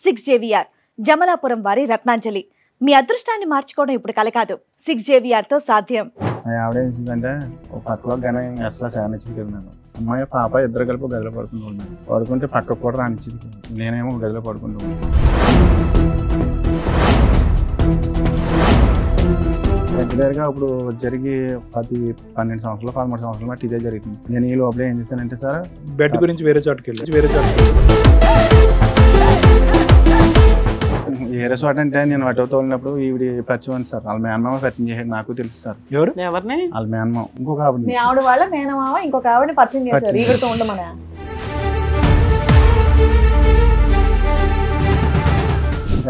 6JVR Jamalapuram వారి రత్నాంజలి. మీ అదృష్టాన్ని మార్చుకోవడం ఇప్పుడు కల కాదు, 6JVR తో సాధ్యం. ఆవిడ ఏంటంటే ఒక పక్కలో గన అసలు శానిచ్చింది ఉన్నాను. అమ్మాయి పాప ఇద్దరు కలిపి గదిలో పడుకుంటున్నాను. పడుకుంటే పక్కకు కూడా రానిచ్చింది. నేనేమో గదిలో పడుకుంటున్నాను. రెగ్యులర్గా ఇప్పుడు జరిగి 12 సంవత్సరాలు 13 సంవత్సరాల మట్టి ఇదే జరుగుతుంది. నేను ఈ లోపల ఏం చేశానంటే సార్ బెడ్ గురించి వేరే చోటుకి వెళ్ళి వేరే చోట అంటే నేను అటో తోలినప్పుడు ఈవిడ పరిచయం సార్. వాళ్ళ మేనమామ పరిచయం చేసాడు. నాకు తెలుసు సార్. ఎవరు ఎవరిని? వాళ్ళ మేనమామ ఇంకొక ఆవిడ వాళ్ళ మేనమామ ఇంకొక ఆవిడని పరిచయం చేశారు. ఈవిడతో ఉండమన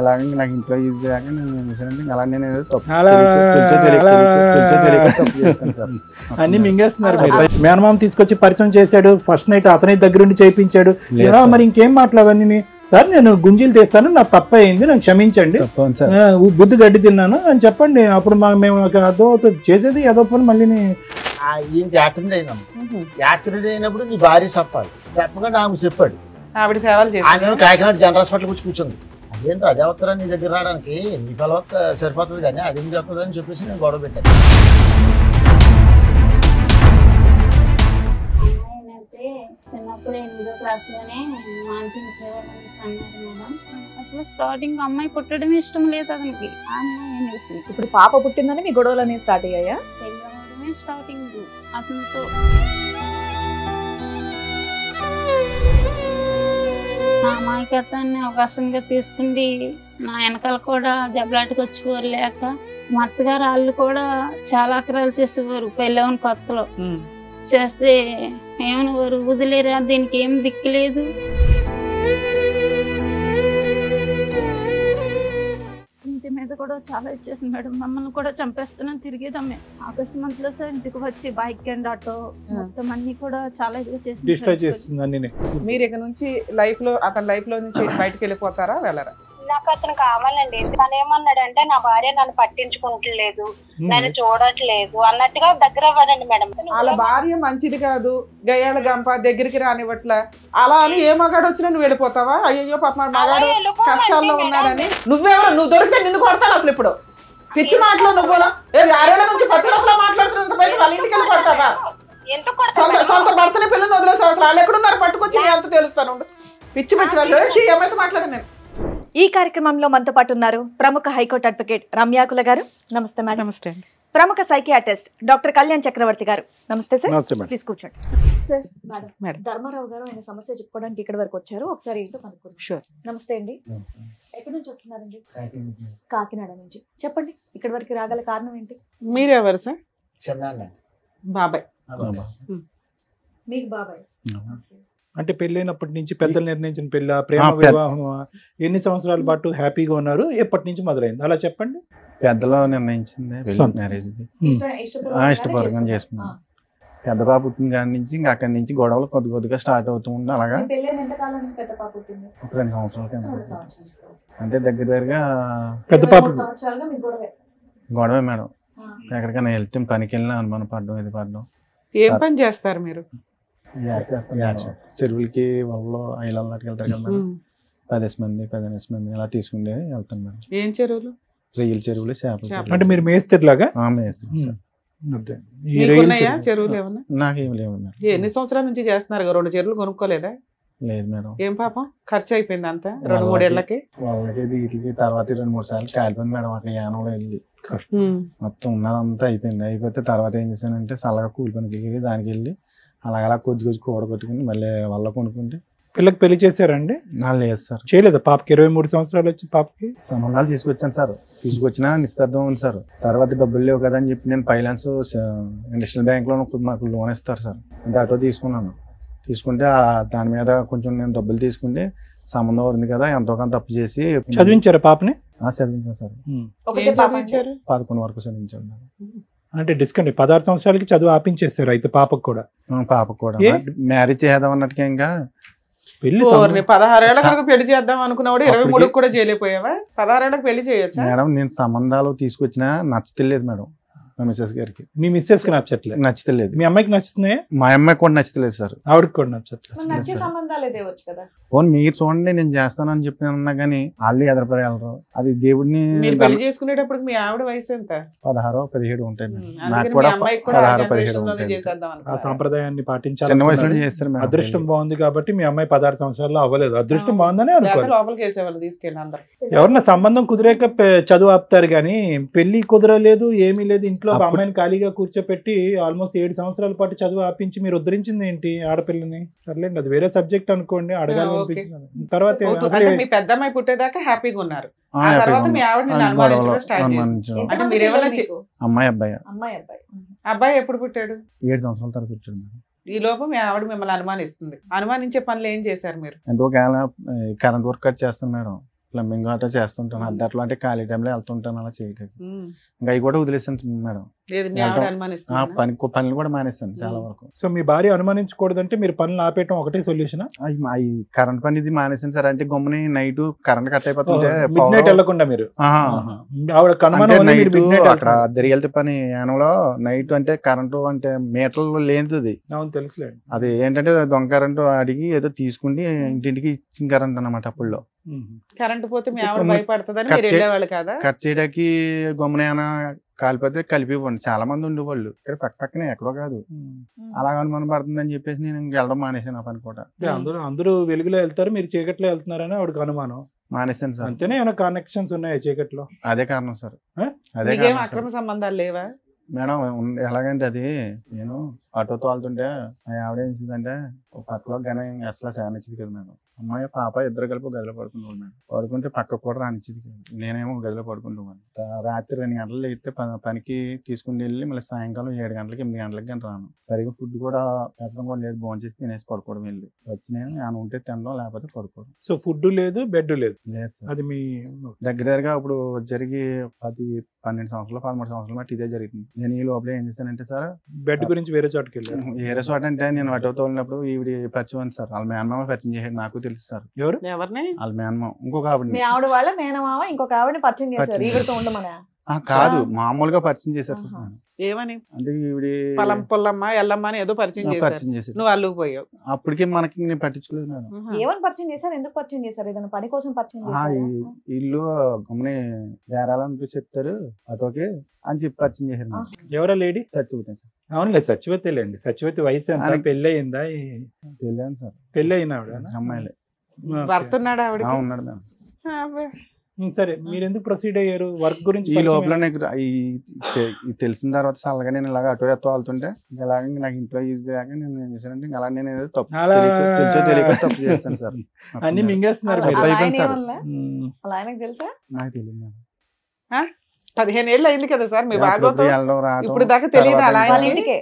అలాగే నాకు ఇంట్లో యూజ్ చేయక నేను ఏం చేశానంటే అలా నేను ఏదో తప్పు అన్ని మింగేస్తున్నారు. మేనమామ తీసుకొచ్చి పరిచయం చేశాడు. ఫస్ట్ నైట్ అతని దగ్గరుండి చేయించాడు. మరి ఇంకేం మాట్లాడవన్నీ సార్ నేను గుంజీలు తీస్తాను, నాకు తప్ప అయింది, నాకు క్షమించండి, బుద్ధి గడ్డి తిన్నాను అని చెప్పండి. అప్పుడు మేము అదో చేసేది ఏదో పని మళ్ళీ యాక్సిడెంట్ అయిందమ్మా. యాక్సిడెంట్ అయినప్పుడు నీ భార్య చెప్పాలి. చెప్పకుండా ఆమె చెప్పాడు. ఆవిడ సేవలు ఆమె కాకినాడ జనరల్ హాస్పిటల్ వచ్చి కూర్చుంది. అదేంటి అదే వస్తారా నీ దగ్గర రావడానికి, నీ ఫలవత్త సరిపోతుంది కానీ అదేం చెప్తుంది అని చెప్పేసి నేను గొడవ పెట్టాను. చిన్నప్పుడు 8వ క్లాస్లోనే మాన్పించేవాళ్ళని అన్నారు మేడం. అసలు స్టార్టింగ్ అమ్మాయి పుట్టడం ఇష్టం లేదు అతనికి. ఆ అమ్మాయి అనేసి ఇప్పుడు పాప పుట్టిందని మీ గొడవలు అనేవి స్టార్ట్ అయ్యాయా? పెళ్ళవడమే స్టార్టింగ్ అతనితో. నా అమాయకత్వాన్ని అవకాశంగా తీసుకుండి నా వెనకాల కూడా దెబ్బలాటకు వచ్చేవారు. లేక మా అత్తగారు వాళ్ళు కూడా చాలా అక్రాలు చేసేవారు. పెళ్ళవని కొత్తలో చేస్తే ఏమనేవారు, వదిలేరా దీనికి ఏం దిక్కులేదు. ఇంటి మీద కూడా చాలా ఇచ్చేసింది మేడం. మమ్మల్ని కూడా చంపేస్తున్నాను తిరిగేదమ్మే. ఆగస్ట్ మంత్ లో సార్ ఇంటికి వచ్చి బైక్ అండ్ ఆటో మొత్తం అన్ని కూడా చాలా ఇదిగా చేసింది. మీరు ఇక నుంచి లైఫ్ లో అతని లైఫ్ లో నుంచి బయటకు వెళ్ళిపోతారా వెళ్ళరా? నాకు అతను కావాలండి. తను ఏమన్నాడంటే నా భార్య నన్ను పట్టించుకుంటలేదు, నన్ను చూడట్లేదు అన్నట్టుగా దగ్గర అవ్వదండి మేడం. వాళ్ళ భార్య మంచిది కాదు, గయ్యాల గంప దగ్గరికి రానివ్వట్లే అలా అని ఏ మగాడు వచ్చినా నువ్వు వెళ్ళిపోతావా? అయ్యో పాప మగాడు కష్టాల్లో ఉన్నాడని. నువ్వెవరు? నువ్వు దొరికితే నిన్ను కొడతాను అసలు. ఇప్పుడు పిచ్చి మాటలు నువ్వు ఆరేళ్ల నుంచి ప్రతి ఒక్కరు మాట్లాడుతున్నా వాళ్ళ ఇంటికి వెళ్ళి కొడతావా? సొంత భర్తని పిల్లల్ని వదిలేసావు. అసలు వాళ్ళు ఎక్కడున్నారు పట్టుకొచ్చి నీ అంత తెలుస్తాను. పిచ్చి పిచ్చి వాళ్ళు ఏమైతే మాట్లాడాను నేను. ఈ కార్యక్రమంలో మనతో పాటు ఉన్నారు ప్రముఖ హైకోర్టు అడ్వకేట్ రమ్యాకుల గారు. నమస్తే మేడం. నమస్తే. ప్రముఖ సైకియాట్రిస్ట్ డాక్టర్ కళ్యాణ్ చక్రవర్తి గారు. నమస్తే సార్. ప్లీజ్ కూర్చోండి సార్. మేడం ధర్మారావు గారు ఆయన సమస్య చెప్పుకోవడానికి ఇక్కడ వరకు వచ్చారు. ఒకసారి ఏంటో కనుక్కుందాం. షూర్. నమస్తే అండి. ఎక్కడి నుంచి వస్తున్నారండి? కాకినాడ నుంచి. చెప్పండి ఇక్కడ వరకు రాగల కారణం ఏంటి? మీరెవరు సార్? చిన్న బాబాయ్. మీకు బాబాయ్. అంటే పెళ్ళైనప్పటి నుంచి పెద్దలు నిర్ణయించిన పెళ్ళ ప్రేమ వివాహం ఎన్ని సంవత్సరాల పాటు హ్యాపీగా ఉన్నారు? ఎప్పటి నుంచి మొదలైంది అలా చెప్పండి. పెద్దలో నిర్ణయించింది మ్యారేజ్ ఇష్టపూర్వకంగా చేసుకున్నాను. పెద్ద పాప పుట్టిన కాడి నుంచి ఇంకా అక్కడి నుంచి గొడవలు కొద్దిగా స్టార్ట్ అవుతూ ఉంది. అలాగా 2 సంవత్సరాల అంటే దగ్గరగా పెద్ద పాప గొడవే మేడం. ఎక్కడికైనా వెళ్తే పనికి వెళ్ళినా అనుమానం పడడం, ఇది పడడం. ఏం పని చేస్తారు మీరు? చెరువులకి వాళ్ళలో ఐలాలకి వెళ్తారు కదా మేడం. 10 మంది ఇలా తీసుకుంటే వెళ్తాను మేడం. ఏం చెరువులు? రొయ్యల చెరువులు, చేపలు. అంటే మీరు మేస్తేలాగా చెరువులు ఏమన్నా? నాకేం లేవు మేడం. ఎన్ని సంవత్సరాల నుంచి చేస్తున్నారు? 2 చెరువులు కొనుక్కోలేదా? లేదు మేడం. ఏం పాపం ఖర్చు అయిపోయింది అంతా 2-3 ఏళ్ళకి. వాళ్ళకి వీటికి తర్వాత 2-3 సార్లు కాలిపోయింది మేడం. అక్కడ యానంలో వెళ్ళి మొత్తం ఉన్నదంతా అయిపోతే తర్వాత ఏం చేశానంటే చల్లగా కూలి పనికి వెళ్ళి దానికి వెళ్ళి అలా కొద్ది కూడగొట్టుకుని మళ్ళీ వాళ్ళ కొనుక్కుంటే. పిల్లకి పెళ్లి చేశారండి? లేదు సార్, చేయలేదు. పాపకి 23 సంవత్సరాలు వచ్చి పాపకి సంబంధాలు తీసుకొచ్చాను సార్. తీసుకొచ్చినా నిశ్చితార్థం ఉంది సార్. తర్వాత డబ్బులు లేవు కదా అని చెప్పి నేను ఫైనాన్స్ ఇండస్ట్రియల్ బ్యాంక్ లో మాకు లోన్ ఇస్తారు సార్. అంటే ఆటో తీసుకున్నాను. తీసుకుంటే దాని మీద కొంచెం నేను డబ్బులు తీసుకుంటే సంబంధం ఉంది కదా ఎంతో కొంత తప్పు చేసి చదివించారా పాపని? చదివించాను సార్. 11 వరకు చదివించాను. అంటే డిస్కౌంట్ 16 సంవత్సరాలకి చదువు ఆపించేస్తారు అయితే పాపకు కూడా. పాపకు కూడా మ్యారేజ్ చేద్దాం అన్నట్టుగా ఇంకా పెళ్లి 16 ఏళ్ళ వరకు పెళ్లి చేద్దాం అనుకున్నాడు. 23 కూడా చేయలేకపోయావా? 16 ఏళ్ళకి పెళ్లి చేయొచ్చా? మేడం నేను సంబంధాలు తీసుకొచ్చినా నచ్చలేదు మేడం. మా మిస్సెస్ గారికి. మీ మిస్సెస్ కి నచ్చట్లేదు, నచ్చలేదు. మీ అమ్మాయికి నచ్చుతున్నాయా? మా అమ్మాయికి కూడా నచ్చలేదు సార్. ఆవిడకి కూడా నచ్చట్లేదు. మరి నచ్చే సంబంధాలు తేవచ్చు కదా. పోనీ మీరు చూడండి నేను చేస్తానని చెప్పి అన్నా కానీ వాళ్ళు ఎదరపడగలరు. అది దేవుడిని. మీరు పెళ్లి చేసుకునేటప్పుడు మీ ఆవిడ వయసు ఎంత? 16, 17 ఉంటాయి. అందుకని నాకు మీ కూడా అమ్మాయికి కూడా 16, 17 generation లోనే ఉంటాయి. చేసేద్దాం ఆ అనుకున్నారా? సాంప్రదాయాన్ని చిన్న పాటించాలి. వయసులో చేస్తారు మేడం. అదృష్టం బాగుంది కాబట్టి మీ అమ్మాయి 16 సంవత్సరాల్లో అవ్వలేదు. అదృష్టం బాగుందని లేకపోతే అనుకోవాలి. లోపలికి వేసేవాళ్ళు తీసుకెళ్ళి అందరు. ఎవరన్నా సంబంధం కుదిరాక చదువు ఆపుతారు కానీ పెళ్లి కుదరలేదు, ఏమీ లేదు, ఇంట్లో ఒక అప్పుడు- అమ్మాయిని ఖాళీగా కూర్చోపెట్టి ఆల్మోస్ట్ 7 సంవత్సరాల పాటు చదువు ఆపించి మీరు ఉద్ధరించింది ఏంటి ఆడపిల్లని? సర్లేండి, అది వేరే సబ్జెక్ట్ అనుకోండి, అడగాలి ఓకే. అనిపించింది. తర్వాత అంటే మీ పెద్ద అమ్మాయి పుట్టేదాకా హ్యాపీగా ఉన్నారు. ఆ తర్వాత మీ ఆవిడ నిన్ను అనుమానించడం స్టార్ట్ చేసింది. అంటే ఎంతమంది మీరేమన్నా పిల్లలు మీకు? అమ్మాయి అబ్బాయి అమ్మాయి అబ్బాయి. అబ్బాయి ఎప్పుడు పుట్టాడు? 7 సంవత్సరాల తర్వాత వచ్చాడు మేడం. ఈ లోపు మీ ఆవిడ మిమ్మల్ని అనుమానిస్తుంది. అనుమానించే పనులు ఏం చేశారు మీరు? అంటే ఒకవేళ కరెంట్ వర్క్ కట్ చేస్తాను మేడం, ప్లంబింగ్ అట్లా చేస్తుంటాను. అట్లా అంటే ఖాళీ టైంలో వెళ్తుంటాను, అలా చేయలేదు. ఇంకా అవి కూడా వదిలేస్తాను మేడం. లేదు మీ ఆవిడ అనుమానిస్తుంది. పనులు కూడా మానేస్తాను చాలా వరకు. సో మీ భార్య అనుమానించకూడదంటే మీరు పనులు ఆపేయటం ఒకటే సొల్యూషన్? అవి కరెంట్ పని ఇది మానేసాను సార్. అంటే గమ్ముని నైట్ కరెంట్ కట్ అయిపోతుంటే మిడ్ నైట్ వెళ్ళకుండా మీరు ఆహా. ఆవిడ కనుమనం వల్ల మీరు midnight అక్కడ వెళ్తున్నారు. దరిగెళ్తే పని యానంలో నైట్ అంటే కరెంటు అంటే మీటర్లు లేనిది. అవును తెలుసులేండి. అది ఏంటంటే దొంగ కరెంటు అడిగి ఏదో తీసుకుని ఇంటింటికి ఇచ్చిన కరెంట్ అన్నమాట. అప్పుల్లో కరెంట్ పోతే మీ ఆవిడ ఇప్పుడు భయపడుతుందని కట్ మీరు చే- వెళ్ళేవాళ్ళు కదా? కట్ చేయడానికి గమ్మున కాలిపోతే కలిపి ఇవ్వండి. చాలా మంది ఉండేవాళ్ళు ఇక్కడ పక్కనే, ఎక్కడో కాదు. అలా అనుమానం పడుతుందని చెప్పేసి నేను ఇంక వెళ్ళడం మానేసాను. ఆ పని కూడా అంటే అందరూ వెలుగులో వెళ్తారు, మీరు చీకట్లో వెళ్తున్నారని ఆవిడకి అనుమానం. మానేసాను సార్. అంతేనే ఏమైనా కనెక్షన్స్ ఉన్నాయా చీకట్లో? అదే కారణం సార్. ఆ? అదే మీకేం కారణం అక్రమ సార్. సంబంధాలు లేవా? మేడం ఎలాగంటే అది నేను ఆటోతో వెళ్తుంటే మా ఆవిడ ఏం చేసిందంటే ఒక పక్కలో కానీ అసలు శానిచ్చింది కదా మేడం. అమ్మాయి పాప ఇద్దరు కలిపి గదిలో పడుకునేవాళ్ళు మేడం. పడుకుంటే పక్కకు కూడా రానిచ్చింది కదా. నేనేమో గదిలో పడుకుంటాను. రాత్రి 2 గంటలు లేస్తే పనికి తీసుకుని వెళ్ళి మళ్ళీ సాయంకాలం 7 గంటలకి 8 గంటలకి కానీ రాను. సరిగ్గా ఫుడ్ కూడా పెట్టడం కూడా లేదు. భోంచేసి తినేసి పడుకోవడం వెళ్ళి వచ్చి నేను ఏమైనా ఉంటే తినడం, లేకపోతే పడుకోవడం. సో ఫుడ్ లేదు, బెడ్ లేదు. లేదు సార్. అది మీ దగ్గరగా ఇప్పుడు జరిగి 12 సంవత్సరాలు 13 సంవత్సరాలు బట్టి ఇదే జరుగుతుంది. నేను ఈ లోపల ఏం చేశానంటే సార్, బెడ్ గురించి వేరే చోటుకి వెళ్ళారు. ఏ చోట అంటే నేను అటో తోలినప్పుడు ఈవిడ పరిచయం ఉంది సార్. వాళ్ళ మేనమామ పరిచయం చేసాడు, నాకు తెలుసు సార్. ఎవరు? ఎవరిని? వాళ్ళ మేనమామ ఇంకొక ఆవిడ. మీ ఆవిడ వాళ్ళ మేనమామ ఇంకొక ఆవిడని పరిచయం చేశారు పరిచయం ఈవిడతో ఉండమనా? కాదు, మామూలుగా పరిచయం చేశారు సార్. ఆహా. ఏమని? అంటే ఈవిడ పొలం పొల్లమ్మ ఎల్లమ్మ అని ఏదో పరిచయం చేశారు. పరిచయం చేశారు. నువ్వు అల్లుకు పోయావు. అప్పటికే మనకి నేను పట్టించుకోలేదు మేడం. ఏమని పరిచయం చేశారు? ఎందుకు పరిచయం చేశారు? ఏదైనా పని కోసం పరిచయం ఆ, చేశారా? ఇల్లు గమని వేరాలని చెప్తారు అటోకి అని చెప్పి పరిచయం చేశారు మేడం. ఎవరా లేడీ? చచ్చిపోతాను సార్. అవునులే, సచివతిలేండి. సచివతి వయసు ఎంత? ఆయనకి- పెళ్ళి అయిందా? తెలియదు సార్. పెళ్ళి అయిన ఆవిడ? అమ్మాయిలే. భర్త ఉన్నాడు ఆవిడ. ఉన్నాడు మేడం. సరే, మీరు ఎందుకు ప్రొసీడ్ అయ్యారు? వర్క్ గురించి ఈ పరిచయం లోపల నాకు ఈ తెలిసిన తర్వాత చల్లగా నేను ఇలాగ అటో ఎత్తో వెళ్తుంటే ఇలాగ నాకు ఇంట్లో ఈజీ లేక నేను ఏం చేశానంటే అలా నేను ఏదో తప్పు అలా- తెలుసో తెలియక తప్పు చేస్తాను సార్. అన్ని మింగేస్తున్నారు అలా- మీరు. అలా అయిపోయింది ఆయన సార్. ఏమనలా? ఉమ్. అలా ఆయనకు తెలుసా? నాకు తెలియదు మేడం. 15 ఏళ్ళు అయింది కదా సార్ మీ అప్పుడప్పుడు భాగవతం. వెళ్ళడం రావడం ఇప్పుడు దాకా తెలియదా తర్వాత అలా వాళ్ళ ఆయనకి? ఇంటికే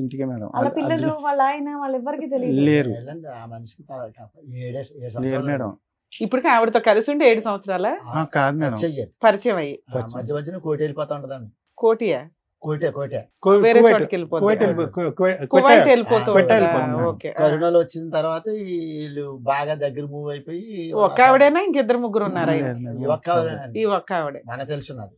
ఇంటికే మేడం. వాళ్ళ పిల్లలు వాళ్ళ ఆయన వాళ్ళెవ్వరికి తెలియదు. లేరు. వెళ్ళండి, ఆ మనిషికి 7 లేరు సంవత్సరాలు మేడం. ఇప్పటికి ఆవిడతో కలిసి ఉంటే 7 సంవత్సరాల కాదు మేడం. చెయ్యాలి. పరిచయం అయ్యి. మధ్య మధ్యన కోటి వెళ్ళిపోతా ఉంటది ఆమె. కోటియా? కోటే వేరే కువైట్- చోటుకి వెళ్ళిపోతుంది. కువైట్ కువైట్ వెళ్ళిపోతూ కువైట్ ఉంటుందా? వెళ్ళిపోతుంది. ఓకే. కరోనాలో వచ్చిన తర్వాత వీళ్ళు బాగా దగ్గర మూవ్ అయిపోయి ఒక్క ఆవిడేనా ఇంకిద్దరు ముగ్గురు ఉన్నారా? లేదు మేడం. ఈ ఒక్క ఆవిడేనండి. ఈ ఒక్క ఆవిడే. మనకు తెలుసున్నది.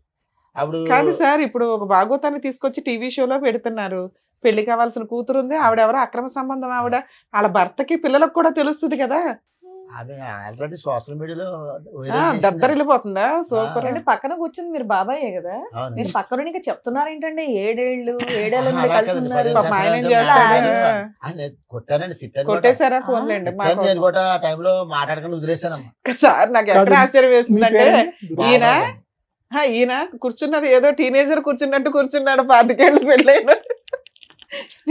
అప్పుడు కాదు సార్, ఇప్పుడు ఒక భాగవతాన్ని తీసుకొచ్చి టీవీ షోలో పెడుతున్నారు. పెళ్లి కావాల్సిన కూతురు ఉంది, ఆవిడెవరో అక్రమ సంబంధం ఆవిడ. వాళ్ళ భర్తకి పిల్లలకు కూడా తెలుస్తుంది కదా. ఆమె ఆల్రెడీ సోషల్ మీడియాలో దద్దరిల్లిపోతుందా? సూపర్. అంటే పక్కన కూర్చుంది మీరు బాబాయే కదా, అవును. మీరు పక్కన ఇంకా చెప్తున్నారు ఏంటంటే 7 ఏళ్ళ అలా నుండి కలిసి కాదు, ఉన్నారు. 15 పాపం ఆయన ఏం సంవత్సరాలు చేస్తాడు? ఆయన కొట్టానండి, తిట్టాను కూడా. కొట్టేశారా? ఫోన్లేండి తిట్టాను నేను కూడా. ఆ టైంలో మాట్లాడకుండా వదిలేసానమ్మా. సార్ నాకు ఎక్కడ కాదు, ఆశ్చర్యం మీ వేస్తుందంటే పేరేంటి? ఈయన ఈయన కూర్చున్నది ఏదో టీనేజర్ కూర్చున్నట్టు కూర్చున్నాడు. 25 ఏళ్ళు పెళ్ళైన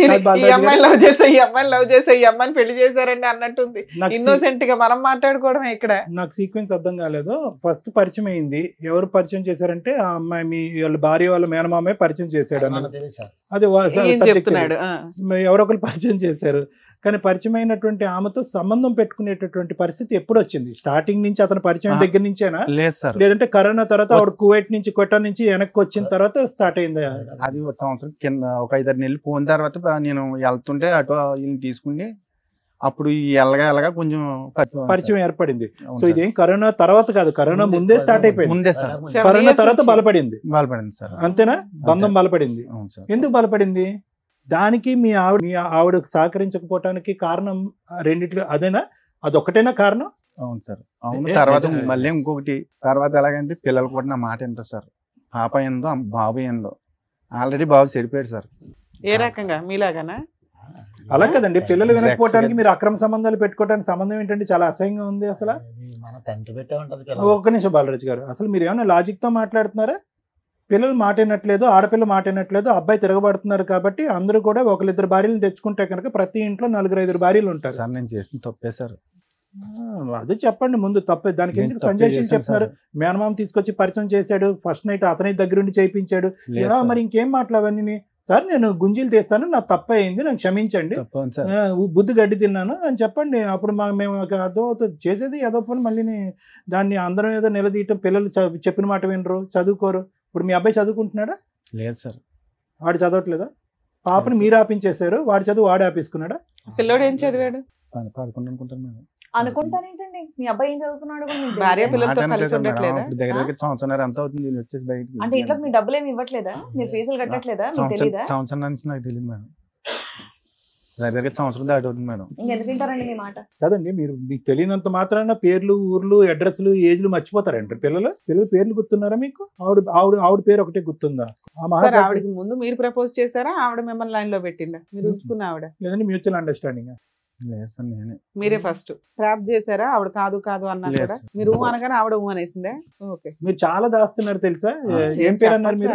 కాదు, ఈ బాలరాజు అమ్మాయిని లవ్ చేసా, ఈ అమ్మాయిని లవ్ చేసా, ఈ అమ్మాయిని పెళ్లి చేశారండి అన్నట్టుంది. నాకు ఇన్నోసెంట్ గా మనం మాట్లాడుకోవడమే ఇక్కడ. నాకు సీక్వెన్స్ అర్థం కాలేదు. ఫస్ట్ పరిచయం అయింది, ఎవరు పరిచయం చేశారంటే ఆ అమ్మాయి మీ వాళ్ళ భార్య వాళ్ళ మేనమామే పరిచయం చేశాడు మనకు అన్నది. తెలుసు సార్. అది ఏం చెప్తున్నాడు? ఎవరో ఒకరు పరిచయం చేశారు. కానీ పరిచయం అయినటువంటి ఆమెతో సంబంధం పెట్టుకునేటటువంటి పరిస్థితి ఎప్పుడు వచ్చింది? స్టార్టింగ్ నుంచి అతను పరిచయం దగ్గర నుంచేనా, లేదు సార్. లేదంటే కరోనా తర్వాత ఆవిడ కువైట్ నుంచి క్వెటా నుంచి వెనక్కి వచ్చిన తర్వాత స్టార్ట్ అయింది? అది ఒక సంవత్సరం కింద ఒక 5-6 నెలలు పోయిన తర్వాత నేను వెళ్తుంటే అటు వీళ్ళని తీసుకుని అప్పుడు ఈ ఎల్లగా కొంచెం పరిచయం ఏర్పడింది. అవును సో సార్. ఇదేం కరోనా తర్వాత కాదు, కరోనా ముందే స్టార్ట్ అయిపోయింది. ముందే సార్ కరోనా తర్వాత బలపడింది బలపడింది సార్. అంతేనా? బంధం బలపడింది. అవును సార్. ఎందుకు బలపడింది? దానికి మీ ఆవిడ సహకరించకపోవటానికి కారణం రెండిట్లో అదేనా? అదొక్కటేనా కారణం? అవును సార్. అవును. తర్వాత మళ్ళీ ఇంకొకటి, తర్వాత ఎలాగంటే పిల్లలు కూడా నా మాట వింటారు సార్. పాప ఏందో బాబు ఏందో. ఆల్రెడీ బాబు చెడిపోయాడు సార్. ఏ రకంగా మీలాగానా? అలా కదండి, పిల్లలు వినకపోవటానికి మీరు అక్రమ సంబంధాలు పెట్టుకోవడానికి సంబంధం ఏంటంటే చాలా అసహ్యంగా ఉంది అసలు. మన తండ్రి పెట్టే ఉంటది ఒక్క నిమిషం బాలరాజు గారు, అసలు మీరు ఏమైనా లాజిక్ తో మాట్లాడుతున్నారా? పిల్లలు మాట వినట్లేదు, ఆడపిల్ల మాట వినట్లేదు, అబ్బాయి తిరగబడుతున్నారు కాబట్టి అందరూ కూడా ఒకరిద్దరు భార్యలు తెచ్చుకుంటే కనుక ప్రతి ఇంట్లో 4-5 భార్యలు ఉంటారు. సార్ నేను చేసిన తప్పే సార్. అది చెప్పండి ముందు, తప్పే. దానికి ఎందుకు సంజయ్ చెప్తున్నారు? మేనమామ తీసుకొచ్చి పరిచయం చేశాడు, ఫస్ట్ నైట్ అతని దగ్గరుండి చేయించాడు, మరి ఇంకేం మాట్లాడవన్నీ? సార్ నేను గుంజీలు తీస్తాను, నాకు తప్ప అయింది, నాకు క్షమించండి, బుద్ధి గడ్డి తిన్నాను అని చెప్పండి. అప్పుడు మేము అదో చేసేది ఏదో పని, మళ్ళీ దాన్ని అందరం ఏదో నిలదీయటం. పిల్లలు చెప్పిన మాట వినరు, చదువుకోరు. ఇప్పుడు మీ అబ్బాయి చదువుకుంటున్నాడా? లేదు సార్. వాడు చదవట్లేదా? పాపని మీరు ఆపించేశారు, వాడి చదువు వాడు ఆపేసుకున్నాడా? పిల్లోడు ఏం చదివాడు? 11 అనుకుంటాను మేడం. అనుకుంటానేంటండి, మీ అబ్బాయి ఏం చదువుతున్నాడు? భార్య పిల్లలతో కలిసి ఉండట్లేదా? దగ్గర సంవత్సరం ఎంత అవుతుంది వచ్చేసి బయటికి? అంటే ఇంట్లో మీ డబ్బులు ఏమి ఇవ్వట్లేదా? మీరు ఫీజులు కట్టట్లేదా? మీకు తెలీదా? సంవత్సరం నుంచి నాకు తెలియదు మేడం. దగ్గర సంవత్సరం దాటి అవుతుంది మేడం. ఇంకెందుకు తింటారండి మీ మాట? కదండి, మీరు మీకు తెలియనంత మాత్రాన పేర్లు, ఊర్లు, అడ్రస్లు, ఏజ్లు మర్చిపోతారండి. పిల్లలు పేర్లు గుర్తున్నారా మీకు? ఆవిడ పేరు ఒకటే గుర్తుందా? ఆవిడకి ముందు మీరు ప్రపోజ్ చేశారా? ఆవిడ మిమ్మల్ని లైన్ లో పెట్టిందా? మీరు ఉంచుకున్న ఆవిడ? లేదండి, మ్యూచువల్ అండర్స్టాండింగ్. లేదు సార్, నేనే. మీరే ఫస్ట్ ట్రాప్ చేశారా? ఆవిడ కాదు అన్నా కూడా మీరు అనగానే ఆవిడ అనేసిందే. ఓకే, మీరు చాలా దాస్తున్నారు తెలుసా? ఏం పేరు అన్నారు మీరు?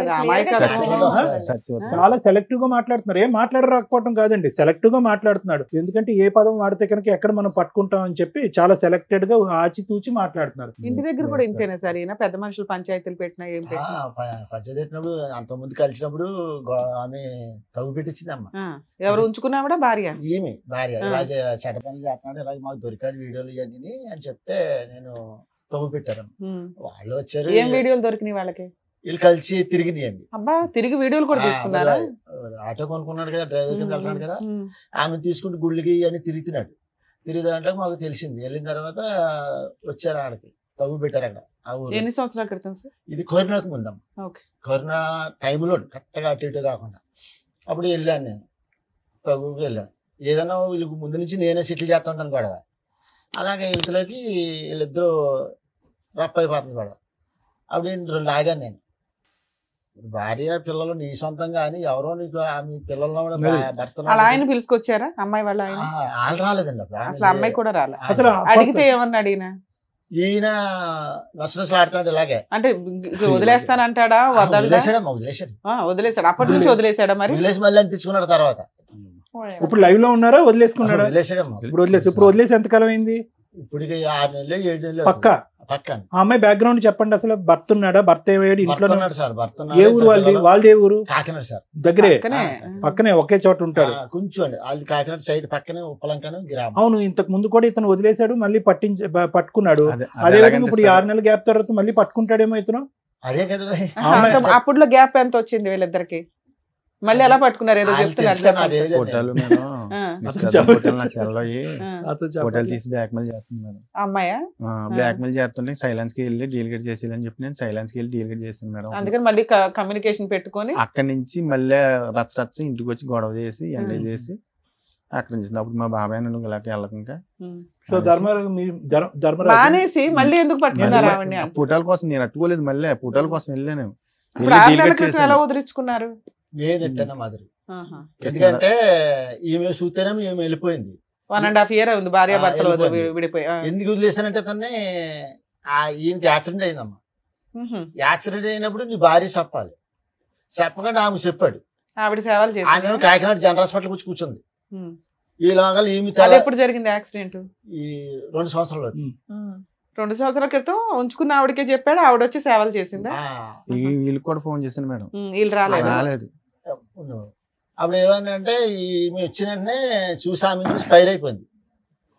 చాలా సెలెక్టివ్ గా మాట్లాడుతున్నారు. ఏం మాట్లాడరాకపోవడం కాదండి, సెలెక్టివ్ గా మాట్లాడుతున్నాడు. ఎందుకంటే ఏ పదం వాడితే కనుక ఎక్కడ మనం పట్టుకుంటాం అని చెప్పి చాలా సెలెక్టెడ్ గా ఆచితూచి మాట్లాడుతున్నారు. ఇంటి దగ్గర కూడా ఇంతేనా సార్? ఈయన పెద్ద మనుషులు పంచాయతీలు పెట్టినా ఏం పెట్టినా పంచాయతీ పెట్టినప్పుడు అంత ముందు కలిసినప్పుడు ఆమె తగ్గు పెట్టించిందమ్మా. ఎవరు ఉంచుకున్నావిడ? భార్య. ఈమె భార్య ఇలా చెడ్డ పనులు చేస్తున్నాడు, ఇలా మాకు దొరికాడు వీడియోలు ఇవన్నీ అని చెప్తే నేను తగ్గు పెట్టాను. వాళ్ళు వచ్చారు. ఏం వీడియోలు దొరికినాయి వాళ్ళకి? వీళ్ళు కలిసి తిరిగినాయండి. అబ్బా, తిరిగి వీడియోలు కూడా తీసుకున్నారా? ఆటో కొనుక్కున్నాడు కదా, డ్రైవర్ కింద వెళ్తున్నాడు కదా, ఆమె తీసుకుంటూ గుళ్ళకి అని తిరుగుతున్నాడు. తిరిగితే మాకు తెలిసింది. వెళ్ళిన తర్వాత వచ్చారు ఆడకి, తగ్గు పెట్టారు అక్కడ. ఎన్ని సంవత్సరాల క్రితం సార్? ఇది కరోనాకు ముందమ్మ. కరోనా టైంలో కరెక్ట్గా అటు ఇటు కాకుండా అప్పుడు వెళ్ళాను నేను, తగ్గుకి వెళ్ళాను. ఏదైనా వీళ్ళకి ముందు నుంచి నేనే సెటిల్ చేస్తూ ఉంటాను గొడవ. అలాగే ఇంతలోకి వీళ్ళిద్దరూ రఫ్ అయిపోతుంది గొడవ. అప్పుడు నేను లాగాను. నేను భార్య పిల్లలు నీ సొంతం కానీ ఎవరో నీకు ఆమె పిల్లల్లో భర్త ఆయన పిలుచుకొచ్చారా? అమ్మాయి వాళ్ళ ఆయన వాళ్ళు రాలేదండి. అసలు అమ్మాయి కూడా రాలే. అడిగితే ఏమన్నా అడిగినా? ఈయన నచ్చనసలు ఆడుతున్నాడు ఇలాగే. అంటే వదిలేస్తానంటాడా? వదిలేసాడు. అప్పటి నుంచి వదిలేసాడా? మరి వదిలేసి మళ్ళీ అనిపించుకున్నాడు తర్వాత. ఇప్పుడు లైవ్ లో ఉన్నారా? వదిలేసుకున్నాడా? వదిలేసాడమ్మా. ఇప్పుడు వదిలేసి ఎంతకాలం అయింది? ఇప్పుడు 6 నెలలు 7 నెలలు పక్క. ఆ అమ్మాయి బ్యాక్గ్రౌండ్ చెప్పండి. అసలు భర్త ఉన్నాడా? భర్త ఏమయ్యాడు? ఇంట్లో సార్. భర్త ఏ ఊరు వాళ్ళది? వాళ్ళది ఏ ఊరు? కాకినాడ సార్. దగ్గరే, పక్కనే ఒకే చోట ఉంటాడు. కొంచెం అండి వాళ్ళది కాకినాడ సైడ్ పక్కనే ఉప్పలంకను గ్రామం. అవును, ఇంతకు ముందు కూడా ఇతను వదిలేశాడు, మళ్ళీ పట్టుకున్నాడు. అదే విధంగా ఇప్పుడు 6 నెలల గ్యాప్ తర్వాత మళ్ళీ పట్టుకుంటాడేమో ఇతను. అదే కదా. అప్పుడులో గ్యాప్ ఎంత వచ్చింది వీళ్ళిద్దరికి? మళ్ళీ ఎలా పట్టుకున్నారు? ఏదో చెప్తున్నారు. తీసి బ్లాక్మెయిల్ చేస్తుంది మేడం. అమ్మాయా? బ్లాక్మెయిల్ చేస్తుంటే సైలెన్స్ కి వెళ్ళి డీలిగేట్ చేసి అని చెప్పి నేను సైలెన్స్ కి వెళ్ళి డీలిగేట్ చేసాను మేడం. అందుకని మళ్ళీ కమ్యూనికేషన్ పెట్టుకొని అక్కడి నుంచి మళ్ళీ రచ్చ ఇంటికి వచ్చి గొడవ చేసి ఎండే చేసి అక్కడ నుంచి అప్పుడు మా బాబాయ్ నన్ను ఇలాగే వెళ్ళకుండా మానేసి మళ్ళీ ఎందుకు పట్టుకున్నారు? పుటాల కోసం నేను అట్టుకోలేదు, మళ్ళీ పుటాల కోసం వెళ్ళాను. ఎలా వదిలించుకున్నారు? నేనెట్టా మాదిరి. ఎందుకంటే ఈమె చూస్తేనే ఈమె వెళ్ళిపోయింది. 1.5 year ఉంది భార్య భర్తలు విడిపోయి. ఎందుకు వదిలేసానంటే తనే ఈయనకి యాక్సిడెంట్ అయిందమ్మా. యాక్సిడెంట్ అయినప్పుడు నీ భార్య చెప్పాలి, చెప్పకుండా ఆమె చెప్పాడు. ఆవిడ సేవలు చేసి ఆమె కాకినాడ జనరల్ హాస్పిటల్ వచ్చి కూర్చుంది. ఈ లోగా ఈమె ఎప్పుడు జరిగింది యాక్సిడెంట్? ఈ 2 సంవత్సరాలు. 2 సంవత్సరాల క్రితం ఉంచుకున్న ఆవిడకే చెప్పాడు, ఆవిడ వచ్చి సేవలు చేసిందా? వీళ్ళు కూడా ఫోన్ చేశాను మేడం, వీళ్ళు రాలేదు. అప్పుడు ఏమన్నా అంటే ఈమె వచ్చిన వెంటనే చూసి ఆమె చూసి ఫైర్ అయిపోయింది.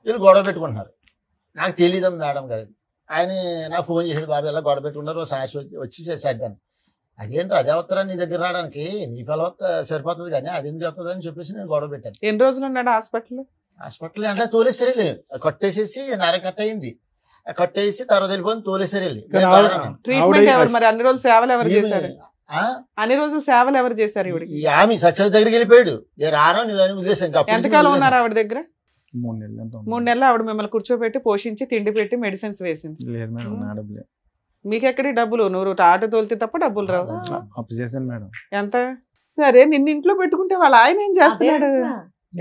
వీళ్ళు గొడవ పెట్టుకుంటున్నారు. నాకు తెలియదు మేడం గారు. ఆయన నాకు ఫోన్ చేసాడు, బాబు ఎలా గొడవ పెట్టుకున్నారు, సాక్షి వచ్చి చేద్దాను. అదేంటి అదే వస్తారా నీ దగ్గర రావడానికి, నీ పిల్ల సరిపోతుంది కానీ అది ఎందుకు వస్తుంది అని చెప్పేసి నేను గొడవ పెట్టాను. ఎన్ని రోజులు ఉన్నాడు హాస్పిటల్? హాస్పిటల్ అంటే తోలేసారు వెళ్ళి కట్టేసేసి నర కట్ అయింది, కట్టేసి తర్వాత వెళ్ళిపోయింది తోలేసారు వెళ్ళి. ట్రీట్మెంట్ ఎవరు మరి అన్ని రోజులు సేవలు ఎవరు చేశారు? అన్ని రోజులు సేవలు ఎవరు చేశారు ఇవిడికి? ఆమె సత్యవతి దగ్గరికి వెళ్ళిపోయాడు, నేను రాను నువ్వు ఉద్దేశం. ఎంతకాలం ఉన్నారు ఆవిడ దగ్గర? 3 నెలలు 3 నెలలు ఆవిడ మిమ్మల్ని కూర్చోబెట్టి పోషించి తిండి పెట్టి మెడిసిన్స్ వేసింది. లేదు మేడం, నా డబ్బులే. మీకెక్కడి డబ్బులు? నువ్వు ఆటో తోలితే తప్ప డబ్బులు రావు. అప్పు చేశాను మేడం. ఎంత? సరే నిన్ను ఇంట్లో పెట్టుకుంటే వాళ్ళ ఆయన ఏం చేస్తున్నాడు?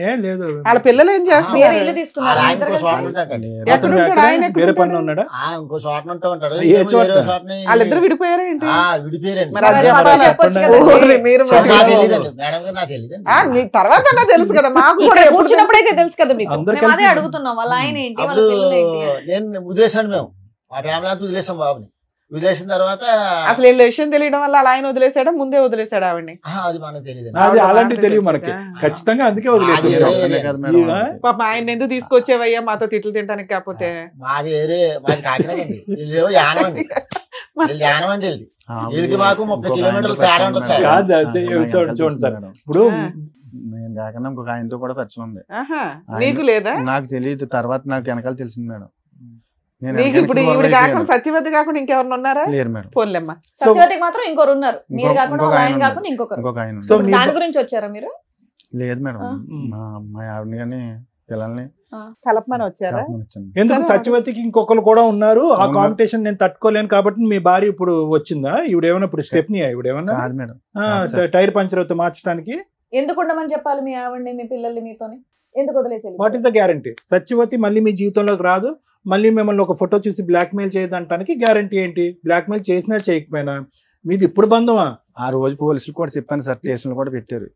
ఏం లేదు, వాళ్ళ పిల్లలు ఏం చేస్తున్నారు? వేరే ఇల్లు తీసుకున్నారు ఆయన ఇద్దరు ఇంకో కలిసి? చోట ఉంటాడండి. ఎక్కడ ఉంటాడు ఆయన? ఎక్కడ వేరే ఉంటాడు? పనులు ఉన్నాడా? ఇంకో చోట ఉంటూ ఉంటాడు. ఏ చోట? వేరే చోటని వాళ్ళిద్దరు విడిపోయారా ఏంటి? విడిపోయారండి. మరి అది మరి చెప్పాలా? చెప్పొచ్చు కదా. ఓరి మీరు మరి. నాకు తెలియదండి మేడం గారు, నాకు తెలియదండి. మీ తర్వాత అన్నా తెలుసు కదా మాకు కూడా. ఇక్కడ ఎప్పుడు కూర్చున్నప్పుడైతే తెలుసు కదా మీకు. అందరు మేము అదే కలిసి- అడుగుతున్నాం, వాళ్ళ ఆయన ఏంటి, వాళ్ళ అప్పుడు పిల్లలు ఏంటి అని. నేను వదిలేసాను, మేము మా ఫ్యామిలీ అంతా వదిలేసాం బాబుని. వదిలేసిన తర్వాత అసలు వీళ్ళ విషయం తెలియడం వల్ల వాళ్ళ ఆయన వదిలేసాడా ముందే వదిలేసాడా ఆవిడ్ని? అది మనకు తెలియదండి. అది అలాంటివి తెలియదు మనకి, ఖచ్చితంగా అందుకే వదిలేసాం. ఒక్కనే కాదు మేడం. ఇవా? పాప ఆయన ఎందుకు తీసుకొచ్చేవయ్యా మాతో తిట్లు తింటానికి? కాకపోతే మాది మాది కాకినాడ అండి, వీళ్ళేవో యానం అండి, వీళ్ళు యానం అండి. వీళ్ళకి మాకు 30 కిలోమీటర్లు తేడా ఉంటుంది సార్. కాదు, చూడండి సార్, ఇప్పుడు నేను కాకుండా ఇంకొక ఆయనతో కూడా పరిచయం ఉంది. ఆహా, నీకు లేదా? నాకు తెలియదు, తర్వాత నాకు వెనకాల తెలిసింది మేడం. నేను నీకు ఇప్పుడు ఈవిడ కాకుండా సత్యవతి కాకుండా ఇంకెవరిని ఉన్నారా? లేరు మేడం. పోన్లేమ్మా. సత్యవతికి మాత్రం ఇంకొకరు ఉన్నారు, మీరు కాకుండా ఇంకొక వాళ్ళ ఆయన ఆయన ఉన్నారు. కాకుండా ఇంకొకరు. ఇంకొక ఆయన సో ఉన్నారు. మీ- దాని గురించి వచ్చారా మీరు? లేదు మేడం, ఆ. మా ఆవిడని కానీ పిల్లల్ని కలపమని వచ్చారా? కలపమని వచ్చాను. ఎందుకు సరే. సత్యవతికి ఇంకొకరు కూడా ఉన్నారు, ఆ అవును. కాంపిటీషన్ నేను తట్టుకోలేను కాబట్టి మీ భార్య ఇప్పుడు వచ్చిందా? ఇవిడేమన్నా ఇప్పుడు స్టెప్ని ఇవిడేమన్నా కాదు మేడం, కాదు సార్. టైర్ పంచర్ అవుతూ మార్చడానికి? ఎందుకు ఉండమని చెప్పాలి మీ ఆవిడని, మీ పిల్లల్ని మీతోని? ఎందుకు వదిలేసి what is the guarantee? Satyavati మళ్ళీ మీ జీవితంలోకి రాదు, మళ్ళీ మిమ్మల్ని ఒక ఫోటో చూసి బ్లాక్మెయిల్ చేయదంటానికి గ్యారంటీ ఏంటి? బ్లాక్మెయిల్ చేసినా చేయకపోయినా మీది ఇప్పుడు బంధమా? ఆ రోజు పోలీసులు కూడా చెప్పాను సార్, స్టేషన్లు కూడా పెట్టారు.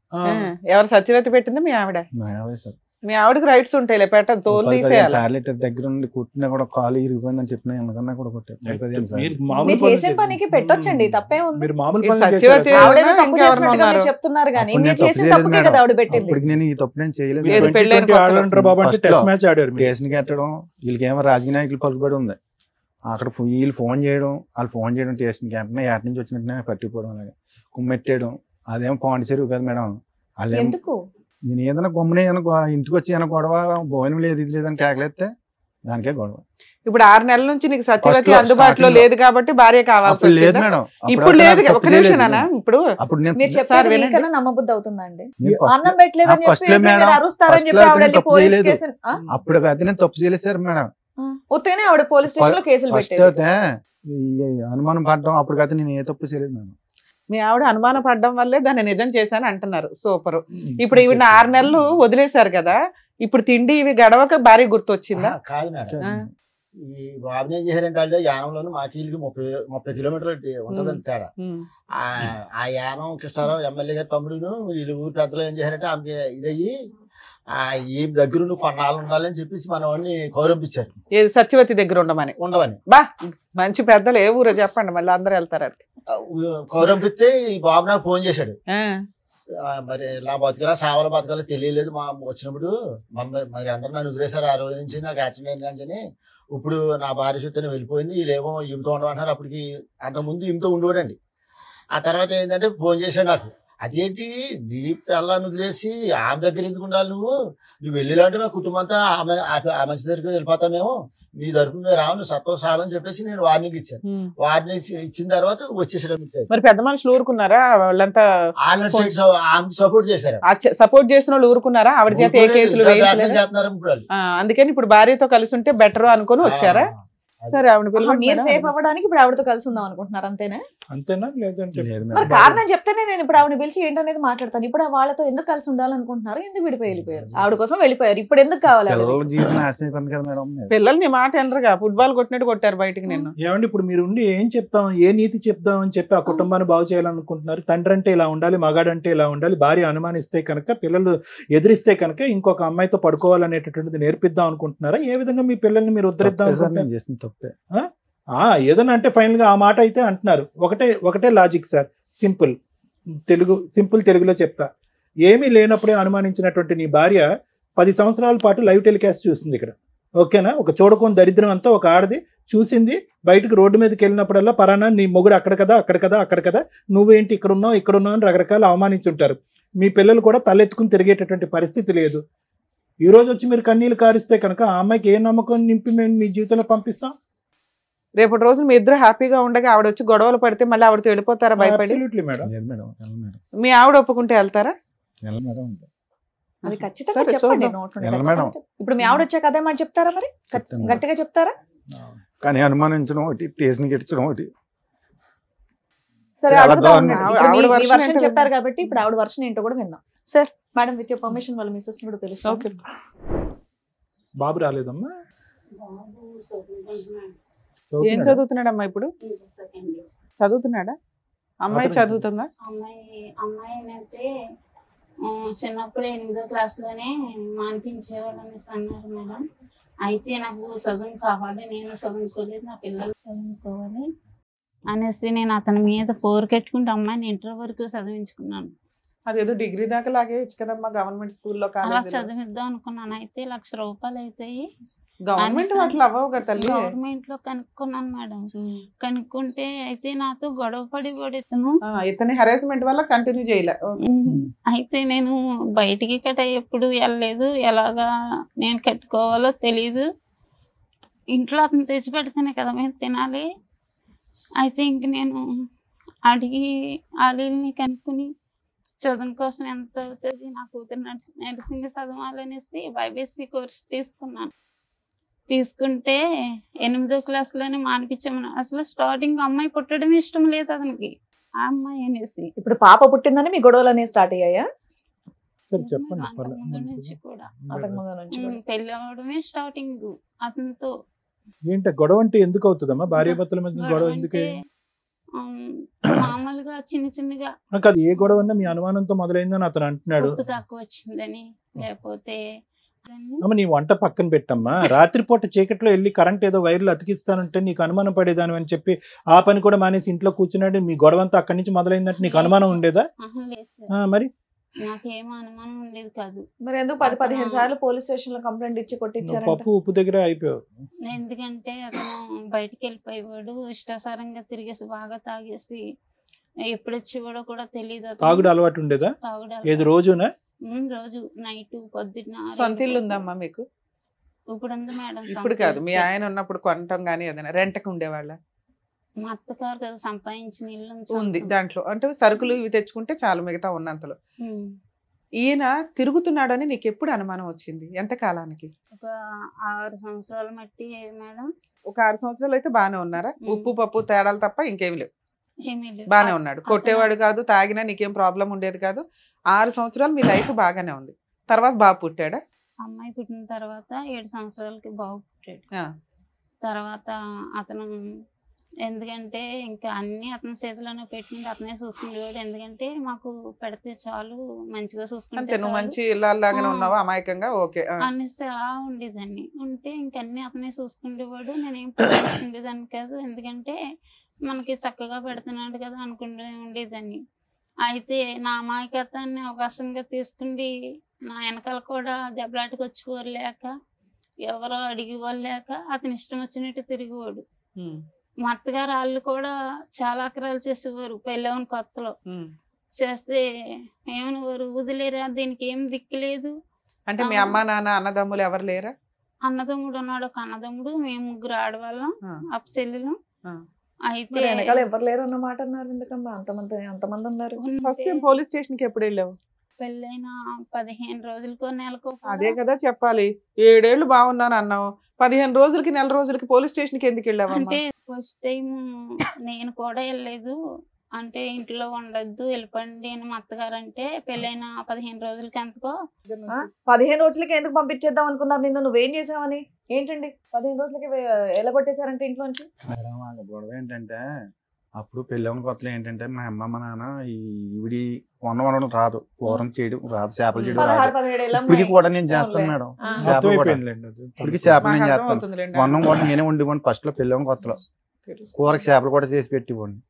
ఎవరు సత్యవతి పెట్టింది? మీ ఆవిడ. మా ఆవిడే సార్. మీ ఆవిడకి రైట్స్ ఉంటాయి, పెట్టదు, తోలు 10-15 తీసేయాలి. సార్లు ఇట్లా దగ్గర ఉండి కుట్టినా కూడా కాలు ఇరిగిపోయిందని చెప్పినా ఎందుకన్నా కూడా కొట్టారు. 10-15 సార్లు. మీరు మామూలు మీరు పనులు చేసే పనికి పెట్టొచ్చండి, తప్పే ఉంది. మీరు మామూలు ఈ పనులు సత్యవతి చేశారా? ఆవిడ ఎవరైనా తప్పు ఇంకెవరైనా చేసినట్టుగా మీరు ఉన్నారు? చెప్తున్నారు కానీ అప్పుడు మీరు నేను తప్పు చేసిన చేయలేదు తప్పుకే మేడం. కదా ఆవిడ పెట్టింది. అప్పటికి నేను ఈ తప్పు నేను చేయలేదు. లేదు, 2020 పెళ్ళైన కొత్తలో. ఆడంటారు బాబు అంటే ఫస్ట్ టెస్ట్ లో. మ్యాచ్ ఆడారు మీరు. కేసుని కట్టడం, వీళ్ళకేమో రాజకీయ నాయకులు పలుకుబడి ఉంది. అక్కడ వీళ్ళు ఫోన్ చేయడం, వాళ్ళు ఫోన్ చేయడం స్టేషన్కి వెంటనే ఏట నుంచి వచ్చినట్టునే పట్టిపోవడం, అలాగే కుమ్మెట్టేయడం. అదేమో పాండిచేరు కదా మేడం. వాళ్ళు ఎందుకు? నేను ఏదైనా గమ్మునే ఇంటికి వచ్చి ఏమైనా గొడవ, భోజనం లేదు ఇది లేదని కేకలేస్తే దానికే గొడవ. ఇప్పుడు 6 నెలల నుంచి నీకు సత్యవతి First లో, అందుబాటులో starting లో. లేదు కాబట్టి భార్య కావాల్సి అప్పుడు లేదు వచ్చిందా? మేడం. ఇప్పుడు లేదు. ఒక నిమిషం నాన్న, ఇప్పుడు అప్పుడు నేను మీరు సార్ చెప్పారు వినండి. మీకన్నా నమ్మబుద్ధి అవుతుందా అండి? నేను first అన్నం లో- పెట్టలేదని first చెప్పి లో మేడం, మీరు అరుస్తారని first చెప్పి లో ఆవిడ అయితే వెళ్ళి తప్పు పోలీస్ చేయలేదు. కేసు అప్పుడు అయితే నేను తప్పు చేయలేదు సార్ మేడం. ఉత్తగానే ఆవిడ పోలీస్ స్టేషన్ లో కేసులు ఫస్ట్ పెట్టారు. అయితే ఈ అనుమానం పడడం, అప్పటికైతే నేను ఏ తప్పు చేయలేదు మేడం. మీ ఆవిడ అనుమానం పడడం వల్లే దాన్ని నిజం చేశాను అంటున్నారు. సూపర్. ఇప్పుడు ఈవిడ 6 నెలలు వదిలేశారు కదా, ఇప్పుడు తిండి ఇవి గడవక భార్య గుర్తొచ్చిందా? కాదు మేడం, ఆ. ఈ బాబుని ఏం చేశారంటే వాళ్ళు యానంలోను మాకు వీళ్ళకి 30 కిలోమీటర్లు ఉంటుందని తేడా. ఉమ్. ఆ యానం కృష్ణారావు ఎమ్మెల్యే గారి తమ్ముడును వీళ్ళు ఊరు పెద్దలు ఏం చేశారంటే ఆమెకి ఇదయ్యి ఈ దగ్గర నువ్వు కొన్నాళ్ళు ఉండాలని చెప్పేసి మన వాడిని కౌరంపించారు, ఏది సత్యవతి దగ్గర ఉండమని. ఉండవని. బా, మంచి పెద్దలు ఏ ఊరో చెప్పండి, మళ్ళీ అందరూ వెళ్తారు అక్కడికి. కౌరంపిస్తే ఈ బాబు నాకు ఫోన్ చేశాడు. ఆ. మరి నా బతకలా సావల బతకాలో తెలియలేదు మా వచ్చినప్పుడు మరి అందరూ నన్ను వదిలేశారు. ఆ రోజు నుంచి నాకు యాక్సిడెంట్ అని ఇప్పుడు నా భార్య చుట్టూ వెళ్ళిపోయింది, వీళ్ళేమో ఈమెతో ఉండమంటున్నారు. అప్పటికి అంతకుముందు ఈమెతో ఉండేవాడండి. ఆ తర్వాత ఏంటంటే ఫోన్ చేశాడు నాకు, అదేంటి నీ పిల్లని వదిలేసి ఆమె దగ్గర ఎందుకు ఉండాలి, నువ్వు వెళ్ళేలాంటి మా కుటుంబం అంతా ఆ మంచి దగ్గరికి వెళ్ళిపోతాం మేము, నీ తరపున మేము రావు, నువ్వు సత్వం సాలని చెప్పేసి నేను వార్నింగ్ ఇచ్చాను. వార్నింగ్ ఇచ్చిన తర్వాత వచ్చేసాడు. మరి పెద్ద మనుషులు ఊరుకున్నారా? వాళ్ళంతా సపోర్ట్ చేశారు. సపోర్ట్ చేసిన వాళ్ళు ఊరుకున్నారా? ఆవిడ చేత ఏ కేసులు వేయలేదు. చేస్తున్నారు ఇప్పుడు వాళ్ళు. అందుకని ఇప్పుడు భార్యతో కలిసి ఉంటే బెటర్ అనుకుని వచ్చారా? సరే, ఆవిడ మీరు సేఫ్ అవ్వడానికి ఇప్పుడు ఆవిడతో కలిసి ఉందాం అనుకుంటున్నారు, అంతేనా? అంతేనా? లేదంటే లేదు మరి మేడం. కారణం చెప్తేనే నేను ఇప్పుడు ఆవిడ పిలిచి ఏంటనేది మాట్లాడతాను. ఇప్పుడు వాళ్ళతో ఎందుకు కలిసి ఉండాలనుకుంటున్నారు? ఎందుకు విడిపోయి వెళ్ళిపోయారు? ఆవిడ కోసం వెళ్ళిపోయారు, ఇప్పుడు ఎందుకు కావాలి ఆవిడ? పిల్లల జీవితం నాశనం అయిపోయింది కదా మేడం. పిల్లల్ని మాట ఎనరుగా ఫుట్బాల్ కొట్టినట్టు కొట్టారు బయటికి నిన్ను. ఏమండి ఇప్పుడు మీరు ఉండి ఏం చెప్తాం, ఏ నీతి చెప్తాం అని చెప్పి ఆ కుటుంబాన్ని బాగు చేయాలనుకుంటున్నారు? తండ్రి అంటే ఇలా ఉండాలి, మగాడంటే ఇలా ఉండాలి, భార్య అనుమానిస్తే కనుక, పిల్లలు ఎదిరిస్తే కనుక ఇంకొక అమ్మాయితో పడుకోవాలనేటటువంటిది నేర్పిద్దాం అనుకుంటున్నారా? ఏ విధంగా మీ పిల్లల్ని మీరు ఉద్ధరిద్దాం తప్పే సార్, అనుకుంటున్నారు? నేను చేసిన తప్పే. ఏదన్నా అంటే ఫైనల్ గా ఆ మాట అయితే అంటున్నారు. ఒకటే లాజిక్ సార్, సింపుల్ తెలుగులో చెప్తా. ఏమీ లేనప్పుడే అనుమానించినటువంటి నీ భార్య 10 సంవత్సరాల పాటు లైవ్ టెలికాస్ట్ చూస్తుంది ఇక్కడ, ఓకేనా? ఒక చూడకొని దరిద్రం అంతా ఒక ఆడది చూసింది. బయటకు రోడ్డు మీదకి వెళ్ళినప్పుడల్లా పరానా నీ మొగుడు అక్కడ కదా, నువ్వేంటి ఇక్కడ ఉన్నావు అని రకరకాల అవమానించుంటారు. మీ పిల్లలు కూడా తలెత్తుకుని తిరిగేటటువంటి పరిస్థితి లేదు. ఈ రోజు వచ్చి మీరు కన్నీళ్ళు కారిస్తే కనుక ఆ అమ్మాయికి ఏ నమ్మకం నింపి మేము మీ జీవితంలో పంపిస్తాం? రేపటి రోజు మీ ఇద్దరు హ్యాపీగా ఉండగా ఆవిడ వచ్చి గొడవలు పడితే మళ్ళీ ఆవిడతో వెళ్ళిపోతారా భయపడి? Absolutely madam. లేదు మేడం, వెళ్ళను మేడం, మీ ఆవిడ ఒప్పుకుంటే వెళ్తారా? వెళ్ళను మేడం అంతే. అది ఖచ్చితంగా సరే, చెప్పండి చూద్దాం. నోట్ నుండి ఎలా ఖచ్చితంగా మేడం? చెప్పండి. ఇప్పుడు మీ ఆవిడ వచ్చాక అదే మాట చెప్తారా మరి? చెప్తాను. గట్టిగా చెప్తారా? కానీ అనుమానించడం ఒకటి, టేస్ట్ని గెలిచడం ఒకటి. సరే చాలా అడుగుతా బాగుంది. ఉండండి. ఆవిడ ఇప్పుడు మీ version version ఏంటో చెప్పారు విందాం. కాబట్టి ఇప్పుడు ఆవిడ వర్షన్ ఏంటో కూడా విందాం. Sir madam with your permission వాళ్ళ మిస్సెస్ కూడా తెలుసు. ఓకే. బాబు రాలేదమ్మా? ఏం చదువుతున్నాడమ్మా ఇప్పుడు? చదువుతున్నాడా? అమ్మాయి చదువుతుందా? అమ్మాయి అయితే చిన్నప్పుడు 8వ క్లాస్లోనే మానిపించేవాళ్ళు అనేసి అన్నారు మేడం. అయితే నాకు చదువు కావాలి, నేను చదువుకోలేదు, నా పిల్లలు చదువుకోవాలి అనేసి నేను అతని మీద పోరుకెట్టుకుంటే అమ్మాయిని ఇంటర్ వరకు చదివించుకున్నాను. అదేదో డిగ్రీ దాకా లాగేయచ్చు కదమ్మా గవర్నమెంట్ స్కూల్లో, అలా కాలేజీలో. చదివిద్దాం అనుకున్నాను. అయితే 1,00,000 రూపాయలు అవుతాయి. గవర్నమెంట్ వాటిలో అవ్వవు కదా తల్లి. గవర్నమెంట్ లో కనుక్కున్నాను మేడం. కనుక్కుంటే అయితే నాతో గొడవ పడి ఇతను ఇతని హెరాస్మెంట్ వల్ల కంటిన్యూ చేయలే. అయితే నేను బయటికి కట్ట ఎప్పుడు వెళ్ళలేదు. ఎలాగా నేను కట్టుకోవాలో తెలీదు. ఇంట్లో అతను తెచ్చి పెడితేనే కదా మేము తినాలి. అయితే ఇంక నేను అడిగి ఆలీల్ని కనుక్కుని చదువు కోసం ఎంత అవుతుంది, నా కూతురు నర్సింగ్ చదవాలనేసి బైబీసీ కోర్స్ తీసుకున్నాను. తీసుకుంటే 8వ క్లాస్లోనే మానిపించామని. అసలు స్టార్టింగ్ అమ్మాయి పుట్టడం ఇష్టం లేదు అతనికి, ఆ అమ్మాయి అనేసి. ఇప్పుడు పాప పుట్టిందని మీ గొడవలు అనేవి స్టార్ట్ అయ్యాయా? సరే చెప్పండి. అంతకు ముందు నుంచి కూడా అంతకు ముందు నుంచి కూడా. పెళ్లి అవడమే స్టార్టింగ్ అతనితో. ఏంటి గొడవ అంటే ఎందుకు అవుతుందమ్మా? భార్య భర్తల మధ్య గొడవ ఎందుకు? అంటే మామూలుగా చిన్న చిన్నగా నాకు అది ఏ గొడవ అన్నా మీ అనుమానంతో మొదలైందని అతను అంటున్నాడు. ఉప్పు తక్కువ వచ్చిందని, లేకపోతే అమ్మ నీ వంట పక్కన పెట్టమ్మా. రాత్రిపూట చీకట్లో వెళ్ళి కరెంట్ ఏదో వైర్లు అతికిస్తానంటే నీకు అనుమానం పడేదాని అని చెప్పి ఆ పని కూడా మానేసి ఇంట్లో కూర్చున్నాడు. మీ గొడవ అంతా అక్కడి నుంచి మొదలైందంటే నీకు అనుమానం ఉండేదా? లేదు మరి నాకేం అనుమానం ఉండేది కాదు. మరి ఎందుకు 10-15 సార్లు పోలీస్ స్టేషన్ లో కంప్లైంట్ ఇచ్చి కొట్టించారు? పప్పు ఉప్పు దగ్గర అయిపోయావు. ఎందుకంటే అతను బయటికి వెళ్ళిపోయేవాడు, ఇష్టాసారంగా తిరిగేసి బాగా తాగేసి ఎప్పుడు వచ్చేవాడో కూడా తెలియదు. తాగుడు అలవాటు ఉండేదా? తాగుడు ఏది రోజునా? రోజు నైట్ పొద్దున్న. సొంత ఇల్లు ఉందమ్మా మీకు? ఇప్పుడు ఉంది మేడం. ఇప్పుడు కాదు, మీ ఆయన ఉన్నప్పుడు కొనటం గానీ ఏదైనా రెంట్కి ఉండేవాళ్ళ? మా అత్తగారు కదా సంపాదించిన ఇల్లు ఉంది, దాంట్లో అంటే సరుకులు ఇవి తెచ్చుకుంటే చాలు మిగతా ఉన్నంతలో. ఈయన తిరుగుతున్నాడని నీకు ఎప్పుడు అనుమానం వచ్చింది? ఎంత కాలానికి? ఒక 6 సంవత్సరాల మట్టి మేడం. ఒక 6 సంవత్సరాలు అయితే బాగానే ఉన్నారా? ఉప్పు పప్పు తేడాలు తప్ప ఇంకేమి లేవు, ఏమీ లేవు. బాగానే ఉన్నాడు. కొట్టేవాడు కాదు, తాగినా నీకేం ప్రాబ్లం ఉండేది కాదు. 6 సంవత్సరాలు మీ లైఫ్ బాగానే ఉంది. తర్వాత బాబు పుట్టాడా? అమ్మాయి పుట్టిన తర్వాత 7 సంవత్సరాలకి బాబు పుట్టాడు. తర్వాత అతను ఎందుకంటే ఇంకా అన్ని అతని చేతిలోనే పెట్టుకుంటే అతనే చూసుకునేవాడు. ఎందుకంటే మాకు పెడితే చాలు, మంచిగా చూసుకుంటే నువ్వు మంచి ఇళ్ళలాగానే ఉన్నావా అమాయకంగా? ఓకే అనేసి అలా ఉండేదాన్ని. ఉంటే ఇంకన్నీ అతనే చూసుకునేవాడు. నేనేం పట్టించుకునేదాన్ని కాదు, ఎందుకంటే మనకి చక్కగా పెడుతున్నాడు కదా అనుకుంటూ ఉండేదాన్ని. అయితే నా అమాయకత్వాన్ని అవకాశంగా తీసుకుండి నా వెనకాల కూడా దెబ్బలాటకు వచ్చేవారు లేక, ఎవరో అడిగేవాళ్ళు లేక అతని ఇష్టం వచ్చినట్టు తిరిగేవాడు. మా అత్తగారు వాళ్ళు కూడా చాలా అక్రాలు చేసేవారు పెళ్ళవని కొత్తలో. చేస్తే ఏమనేవారు, వదిలేరా దీనికి ఏం దిక్కులేదు. అంటే మీ అమ్మ నాన్న అన్నదమ్ములు ఎవరు లేరా? అన్నదమ్ముడు ఉన్నాడు, ఒక అన్నదమ్ముడు, మేము 3 ఆడవాళ్ళం, అప్ప చెల్లెలు. అయితే వెనకాల ఎవరు లేరు అన్నమాట అన్నారు. ఎందుకమ్మా అంతమంది ఉన్నారు? ఫస్ట్ టైం పోలీస్ స్టేషన్ కి ఎప్పుడు వెళ్ళావు? పెళ్ళైన 15 రోజులకో నెలకో. అదే కదా చెప్పాలి. 7 ఏళ్ళు బాగున్నాను అన్నావు, 15 రోజులకి నెల రోజులకి పోలీస్ స్టేషన్ కి ఎందుకు వెళ్ళావు? అంటే ఫస్ట్ టైం నేను కూడా వెళ్ళలేదు. అంటే ఇంట్లో ఉండద్దు వెళ్ళిపోండి అని మా అత్తగారు అంటే, పెళ్ళైన 15 రోజులకి ఎంతకో. 15 రోజులకి ఎందుకు పంపించేద్దాం అనుకున్నారు నిన్ను? నువ్వేం చేసావని? ఏంటండి 15 రోజులకి ఎలా కొట్టేశారంటే ఇంట్లో నుంచి? గొడవ ఏంటంటే అప్పుడు పెళ్ళవని కొత్తలో ఏంటంటే మా అమ్మ మా నాన్న ఈవిడి వండడం రాదు, కూరం చేయడం రాదు, చేపలు చేయడం రాదు. 16-17 ఇప్పటికి కూడా నేను చేస్తాను మేడం. చేపలు కూడా ఇప్పటికి చేపలు నేను చేస్తాను. వండం కూడా నేనే వండివ్వండి. ఫస్ట్ లో పెళ్ళవని కొత్తలో కూరకి చేపలు కూడా చేసి పెట్టివ్వండి.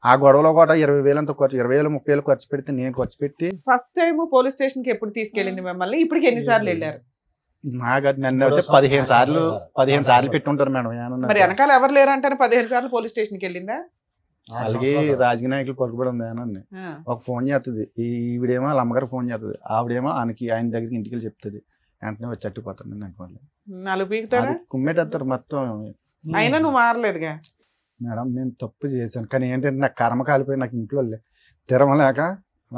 ఆ గొడవలో కూడా 20,000 అంత ఖర్చు, 20,000 30,000 ఖర్చు పెడితే నేను ఖర్చు పెట్టి. ఫస్ట్ టైం పోలీస్ స్టేషన్ కి ఎప్పుడు తీసుకెళ్ళింది మిమ్మల్ని? ఇప్పటికి ఎన్నిసార్లు వెళ్ళారు? నాకు నన్ను అయితే 15 సార్లు పెట్టుంటారు మేడం. మరి వెనకాల ఎవరు లేరంటారు 15 సార్లు పోలీస్ స్టేషన్ కి వెళ్ళిందా? అలాగే రాజకీయ నాయకులు పలుకుబడి ఉంది అని ఒక ఫోన్ చేస్తుంది. ఈవిడేమో వాళ్ళ అమ్మగారు ఫోన్ చేస్తుంది, ఆవిడేమో ఆయన దగ్గరికి ఇంటికి వెళ్ళి చెప్తుంది. వెంటనే వచ్చి అట్టుకుపోతాను అనుకోండి. నాలుగు పీకుతారా? కుమ్మేటేస్తారు మొత్తం. అయినా నువ్వు మారలేదుగా. మేడం నేను తప్పు చేశాను, కానీ ఏంటంటే నాకు కర్మ కాలిపోయి నాకు ఇంట్లో తిరమలేక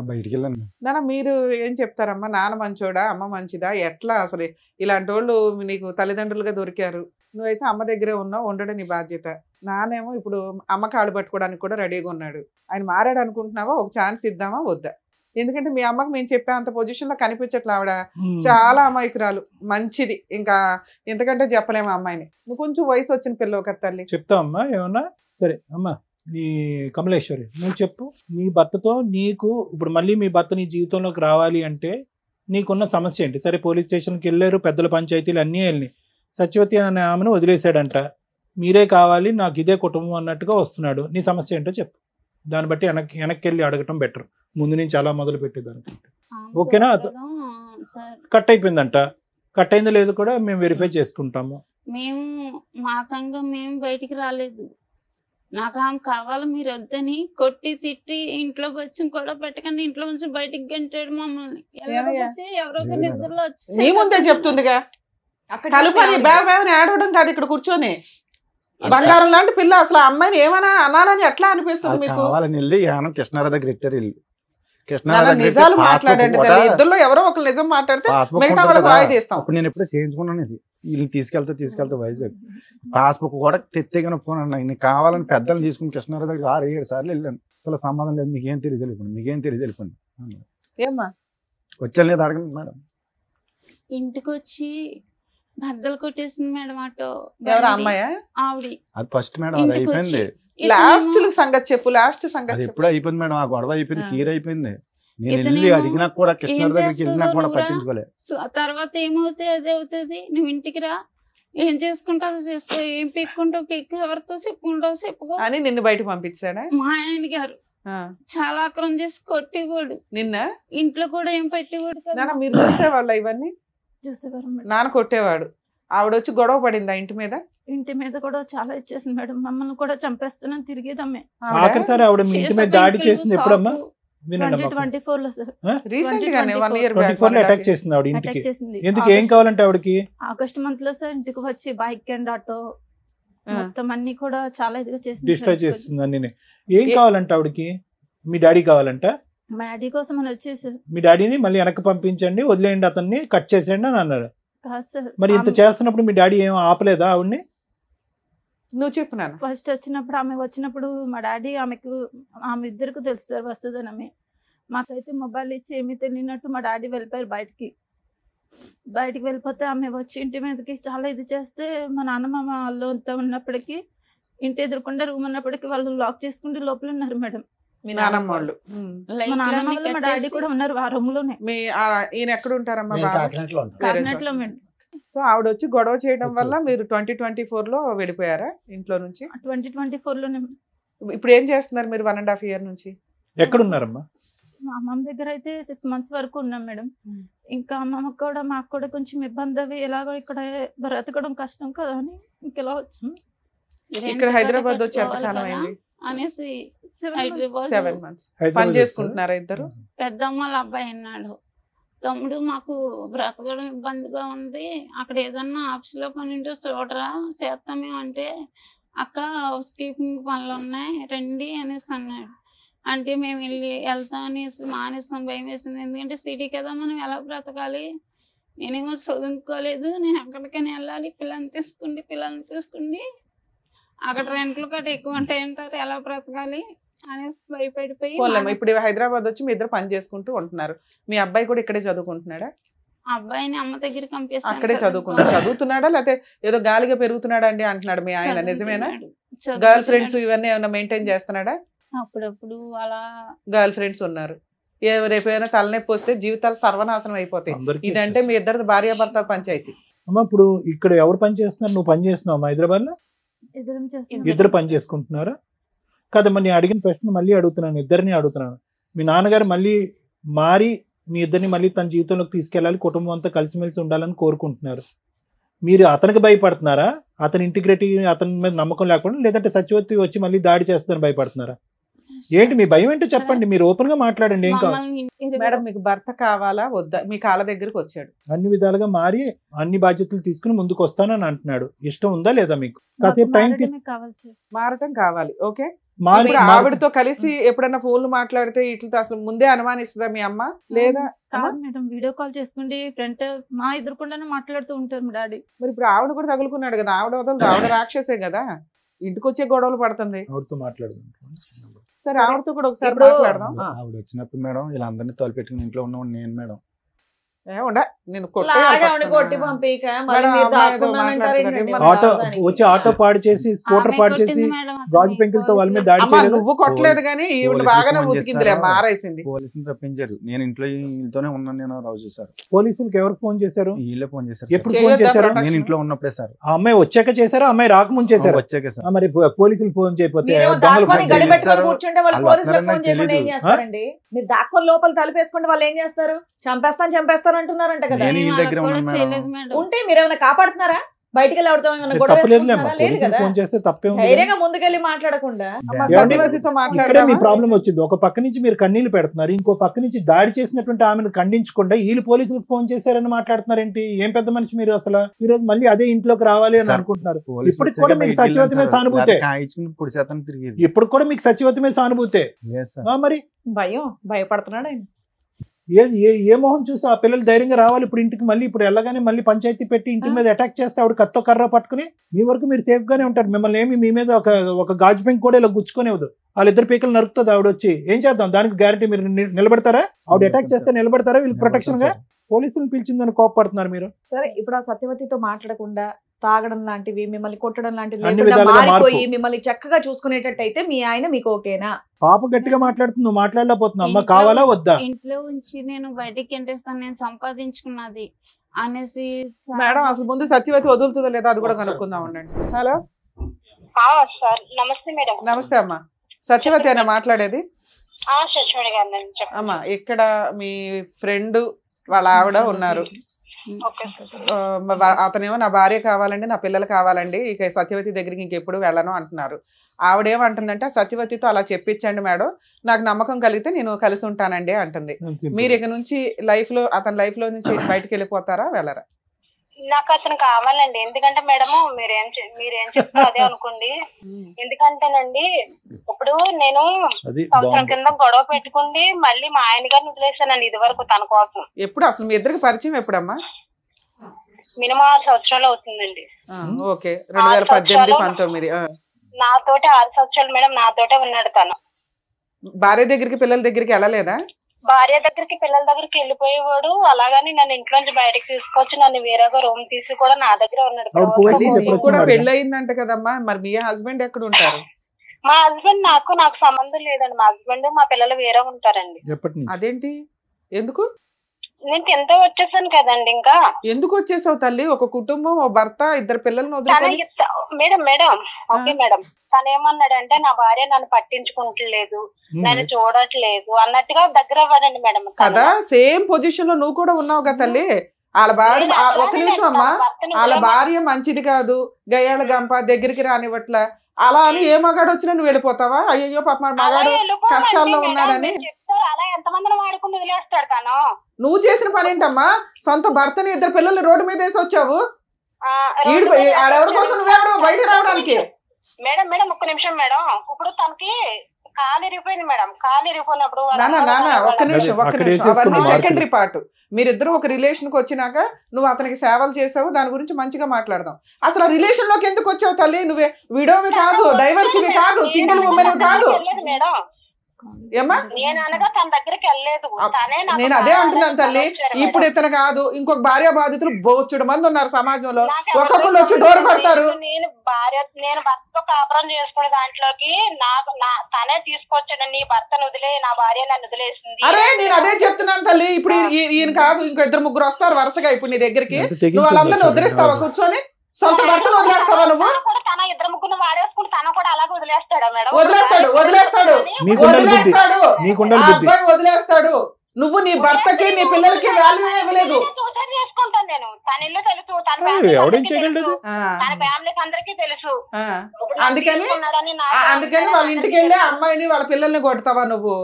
బయటికి వెళ్ళాను. నాన్న మీరు ఏం చెప్తారమ్మా? నాన్న మంచోడా, అమ్మ మంచిదా, ఎట్లా అసలు ఇలాంటి వాళ్ళు నీకు తల్లిదండ్రులుగా దొరికారు, నువ్వైతే అమ్మ దగ్గరే ఉన్నావు, ఉండడం నీ బాధ్యత. నానేమో ఇప్పుడు అమ్మ కాళ్ళు పట్టుకోవడానికి కూడా రెడీగా ఉన్నాడు. ఆయన మారాడు అనుకుంటున్నావా? ఒక ఛాన్స్ ఇద్దామా వద్దా? ఎందుకంటే మీ అమ్మకి మేము చెప్పే అంత పొజిషన్ లో కనిపించట్లే. ఆవిడ చాలా అమాయకురాలు, మంచిది, ఇంకా ఎంతకంటే చెప్పలేము అమ్మాయిని. నువ్వు కొంచెం వయసు వచ్చిన పిల్లవు కదా తల్లి. చెప్తావమ్మా ఏమన్నా? సరే అమ్మా, నీ కమలేశ్వరి నువ్వు చెప్పు. నీ భర్తతో నీకు ఇప్పుడు మళ్ళీ మీ భర్త నీ జీవితంలోకి రావాలి అంటే నీకున్న సమస్య ఏంటి? సరే పోలీస్ స్టేషన్కి వెళ్ళారు, పెద్దల పంచాయతీలు అన్నీ వెళ్ళి సత్యవతి అనే ఆమెను వదిలేశాడంట, మీరే కావాలి నాకు ఇదే కుటుంబం అన్నట్టుగా వస్తున్నాడు. నీ సమస్య ఏంటో చెప్పు, దాన్ని బట్టి వెనక్కి వెళ్ళి అడగటం బెటర్ ముందు నుంచి అలా మొదలు పెట్టేదానికంటే. ఓకేనా? కట్ అయిపోయిందంట, కట్ అయిందో లేదు కూడా మేము వెరిఫై చేసుకుంటాము. మేము మాకంగా మేము బయటికి రాలేదు. నాకు ఆమె కావాలి, మీరు వద్దని కొట్టి తిట్టి ఇంట్లో వచ్చి కూడా పెట్టకండి, ఇంట్లో నుంచి బయటికి గంటాడు మమ్మల్ని. వెళ్ళకపోతే ఎవరో ఒక నిద్రలో వచ్చి నీ ముందే చెప్తుందిగా, కలుపని బాగా ఆడవడం కాదు, ఇక్కడ కూర్చొని బంగారం లాంటి పిల్ల. అసలు ఆ అమ్మాయిని ఏమన్నా అనాలని ఎట్లా అనిపిస్తుంది మీకు? కావాలని వెళ్ళి కృష్ణారావు దగ్గర ఇట్టారు ఇల్లు. నిజాలు మాట్లాడండి, ఇద్దరులో ఎవరో ఒకరు నిజం మాట్లాడితే మిగతా వాళ్ళకి వాయి తీస్తాం. ఇప్పుడు నేను ఎప్పుడో చేయించుకున్నాను, ఇది వీళ్ళు తీసుకెళ్తే వైజాగ్ పాస్బుక్ కూడా తెత్తేగా ఒప్పుకున్నాను. నేను కావాలని పెద్దలు తీసుకుని కృష్ణారావు దగ్గర 6-7 సార్లు వెళ్ళాను. అసలు సంబంధం లేదు, మీకేం తెలియదు వెళ్ళిపోండి, మీకేం తెలియదు వెళ్ళిపోండి. ఏమ్మా వచ్చాను లేదు అడగండి మేడం. ఇంటికి వచ్చి బద్దలు కొట్టేసింది మేడం ఆటో. ఎవరు అమ్మాయా? ఆవిడ. అది ఫస్ట్ మేడం, అది అయిపోయింది. లాస్ట్ సంగతి చెప్పు, లాస్ట్ సంగతి. అది ఎప్పుడు అయిపోయింది మేడం, ఆ గొడవ అయిపోయింది, క్లియర్ అయిపోయింది. నేను వెళ్ళి అడిగినా కూడా కృష్ణారావు దగ్గరికి వెళ్ళినా కూడా పట్టించుకోలేదు. తర్వాత ఏమవుతుంది అదే అవుతుంది, నువ్వు ఇంటికి రా, ఏం చేసుకుంటావు చేసుకో, ఏం పెక్కుంటావు పెక్కు, ఎవరితో చెప్పుకుంటావు చెప్పుకో అని నిన్ను బయటకు పంపించాడా? మా ఆయన గారు చాలా ఆక్రమం చేసి కొట్టేవాడు. నిన్న ఇంట్లో కూడా ఏం పెట్టేవాడు కదా. మీరు చూసేవాళ్ళ ఇవన్నీ? నాన్న కొట్టేవాడు. ఆవిడ వచ్చి గొడవ పడిందా ఇంటి మీద? ఇంటి మీద కూడా చాలా ఇచ్చేసింది మేడం, మమ్మల్ని కూడా చంపేస్తున్నాను తిరిగేదమ్మే. ఆఖరిసారి ఆవిడ మీ ఇంటి మీద దాడి చేసింది ఎప్పుడమ్మా? 2024 లో సార్, రీసెంట్ గానే 1 year 24 లో అటాక్ చేసింది ఆవిడ ఇంటికి. ఎందుకు, ఏం కావాలంటే ఆవిడకి? ఆగస్ట్ మంత్ లో సార్ ఇంటికి వచ్చి బైక్ అండ్ ఆటో మొత్తం అన్ని కూడా చాలా ఇదిగా చేసింది, డిస్ట్రాయ్ చేస్తుంది అన్ని. ఏం కావాలంటే ఆవిడకి? మీ డాడీ కావాలంట? మా డాడీ కోసం అని వచ్చేసి మీ డాడీని మళ్ళీ వెనక్కి పంపించండి, వదిలేయండి, అతన్ని కట్ చేసేయండి అని అన్నారు. కాదు సార్. మరి ఇంత చేస్తున్నప్పుడు మీ డాడీ ఏం ఆపలేదా ఆవిడ్ని? నువ్వు చెప్పు నాన్న. ఫస్ట్ వచ్చినప్పుడు ఆమె వచ్చినప్పుడు మా డాడీ ఆమె ఇద్దరికి తెలుసు సార్ వస్తుందని. మాకైతే మొబైల్ ఇచ్చి ఏమీ తెలియనట్టు మా డాడీ వెళ్ళిపోయారు బయటికి వెళ్ళిపోతే ఆమె వచ్చి ఇంటి మీదకి చాలా ఇది చేస్తే మా నాన్నమ్మ వాళ్ళు అంతా ఉన్నప్పటికీ ఇంటి ఎదురుకుండా రూమ్ ఉన్నప్పటికీ వాళ్ళు లాక్ చేసుకుంటే లోపల ఉన్నారు మేడం. మీ నాన్నమ్మ వాళ్ళు, మా నాన్నమ్మ వాళ్ళు మా డాడీ కూడా ఉన్నారు ఆ రూమ్ లోనే. ఈయన ఎక్కడ ఉంటారమ్మా? కాకినాడలో మేడం. సో ఆవిడ వచ్చి గొడవ చేయడం వల్ల మీరు 2024 లో వెళ్ళిపోయారా ఇంట్లో నుంచి? 2024 లోనే. ఇప్పుడు ఏం చేస్తున్నారు మీరు 1.5 year నుంచి? ఎక్కడున్నారమ్మా? మా అమ్మమ్మ దగ్గర అయితే 6 months వరకు ఉన్నాం మేడం. ఇంకా అమ్మమ్మకి కూడా మాకు కూడా కొంచెం ఇబ్బంది అవి, ఎలాగో ఇక్కడ బ్రతకడం కష్టం కదా అని ఇంకెలా వచ్చాం. ఇక్కడ హైదరాబాద్ వచ్చి ఎంతకాలం అయింది అనేసి 7 months పని చేసుకుంటున్నారా ఇద్దరు? పెద్దమ్మ వాళ్ళ అబ్బాయి అన్నాడు, తమ్ముడు మాకు బ్రతకడం ఇబ్బందిగా ఉంది, అక్కడ ఏదన్నా ఆఫీస్ లో పని ఉంటే చూడరా చేస్తామే అంటే, అక్క హౌస్ కీపింగ్ పనులు ఉన్నాయి రండి అనేసి అన్నాడు. అంటే మేము వెళ్తాం అనేసి మానేస్తాం, భయం వేసింది. ఎందుకంటే సిటీ కదా, మనం ఎలా బ్రతకాలి, నేనేమో చదువుకోలేదు, నేను ఎక్కడికైనా వెళ్ళాలి, పిల్లల్ని తీసుకుండి అక్కడ రెంట్లు కట్ట ఎక్కువ ఉంటాయి అంటారు, ఎలా బ్రతకాలి అనేసి భయపడిపోయి. ఇప్పుడు హైదరాబాద్ వచ్చి మీ ఇద్దరు పని చేసుకుంటూ ఉంటున్నారు. మీ అబ్బాయి కూడా ఇక్కడే చదువుకుంటున్నాడా? అబ్బాయిని అమ్మ దగ్గర పంపిస్తాను. అక్కడే చదువుతున్నాడా లేకపోతే ఏదో గాలిగా పెరుగుతున్నాడా అండి అంటున్నాడు మీ ఆయన, నిజమేనా? గర్ల్ ఫ్రెండ్స్ ఇవన్నీ ఏమైనా మెయింటైన్ చేస్తున్నాడా? అప్పుడప్పుడు అలా గర్ల్ ఫ్రెండ్స్ ఉన్నారు. రేపైనా తలనొప్పి వస్తే జీవితాలు సర్వనాశనం అయిపోతాయి. ఇదంటే మీ ఇద్దరు భార్యాభర్త పంచాయతీ. అమ్మ ఇప్పుడు ఇక్కడ ఎవరు పని చేస్తున్నారు? నువ్వు పని చేస్తున్నావు హైదరాబాద్ లో? ఇద్దరు పని చేసుకుంటున్నారా? కదమ్మా, నేను అడిగిన ప్రశ్న మళ్ళీ అడుగుతున్నాను, ఇద్దరిని అడుగుతున్నాను. మీ నాన్నగారు మళ్ళీ మారి మీ ఇద్దరిని మళ్ళీ తన జీవితంలోకి తీసుకెళ్ళాలి, కుటుంబం అంతా కలిసిమెలిసి ఉండాలని కోరుకుంటున్నారు. మీరు అతనికి భయపడుతున్నారా? అతని ఇంటిగ్రిటీ, అతని మీద నమ్మకం లేకుండా, లేదంటే సత్యవతి వచ్చి మళ్ళీ దాడి చేస్తుందని భయపడుతున్నారా? ఏంటి మీ భయం ఏంటో చెప్పండి, మీరు ఓపెన్ గా మాట్లాడండి. ఏం కావాలి? మమ్మల్ని ఇంటికి మేడం మీకు భర్త కావాలా వద్దా? మీ కాళ్ళ దగ్గరికి వచ్చాడు, అన్ని విధాలుగా మారి అన్ని బాధ్యతలు తీసుకుని ముందుకు వస్తానని అంటున్నాడు. ఇష్టం ఉందా లేదా మీకు? కాసేపు టైం మారడమే కావాలి సార్. మారటం కావాలి. ఓకే, మారి ఇప్పుడు ఆవిడతో కలిసి ఎప్పుడన్నా ఫోన్లు మాట్లాడితే ఇట్లా అసలు ముందే అనుమానిస్తుందా మీ అమ్మ? లేదా కాదు మేడం, వీడియో కాల్ చేసుకుంటే ఫ్రంట్ మా ఎదురుకుండానే మాట్లాడుతూ ఉంటారు మా డాడీ. మరి ఇప్పుడు ఆవిడ కూడా తగులుకున్నాడు కదా, ఆవిడ వదలదు, ఆవిడ రాక్షసే కదా, ఇంటికి వచ్చే గొడవలు పడుతుంది. ఆవిడతో మాట్లాడదాం. సరే ఆవిడతో కూడా ఒకసారి ఇప్పుడు- మాట్లాడదాం. ఆవిడ వచ్చినప్పుడు మేడం వీళ్ళందరినీ తోలిపెట్టుకుని ఇంట్లో ఉన్న నేను మేడం. నేను లాగా ఆవిడ కొట్టి పంపిక మళ్ళీ మీరు దాక్కున్నానంటారు ఏంటండి? ఆటో వచ్చి ఆటో పాడు చేసి స్కూటర్ ఆమె పాడు కొట్టింది చేసి మేడం అతన్ని. గాజు పెంకులతో వాళ్ళ మీద దాడి అమ్మా చేయలేదు. నువ్వు కొట్టలేదు కానీ ఈవిడ పోలీసులు బాగానే ఫోన్ ఉతికిందిలే, చేశారా? మారేసింది. పోలీసులు తప్పించారు. నేను ఇంట్లోనే ఉన్నాను. నేను రోజు సార్ పోలీసులకు ఎవరు ఫోన్ చేశారు? వీళ్ళే ఫోన్ చేశారు. ఎప్పుడు చేయొద్దా ఫోన్ చేశారు? ప్రొటెక్షన్? నేను ఇంట్లో ఉన్నప్పుడే సార్. ఆ అమ్మాయి వచ్చాక చేశారా, అమ్మాయి రాకముందు చేశారా? వచ్చాక సార్. మరి పోలీసులు ఫోన్ చేయకపోతే మీరేమో దొంగలు దాక్కొని ఫోన్ గడి చేశారు. పెట్టుకొని కూర్చుంటే వాళ్ళు వాళ్ళు పోలీసులకు వస్తారని ఫోన్ చేయకుండా ఏం తెలీదు. చేస్తారండి? మీరు దాక్కొని లోపల తలుపేసుకుంటే వాళ్ళు ఏం చేస్తారు? చంపేస్తాను అంటున్నారంట కదా. నేను మేము వీళ్ళ దగ్గర అలా కూడా ఉన్నాను మేడం. చేయలేదు మేడం. ఉంటే మీరేమైనా కాపాడుతున్నారా? బయటికి వెళ్ళి ఎవరితో ఏమైనా గొడవ తప్పలేదులే వేసుకుంటున్నారా? లేదు పోలీసులు కదా. ఫోన్ చేస్తే తప్పే ఉంది. ధైర్యంగా ముందుకెళ్ళి మాట్లాడకుండా అమ్మ ఏమండి? సత్యవతితో ఇక్కడే మీ మాట్లాడదామా? ప్రాబ్లం వచ్చింది. ఒక పక్క నుంచి మీరు కన్నీళ్లు పెడుతున్నారు, ఇంకో పక్క నుంచి దాడి చేసినటువంటి ఆమెను ఖండించకుండా వీళ్ళు పోలీసులకు ఫోన్ చేశారని మాట్లాడుతున్నారు ఏంటి? ఏం పెద్ద మనిషి మీరు అసలు. ఈ రోజు మళ్ళీ అదే ఇంట్లోకి రావాలి అని సార్, అనుకుంటున్నారు. పోలీసులు ఇప్పటికి వచ్చాక కూడా మీకు బయటికి సత్యవతి మీద వెళ్ళాను సార్. సానుభూతే. కాయించుకుని పొడి శాతం తిరిగేది. ఇప్పుడు కూడా మీకు సత్యవతి మీద సానుభూతే. లేదు సార్. మరి భయపడుతున్నాడు ఆయన. ఏ మొహం చూసి ఆ పిల్లలు ధైర్యంగా రావాలి ఇప్పుడు ఇంటికి? మళ్ళీ ఇప్పుడు వెళ్ళగానే మళ్ళీ పంచాయతీ పెట్టి ఇంటి మీద అటాక్ చేస్తే ఆవిడ కత్తో కర్ర పట్టుకుని మీ వరకు మీరు సేఫ్ గానే ఉంటారు. మిమ్మల్ని ఏమి మీ మీద ఒక గాజు పెంకు కూడా ఇలా గుచ్చుకునేవద్దు. వాళ్ళిద్దరు పీకలు నరుకుతుంది ఆవిడ వచ్చి. ఏం చేద్దాం దానికి గ్యారంటీ? మీరు నిలబడతారా? ఆవిడ అటాక్ చేస్తే నిలబడతారా? వీళ్ళు ప్రొటెక్షన్ గా పోలీసులు పిలిచిందని కోపడుతున్నారు మీరు. సరే ఇప్పుడు ఆ సత్యవతితో మాట్లాడకుండా తాగడం లాంటివి, మిమ్మల్ని కొట్టడం లాంటివి అన్ని లేకుండా విధాలుగా మారిపోయి మార్పు. మిమ్మల్ని చక్కగా చూసుకునేటట్టయితే మీ ఆయన మీకు ఓకేనా? పాప గట్టిగా మాట్లాడుతుంది, నువ్వు మాట్లాడలేకపోతున్నావు. అమ్మ కావాలా వద్దా? ఇంట్లో ఉంచి నేను బయటికి ఎంటేస్తాను, నేను సంపాదించుకున్నది అనేసి మేడం అసలు ముందు సత్యవతి వదులుతుందో లేదా అది కూడా కనుక్కుందాం ఉండండి. హలో సార్ నమస్తే మేడం. నమస్తే అమ్మా, సత్యవతి అయినా మాట్లాడేది? సత్యవతి గారు చెప్పండి. అమ్మా ఇక్కడ మీ ఫ్రెండ్ వాళ్ళ ఆవిడ ఉన్నారు. ఓకే అతనేమో నా భార్య కావాలండి, నా పిల్లలు కావాలండి, ఇక సత్యవతి దగ్గరికి ఇంకెప్పుడు వెళ్ళను అంటున్నారు. ఆవిడేమంటుందంటే సత్యవతితో అలా చెప్పించండి మేడం, నాకు నమ్మకం కలిగితే నేను కలిసి ఉంటానండి అంటుంది. మీరు ఇక నుంచి అతని లైఫ్ లో నుంచి బయటకు వెళ్ళిపోతారా వెళ్ళరా? నాకు అతను కావాలండి. ఎందుకంటే మేడం మీరేం చెప్తారో అదే అనుకోండి. ఎందుకంటేనండి ఇప్పుడు నేను సంవత్సరం కింద గొడవ పెట్టుకుంది మళ్ళీ మా ఆయన గారిని వదిలేసానండి ఇది వరకు తన కోసం. ఎప్పుడు అసలు మీ ఇద్దరికి పరిచయం ఎప్పుడమ్మా? మినిమం 6 సంవత్సరాలు అవుతుందండి. ఓకే 2018-19. నాతోటి 6 సంవత్సరాలు మేడం నాతోటే ఉన్నాడు తను. భార్య దగ్గరికి పిల్లల దగ్గరికి వెళ్ళలేదా? భార్య దగ్గరికి పిల్లల దగ్గరికి వెళ్ళిపోయేవాడు. అలాగని నన్ను ఇంట్లో నుంచి బయటకు తీసుకొచ్చి నన్ను వేరేగా రూమ్ తీసి కూడా నా దగ్గర ఉన్నాడు. కూడా పెళ్లి అయిందంట కదమ్మా, మరి మీ హస్బెండ్ ఎక్కడ ఉంటారు? మా హస్బెండ్ నాకు సంబంధం లేదండి. మా హస్బెండ్ మా పిల్లలు వేరే ఉంటారండి. అదేంటి? ఎందుకు? నేను ఎంతో వచ్చేసాను కదండి. ఇంకా ఎందుకు వచ్చేసావు తల్లి? ఒక కుటుంబం, ఒక భర్త, 2 పిల్లలను వదిలేసి. మేడం ఓకే మేడం, తను ఏమన్నాడంటే నా భార్య నన్ను పట్టించుకుంటలేదు, నన్ను చూడట్లేదు అన్నట్టుగా దగ్గర అవ్వదండి మేడం. కదా సేమ్ పొజిషన్ లో నువ్వు కూడా ఉన్నావు కదా తల్లి. వాళ్ళ భార్య ఒక నిమిషం అమ్మా, వాళ్ళ భార్య మంచిది కాదు, గయ్యాల గంప దగ్గరికి రానివ్వట్ల, అలా అని ఏ మగాడు వచ్చినా నువ్వు వెళ్ళిపోతావా? అయ్యో పాప మగాడు కష్టాల్లో ఉన్నాడని. అలా ఎంతమందిని వాడుకుని వదిలేస్తాడు తను. నువ్వు చేసిన పని ఏంటమ్మా? సొంత భర్తని 2 పిల్లల్ని రోడ్డు మీద వేసి వచ్చావు. ఎవరి కోసం నువ్వెవరు బయట రావడానికి? మేడం ఒక్క నిమిషం మేడం. ఇప్పుడు తనకి కాలు ఇరిగిపోయింది మేడం. కాలు ఇరిగిపోయినప్పుడు ఒక్క నిమిషం అవన్నీ సెకండరీ పార్ట్. మీరిద్దరు ఒక రిలేషన్ కి వచ్చినాక నువ్వు అతనికి సేవలు చేసావు, దాని గురించి మంచిగా మాట్లాడదాం. అసలు రిలేషన్ లోకి ఎందుకు వచ్చావు తల్లి? నువ్వే విడోవి కాదు, డైవర్సివి కాదు, సింగిల్ ఉమెన్ కాదు. ఏమ్మా నేను అనగా తన దగ్గరికి వెళ్ళలేదు. నేను అదే అంటున్నాను తల్లి. ఇప్పుడు ఇతను కాదు, ఇంకొక భార్య బాధితులు బోచుడు మంది ఉన్నారు సమాజంలో. ఒక్కొక్కళ్ళు వచ్చి డోర్ కొడతారు. నేను భర్తతో కాపురం చేసుకునే దాంట్లోకి తనే తీసుకొచ్చాడు. నీ భర్తను వదిలే, నా భార్య నన్ను వదిలేసింది. అరే నేను అదే చెప్తున్నాను తల్లి. ఇప్పుడు ఈయన కాదు, ఇంకో 2-3 వస్తారు వరుసగా ఇప్పుడు నీ దగ్గరికి. నువ్వు వాళ్ళందరినీ వదిలేస్తావా? కూర్చొని సొంత భర్తను వదిలేస్తావా నువ్వు? తన 2-3 వాడేసుకుని తను కూడా అలాగే వదిలేస్తాడా మేడం? వదిలేస్తాడు. అబ్బాయి వదిలేస్తాడు. నువ్వు నీ భర్తకి నీ పిల్లలకి వాల్యూ ఇవ్వలేదు. చేసుకుంటాను నేను. తన ఇల్లు తెలుసు, తన ఫ్యామిలీకి అందరికీ తెలుసు. అందుకని వాళ్ళ ఇంటికి వెళ్ళి అమ్మాయిని వాళ్ళ పిల్లల్ని కొడతావా నువ్వు?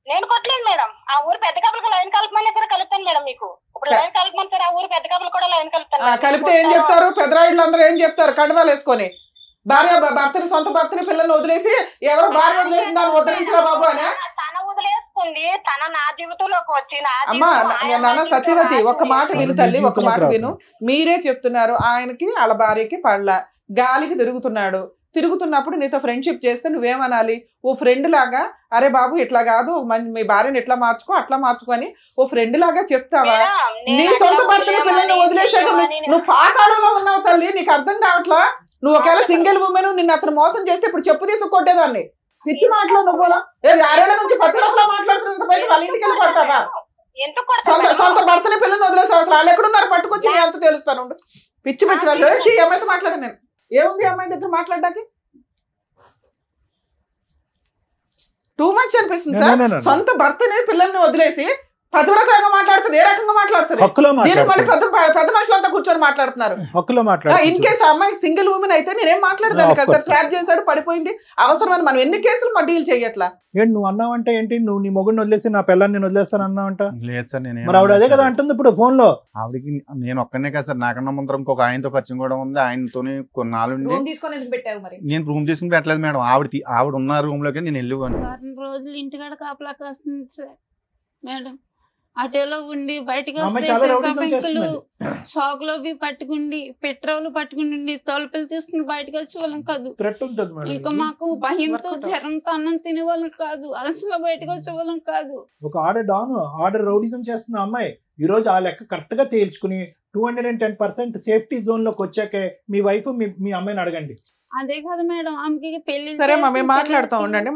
నేను కొట్టలేదు మేడం. ఆ ఊరు పెద్ద కప్పులకు లైన్ కలపమని సరే కలుపుతాను మేడం. మీకు ఇప్పుడు లైన్ కలపమని సరే ఆ ఊరు పెద్ద కప్పులు కూడా లైన్ కలుపుతాను. కలిపితే ఏం చెప్తారు పెద్దరాయిళ్ళు అందరూ? ఏం చెప్తారు? కండువాలు వేసుకొని భర్తని సొంత భర్తని పిల్లల్ని వదిలేసి ఎవరో భార్య వదిలేసి దాన్ని వదిలించరా బాబు అని. తన వదిలేసుకుంది, తన నా జీవితంలోకి వచ్చి అమ్మా నాన్న సత్యవతి ఒక్క మాట విను తల్లి, ఒక్క మాట విను. మీరే చెప్తున్నారు ఆయనకి వాళ్ళ భార్యకి పడలా, గాలికి తిరుగుతున్నప్పుడు నీతో ఫ్రెండ్షిప్ చేస్తే నువ్వేమనాలి? ఓ ఫ్రెండ్ లాగా అరే బాబు ఇట్లా కాదు మీ భార్యని ఎట్లా మార్చుకో అట్లా మార్చుకొని ఓ ఫ్రెండ్ లాగా చెప్తావా? నీ సొంత భర్తని పిల్లల్ని వదిలేసాక నువ్వు పాతాళంలో ఉన్నావు తల్లి, నీకు అర్థం కావట్లా? నువ్వు ఒకవేళ సింగిల్ ఉమెన్ నిన్ను అతను మోసం చేస్తే ఇప్పుడు చెప్పు తీసుకొట్టేదాన్ని. పిచ్చి మాటలో నువ్వు 6 ఏళ్ల నుంచి పత్రికలో మాట్లాడుతున్నా వాళ్ళ ఇంటికి వెళ్ళి పడతావా? సొంత భర్తని పిల్లల్ని వదిలేసావు. అసలు వాళ్ళు ఎక్కడున్నారు పట్టుకొచ్చి నీ అంత తెలుస్తాను. పిచ్చి పిచ్చి అమ్మాయితో మాట్లాడాను నేను. ఏముంది అమ్మాయి దగ్గర మాట్లాడడానికి? టూ మచ్ అనిపిస్తుంది సార్. సొంత భర్తని పిల్లల్ని వదిలేసి పతివ్రతంగా మాట్లాడుతుంది. ఏ రకంగా మాట్లాడుతుంది? పెద్ద మనుషులంతా కూర్చొని మాట్లాడుతున్నారు. ఇన్ కేసు అమ్మాయి సింగిల్ ఉమెన్ అయితే నేనేం మాట్లాడదాను కదా సార్. ట్రాప్ చేశాడు, పడిపోయింది, అవసరమని మనం ఎన్ని కేసులు మా డీల్ చేయట్లా. ఏంటి నువ్వు అన్నావంటే ఏంటి? నువ్వు నీ మొగుడిని వదిలేసి నా పిల్లల్ని నేను వదిలేస్తాను అన్నావంట? లేదు సార్, నేను మరి ఆవిడ అదే కదా అంటుంది ఇప్పుడు ఫోన్ లో. ఆవిడకి నేను ఒక్కనే కదా సార్, నాకన్నా ముందర ఇంకొక ఆయనతో పరిచయం కూడా ఉంది. ఆయనతోనే కొన్నాళ్ళు నేను రూమ్ తీసుకుని పెట్టలేదు మేడం. ఆవిడ ఉన్న రూమ్ లోకి నేను వెళ్ళిపోయాను. 4 రోజులు ఇంటికాడ కాపలా కాస్తుంది సార్ మేడం. అటేలో ఉండి బయటకు వస్తే షాక్ లో పట్టుకుండి పెట్రోల్ పట్టుకుని తలుపులు తీసుకుని బయటకు వచ్చే వాళ్ళం కాదు. ఇంకా మాకు భయంతో జ్వరంతో అన్నం తినేవాళ్ళం కాదు. అలసలో బయటకు వచ్చే వాళ్ళం కాదు. ఒక ఆర్డర్ రౌడిజం చేస్తున్న అమ్మాయి ఈ రోజు ఆ లెక్క కరెక్ట్ గా తేల్చుకుని 210% సేఫ్టీ జోన్ లోకి వచ్చాకే మీ వైఫ్ మీ అమ్మాయిని అడగండి. అదే కదా మేడం, ఆమెకి పెళ్లి సరే మేము మాట్లాడుతూ ఉండండి.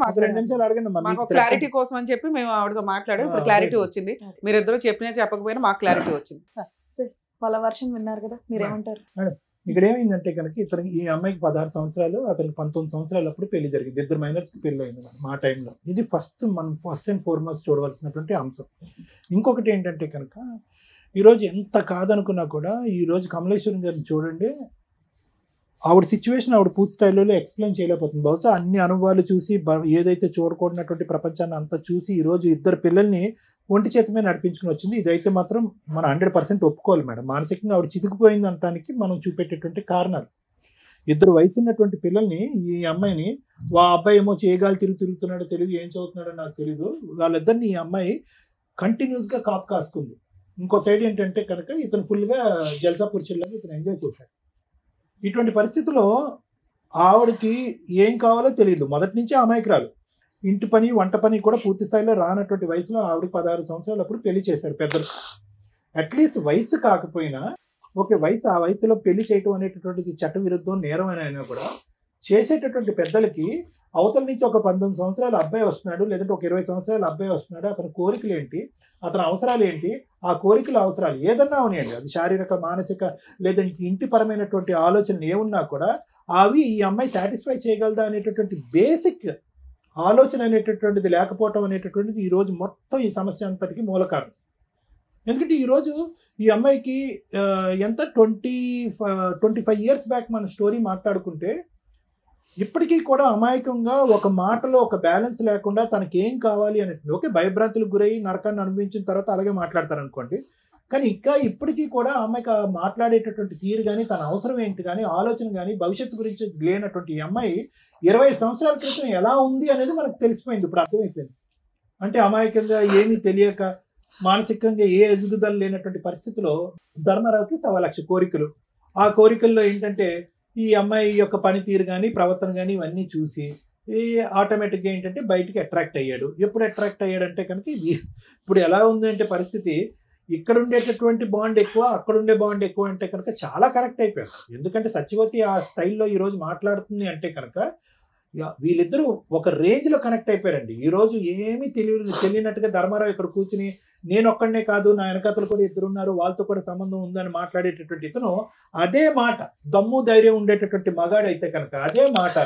మాకు క్లారిటీ కోసం అని చెప్పి మేము ఆవిడతో మాట్లాడాం. ఇప్పుడు క్లారిటీ వచ్చింది. మీరిద్దరూ చెప్పినా చెప్పకపోయినా మాకు క్లారిటీ వచ్చింది. వాళ్ళ వర్షన్ విన్నారు కదా, మీరేమంటారు? ఇక్కడ ఏమైందంటే కనుక ఈ అమ్మాయికి 16 సంవత్సరాలు, అతనికి 19 సంవత్సరాలు అప్పుడు పెళ్లి జరిగింది. 2 మైనర్స్ పెళ్లి అయింది మా టైంలో. ఇది మనం ఫస్ట్ అండ్ ఫార్మోస్ట్ చూడవలసినటువంటి అంశం. ఇంకొకటి ఏంటంటే కనుక ఈరోజు ఎంత కాదనుకున్నా కూడా ఈరోజు కమలేశ్వరం గారిని చూడండి, ఆవిడ సిచ్యువేషన్ ఆవిడ పూర్తి స్థాయిలో ఎక్స్ప్లెయిన్ చేయలేకపోతుంది. బహుశా అన్ని అనుభవాలు చూసి ఏదైతే చూడకూడనటువంటి ప్రపంచాన్ని అంతా చూసి ఈరోజు 2 పిల్లల్ని ఒంటి చేతి మీద నడిపించుకుని వచ్చింది. ఇదైతే మాత్రం మనం 100% ఒప్పుకోవాలి మేడం. మానసికంగా ఆవిడ చితికిపోయింది అనడానికి మనం చూపెట్టేటువంటి కారణాలు. 2 వయసు ఉన్నటువంటి పిల్లల్ని, ఈ అమ్మాయిని ఆ అబ్బాయి ఏమో చేయగాలి తిరుగుతున్నాడో తెలియదు, ఏం చదువుతున్నాడో నాకు తెలియదు, వాళ్ళిద్దరిని ఈ అమ్మాయి కంటిన్యూస్గా కాపు కాసుకుంది. ఇంకో సైడ్ ఏంటంటే కనుక ఇతను ఫుల్గా జల్సా పురుషుల్లాగా ఇతను ఎంజాయ్ చేశాడు. ఇటువంటి పరిస్థితుల్లో ఆవిడకి ఏం కావాలో తెలియదు. మొదటి నుంచి అమాయకురాలు. ఇంటి పని వంట పని కూడా పూర్తి స్థాయిలో రానటువంటి వయసులో ఆవిడకి 16 సంవత్సరాలు అప్పుడు పెళ్లి చేశారు పెద్దలు. అట్లీస్ట్ వయసు కాకపోయినా ఓకే, ఆ వయసులో పెళ్లి చేయటం అనేటటువంటిది చట్ట విరుద్ధం, నేరం అయినా కూడా చేసేటటువంటి పెద్దలకి అవతల నుంచి ఒక 19 సంవత్సరాల అబ్బాయి వస్తున్నాడు, లేదంటే ఒక 20 సంవత్సరాల అబ్బాయి వస్తున్నాడు, అతని కోరికలు ఏంటి, అతని అవసరాలు ఏంటి, ఆ కోరికల అవసరాలు ఏదన్నా ఉన్నాయండి, అది శారీరక మానసిక లేదా ఇంటి పరమైనటువంటి ఆలోచనలు ఏమున్నా కూడా అవి ఈ అమ్మాయి సాటిస్ఫై చేయగలదా అనేటటువంటి బేసిక్ ఆలోచన అనేటటువంటిది లేకపోవటం అనేటటువంటిది ఈరోజు మొత్తం ఈ సమస్య అంతటికి మూల కారణం. ఎందుకంటే ఈరోజు ఈ అమ్మాయికి ఎంత 25 ఇయర్స్ బ్యాక్ మన స్టోరీ మాట్లాడుకుంటే ఇప్పటికీ కూడా అమాయకంగా ఒక మాటలో ఒక బ్యాలెన్స్ లేకుండా తనకి ఏం కావాలి అనేది ఓకే, భయభ్రాంతులకు గురై నరకాన్ని అనుభవించిన తర్వాత అలాగే మాట్లాడతారు అనుకోండి. కానీ ఇంకా ఇప్పటికీ కూడా అమ్మాయికి మాట్లాడేటటువంటి తీరు కానీ, తన అవసరం ఏంటి కానీ, ఆలోచన కానీ, భవిష్యత్తు గురించి లేనటువంటి ఈ అమ్మాయి 20 సంవత్సరాల క్రితం ఎలా ఉంది అనేది మనకు తెలిసిపోయింది, ఇప్పుడు అర్థమైపోయింది. అంటే అమాయకంగా ఏమీ తెలియక మానసికంగా ఏ ఎదుగుదల లేనటువంటి పరిస్థితిలో ధర్మారావుకి 1,00,000 కోరికలు. ఆ కోరికల్లో ఏంటంటే ఈ అమ్మాయి యొక్క పనితీరు కానీ, ప్రవర్తన కానీ ఇవన్నీ చూసి ఆటోమేటిక్గా ఏంటంటే బయటికి అట్రాక్ట్ అయ్యాడు. ఎప్పుడు అట్రాక్ట్ అయ్యాడంటే కనుక ఇప్పుడు ఎలా ఉంది అంటే పరిస్థితి, ఇక్కడ ఉండేటటువంటి బాండ్ ఎక్కువ, అక్కడ ఉండే బాండ్ ఎక్కువ అంటే కనుక చాలా కరెక్ట్ అయిపోయాడు. ఎందుకంటే సత్యవతి ఆ స్టైల్లో ఈరోజు మాట్లాడుతుంది అంటే కనుక వీళ్ళిద్దరూ ఒక రేంజ్లో కనెక్ట్ అయిపోయారండి. ఈరోజు ఏమీ తెలియనట్టుగా ధర్మారావు ఇక్కడ కూర్చుని నేను ఒక్కడనే కాదు, నా వెనకతలు కూడా 2 ఉన్నారు, వాళ్ళతో కూడా సంబంధం ఉందని మాట్లాడేటటువంటి ఇతను అదే మాట, దమ్ము ధైర్యం ఉండేటటువంటి మగాడు అయితే కనుక అదే మాట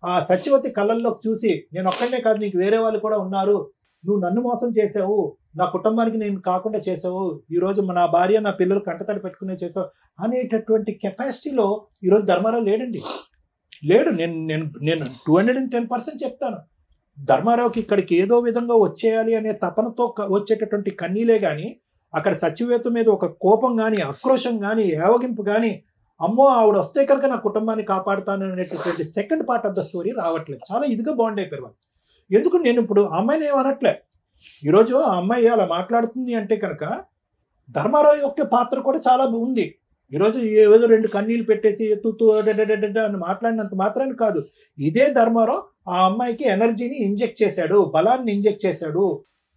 ఆ సత్యవతి కళ్ళల్లోకి చూసి నేను ఒక్కడనే కాదు, నీకు వేరే వాళ్ళు కూడా ఉన్నారు, నువ్వు నన్ను మోసం చేసావు, నా కుటుంబానికి నేను కాకుండా చేసావు, ఈరోజు నా భార్య నా పిల్లలు కంటతడి పెట్టుకునే చేసావు అనేటటువంటి కెపాసిటీలో ఈరోజు ధర్మారావు లేడండి. లేడు. నేను నేను నేను 210% చెప్తాను. ధర్మారావుకి ఇక్కడికి ఏదో విధంగా వచ్చేయాలి అనే తపనతో వచ్చేటటువంటి కన్నీలే కానీ అక్కడ సచివేత మీద ఒక కోపం కానీ ఆక్రోషం కానీ ఏవగింపు కానీ అమ్మో ఆవిడ వస్తే కనుక నా కుటుంబాన్ని కాపాడుతాను అనేటటువంటి second part of the story రావట్లేదు. చాలా ఇదిగా బాండ్ అయిపోయారు వాళ్ళు. ఎందుకు నేను ఇప్పుడు ఆ అమ్మాయిని ఏమనట్లే. ఈరోజు ఆ అమ్మాయి అలా మాట్లాడుతుంది అంటే కనుక ధర్మారావు యొక్క పాత్ర కూడా చాలా ఉంది. ఈరోజు ఏదో 2 కన్నీళ్ళు పెట్టేసి తూతూ అని మాట్లాడినంత మాత్రాన్ని కాదు, ఇదే ధర్మారావు ఆ అమ్మాయికి ఎనర్జీని ఇంజెక్ట్ చేశాడు, బలాన్ని ఇంజెక్ట్ చేశాడు,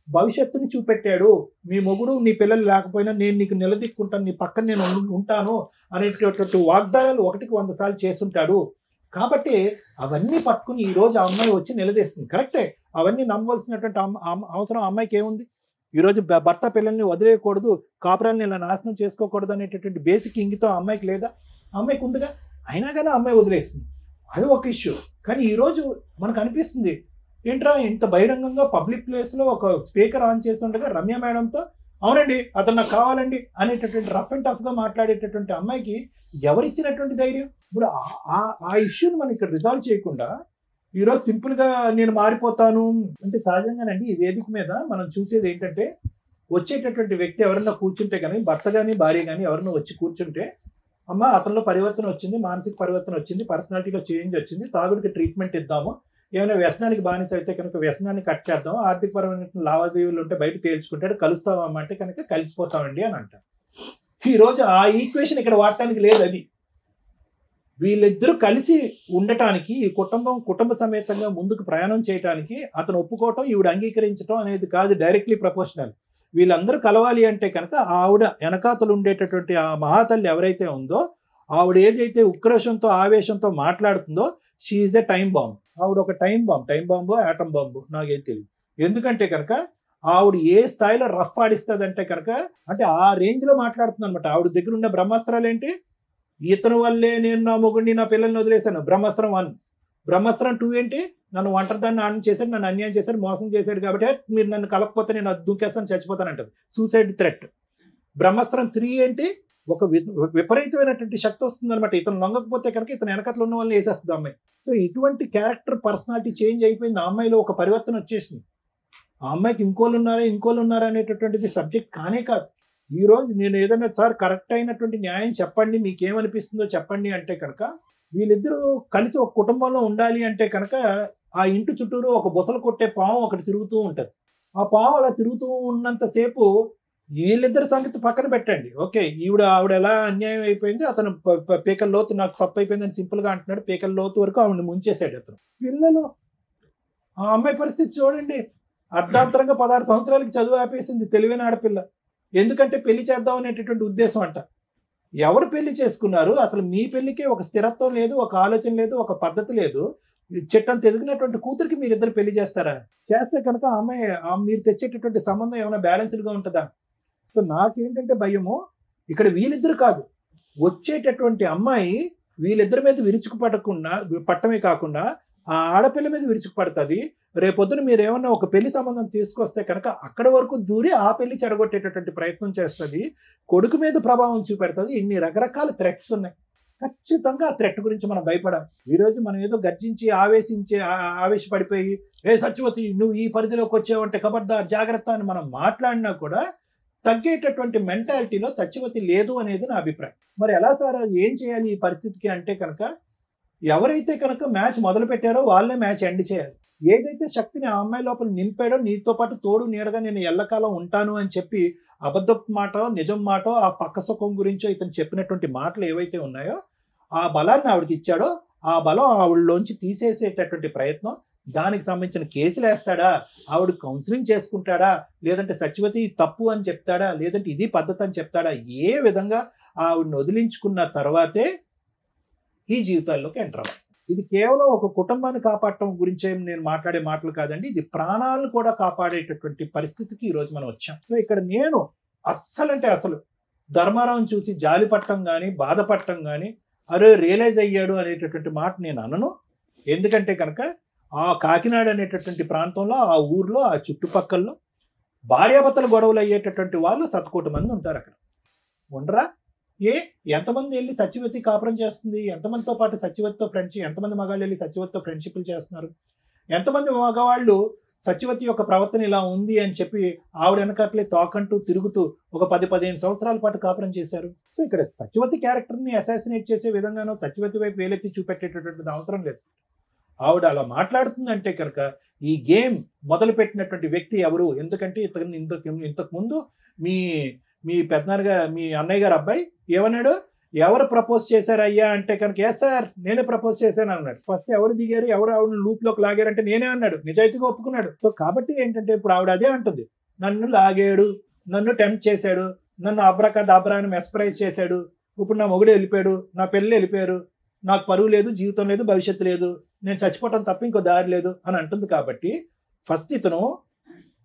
భవిష్యత్తుని చూపెట్టాడు. మీ మొగుడు నీ పిల్లలు లేకపోయినా నేను నీకు నిలదీక్కుంటాను, నీ పక్కన నేను ఉంటాను అనేటటువంటి వాగ్దానాలు 1కి 100 సార్లు చేస్తుంటాడు. కాబట్టి అవన్నీ పట్టుకుని ఈరోజు ఆ అమ్మాయి వచ్చి నిలదీస్తుంది. కరెక్టే, అవన్నీ నమ్మవలసినటువంటి అవసరం ఆ అమ్మాయికి ఏముంది? ఈరోజు భర్త పిల్లల్ని వదిలేయకూడదు, కాపురాన్ని ఇలా నాశనం చేసుకోకూడదు అనేటటువంటి బేసిక్ ఇంగితో ఆ అమ్మాయికి లేదా? అమ్మాయికి ఉందిగా. అయినా కానీ ఆ అమ్మాయి వదిలేస్తుంది, అది ఒక ఇష్యూ. కానీ ఈరోజు మనకు అనిపిస్తుంది ఏంట్రా ఇంత బహిరంగంగా పబ్లిక్ ప్లేస్లో ఒక స్పీకర్ ఆన్ చేసి ఉండగా రమ్య మేడంతో అవునండి అతను నాకు కావాలండి అనేటటువంటి రఫ్ అండ్ టఫ్గా మాట్లాడేటటువంటి అమ్మాయికి ఎవరిచ్చినటువంటి ధైర్యం? ఇప్పుడు ఆ ఇష్యూని మనం ఇక్కడ రిజాల్వ్ చేయకుండా ఈరోజు సింపుల్గా నేను మారిపోతాను అంటే సహజంగానండి ఈ వేదిక మీద మనం చూసేది ఏంటంటే వచ్చేటటువంటి వ్యక్తి ఎవరన్నా కూర్చుంటే కానీ భర్త కానీ భార్య కానీ ఎవరన్నా వచ్చి కూర్చుంటే అమ్మ అతనిలో పరివర్తన వచ్చింది, మానసిక పరివర్తన వచ్చింది, పర్సనాలిటీలో చేంజ్ వచ్చింది, తాగుడికి ట్రీట్మెంట్ ఇద్దాము, ఏమైనా వ్యసనానికి బానిస అయితే కనుక వ్యసనాన్ని కట్ చేద్దాం, ఆర్థికపరమైన లావాదేవీలు ఉంటే బయట తేల్చుకుంటాడు, కలుస్తామమ్మ అంటే కనుక కలిసిపోతామండి అని అంటారు. ఈరోజు ఆ ఈక్వేషన్ ఇక్కడ వాడటానికి లేదు. అది వీళ్ళిద్దరూ కలిసి ఉండటానికి ఈ కుటుంబ సమేతంగా ముందుకు ప్రయాణం చేయడానికి అతను ఒప్పుకోవటం ఈవిడ అంగీకరించడం అనేది కాదు డైరెక్ట్లీ ప్రపోర్షనల్. వీళ్ళందరూ కలవాలి అంటే కనుక ఆవిడ వెనకాతలు ఉండేటటువంటి ఆ మహాతల్లి ఎవరైతే ఉందో ఆవిడ ఏదైతే ఉక్రోషంతో ఆవేశంతో మాట్లాడుతుందో she is a time bomb. ఆవిడ ఒక టైం బాంబు ఆటం బాంబు నాకేం తెలియదు. ఎందుకంటే కనుక ఆవిడ ఏ స్థాయిలో రఫ్ ఆడిస్తుందంటే కనుక అంటే ఆ రేంజ్లో మాట్లాడుతుంది అనమాట. ఆవిడ దగ్గర ఉన్న బ్రహ్మాస్త్రాలు ఏంటి? ఇతను వల్లే నేను నా మొగుడిని నా పిల్లల్ని వదిలేశాను, బ్రహ్మాస్త్రం 1. బ్రహ్మాస్త్రం 2 ఏంటి? నన్ను ఒంటరిదాన్ని ఆడని చేశాడు, నన్ను అన్యాయం చేశాడు, మోసం చేశాడు, కాబట్టి మీరు నన్ను కలపకపోతే నేను అది దూకేస్తాను, చచ్చిపోతానంటది, సూసైడ్ థ్రెట్. బ్రహ్మాస్త్రం 3 ఏంటి? ఒక విపరీతమైనటువంటి శక్తి వస్తుంది అనమాట. ఇతను లొంగకపోతే కనుక ఇతను వెనకట్లో ఉన్న వాళ్ళని వేసేస్తుంది అమ్మాయి. సో ఇటువంటి క్యారెక్టర్ పర్సనాలిటీ చేంజ్ అయిపోయింది. ఆ అమ్మాయిలో ఒక పరివర్తన వచ్చేసింది. ఆ అమ్మాయికి ఇంకోళ్ళు ఉన్నారా అనేటటువంటిది సబ్జెక్ట్ కానే కాదు. ఈ రోజు నేను ఏదైనా సార్ కరెక్ట్ అయినటువంటి న్యాయం చెప్పండి, మీకేమనిపిస్తుందో చెప్పండి అంటే కనుక వీళ్ళిద్దరూ కలిసి ఒక కుటుంబంలో ఉండాలి అంటే కనుక ఆ ఇంటి చుట్టూరు ఒక బుసలు కొట్టే పాము ఒకటి తిరుగుతూ ఉంటుంది. ఆ పాము అలా తిరుగుతూ ఉన్నంతసేపు వీళ్ళిద్దరి సంగతి పక్కన పెట్టండి. ఓకే, ఆవిడ ఎలా అన్యాయం అయిపోయింది, అతను పీకల లోతు నాకు తప్పు అయిపోయిందని సింపుల్గా అంటున్నాడు, పీకల లోతు వరకు ఆవిడని ముంచేసాడు అతను. పిల్లలు, ఆ అమ్మాయి పరిస్థితి చూడండి, అర్ధాంతరంగా 16 సంవత్సరాలకి చదువు ఆపేసింది, తెలివైన ఆడపిల్ల. ఎందుకంటే పెళ్లి చేద్దాం అనేటటువంటి ఉద్దేశం అంట. ఎవరు పెళ్లి చేసుకున్నారు? అసలు మీ పెళ్లికే ఒక స్థిరత్వం లేదు, ఒక ఆలోచన లేదు, ఒక పద్ధతి లేదు. చెట్టంత ఎదిగినటువంటి కూతురికి మీరిద్దరు పెళ్లి చేస్తారా? చేస్తే కనుక అమ్మాయి మీరు తెచ్చేటటువంటి సంబంధం ఏమైనా బ్యాలెన్స్డ్గా ఉంటుందా? సో నాకేంటంటే భయము, ఇక్కడ వీళ్ళిద్దరు కాదు, వచ్చేటటువంటి అమ్మాయి వీళ్ళిద్దరి మీద పట్టమే కాకుండా ఆ ఆడపిల్ల మీద విరుచుకుపడుతుంది. రేపొద్దున మీరు ఏమన్నా ఒక పెళ్లి సంబంధం తీసుకొస్తే కనుక అక్కడి వరకు దూరి ఆ పెళ్లి చెడగొట్టేటటువంటి ప్రయత్నం చేస్తుంది, కొడుకు మీద ప్రభావం చూపెడుతుంది. ఇన్ని రకరకాల థ్రెట్స్ ఉన్నాయి. ఖచ్చితంగా ఆ థ్రెట్ గురించి మనం భయపడాలి. ఈరోజు మనం ఏదో గర్జించి ఆవేశపడిపోయి సత్యవతి నువ్వు ఈ పరిధిలోకి వచ్చావంటే ఖబర్దార్ జాగ్రత్త అని మనం మాట్లాడినా కూడా తగ్గేటటువంటి మెంటాలిటీలో సత్యవతి లేదు అనేది నా అభిప్రాయం. మరి ఎలా సార్ ఏం చేయాలి ఈ పరిస్థితికి అంటే కనుక ఎవరైతే కనుక మ్యాచ్ మొదలు పెట్టారో వాళ్ళే మ్యాచ్ ఎండ్ చేయాలి. ఏదైతే శక్తిని ఆ అమ్మాయి లోపల నింపాడో, నీతో పాటు తోడు నీడగా నేను ఎల్లకాలం ఉంటాను అని చెప్పి అబద్ధపు మాటో నిజం మాటో ఆ పక్క సుఖం గురించో ఇతను చెప్పినటువంటి మాటలు ఏవైతే ఉన్నాయో ఆ బలాన్ని ఆవిడకి ఇచ్చాడో ఆ బలం ఆవిడలోంచి తీసేసేటటువంటి ప్రయత్నం, దానికి సంబంధించిన కేసులు వేస్తాడా, ఆవిడ కౌన్సిలింగ్ చేసుకుంటాడా, లేదంటే సత్యవతి తప్పు అని చెప్తాడా, లేదంటే ఇది పద్ధతి అని చెప్తాడా, ఏ విధంగా ఆవిడని వదిలించుకున్న తర్వాతే ఈ జీవితాల్లోకి ఎంటర్ అవ్వాలి. ఇది కేవలం ఒక కుటుంబాన్ని కాపాడటం గురించే నేను మాట్లాడే మాటలు కాదండి, ఇది ప్రాణాలను కూడా కాపాడేటటువంటి పరిస్థితికి ఈరోజు మనం వచ్చాం. సో ఇక్కడ నేను అస్సలు ధర్మారావుని చూసి జాలి పట్టడం కానీ బాధపడటం కానీ అరే రియలైజ్ అయ్యాడు అనేటటువంటి మాట నేను అనను. ఎందుకంటే కనుక ఆ కాకినాడ అనేటటువంటి ప్రాంతంలో, ఆ ఊర్లో, ఆ చుట్టుపక్కల్లో భార్యాభర్తల గొడవలు అయ్యేటటువంటి వాళ్ళు 1,000,000 మంది ఉంటారు. అక్కడ ఉండరా? ఎంతమంది వెళ్ళి సత్యవతి కాపురం చేస్తుంది, ఎంతమందితో పాటు సత్యవతితో ఫ్రెండ్షిప్, ఎంతమంది మగాళ్ళు వెళ్ళి సత్యవతితో ఫ్రెండ్షిప్లు చేస్తున్నారు, ఎంతమంది మగవాళ్ళు సత్యవతి యొక్క ప్రవర్తన ఇలా ఉంది అని చెప్పి ఆవిడ వెనకట్లే తోకంటూ తిరుగుతూ ఒక 10-15 సంవత్సరాల పాటు కాపురం చేశారు. సో ఇక్కడ సత్యవతి క్యారెక్టర్ని అసాసినేట్ చేసే విధంగానో సత్యవతి వైపు వేలెత్తి చూపెట్టేటటువంటి అవసరం లేదు. ఆవిడ అలా మాట్లాడుతుందంటే కనుక ఈ గేమ్ మొదలు పెట్టినటువంటి వ్యక్తి ఎవరు? ఎందుకంటే ఇంతకు ముందు మీ పెద్దనాన్నగా మీ అన్నయ్య గారు అబ్బాయి ఏమన్నాడు, ఎవరు ప్రపోజ్ చేశారు అయ్యా అంటే కనుక ఎస్ సార్ నేనే ప్రపోజ్ చేశాను అన్నాడు. ఫస్ట్ ఎవరు దిగారు, ఎవరు ఆవిడ లూప్లోకి లాగారంటే నేనే అన్నాడు, నిజాయితీగా ఒప్పుకున్నాడు. సో కాబట్టి ఏంటంటే ఇప్పుడు ఆవిడ అదే అంటుంది, నన్ను లాగాడు, నన్ను టెంప్ట్ చేశాడు, నన్ను అబ్రాని మెస్పరైజ్ చేశాడు, ఇప్పుడు నా మొగుడు వెళ్ళిపోయాడు, నా పెళ్ళి వెళ్ళిపోయారు, నాకు పరువు లేదు, జీవితం లేదు, భవిష్యత్తు లేదు, నేను చచ్చిపోవటం తప్ప ఇంకో దారి లేదు అని అంటుంది. కాబట్టి ఫస్ట్ ఇతను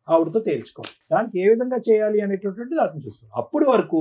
ఆవిడతో తేల్చుకోవాలి, దానికి ఏ విధంగా చేయాలి అనేటటువంటిది అతను చూసుకోవాలి. అప్పుడు వరకు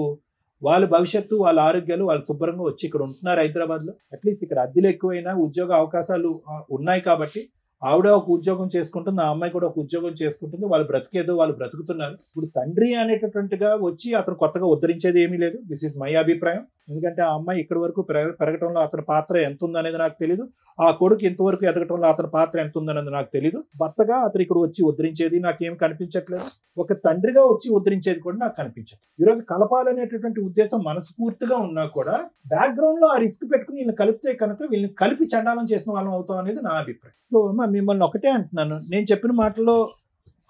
వాళ్ళ భవిష్యత్తు, వాళ్ళ ఆరోగ్యాలు వాళ్ళు శుభ్రంగా వచ్చి ఇక్కడ ఉంటున్నారు హైదరాబాద్లో. అట్లీస్ట్ ఇక్కడ అద్దెలు ఎక్కువైనా ఉద్యోగ అవకాశాలు ఉన్నాయి కాబట్టి ఆవిడ ఒక ఉద్యోగం చేసుకుంటుంది, ఆ అమ్మాయి కూడా ఒక ఉద్యోగం చేసుకుంటుంది, వాళ్ళు బ్రతికేదో వాళ్ళు బ్రతుకుతున్నారు. ఇప్పుడు తండ్రి అనేటటువంటిగా వచ్చి అతను కొత్తగా ఉద్ధరించేది ఏమీ లేదు. దిస్ ఈజ్ మై అభిప్రాయం. ఎందుకంటే ఆ అమ్మాయి ఇక్కడి వరకు పెరగటంలో అతని పాత్ర ఎంత ఉందనేది నాకు తెలియదు, ఆ కొడుకు ఇంతవరకు ఎదగటంలో అతని పాత్ర ఎంత ఉందనేది నాకు తెలియదు. భర్తగా అతను ఇక్కడ వచ్చి ఉద్ధరించేది నాకేం కనిపించట్లేదు, ఒక తండ్రిగా వచ్చి ఉద్ధరించేది కూడా నాకు కనిపించట్లేదు. ఈరోజు కలపాలనేటటువంటి ఉద్దేశం మనస్ఫూర్తిగా ఉన్నా కూడా బ్యాక్గ్రౌండ్ లో ఆ రిస్క్ పెట్టుకుని వీళ్ళని కలిపితే కనుక వీళ్ళని కలిపి చండాలం చేసిన వాళ్ళం అవుతాం అనేది నా అభిప్రాయం. సో మిమ్మల్ని ఒకటే అంటున్నాను, నేను చెప్పిన మాటలో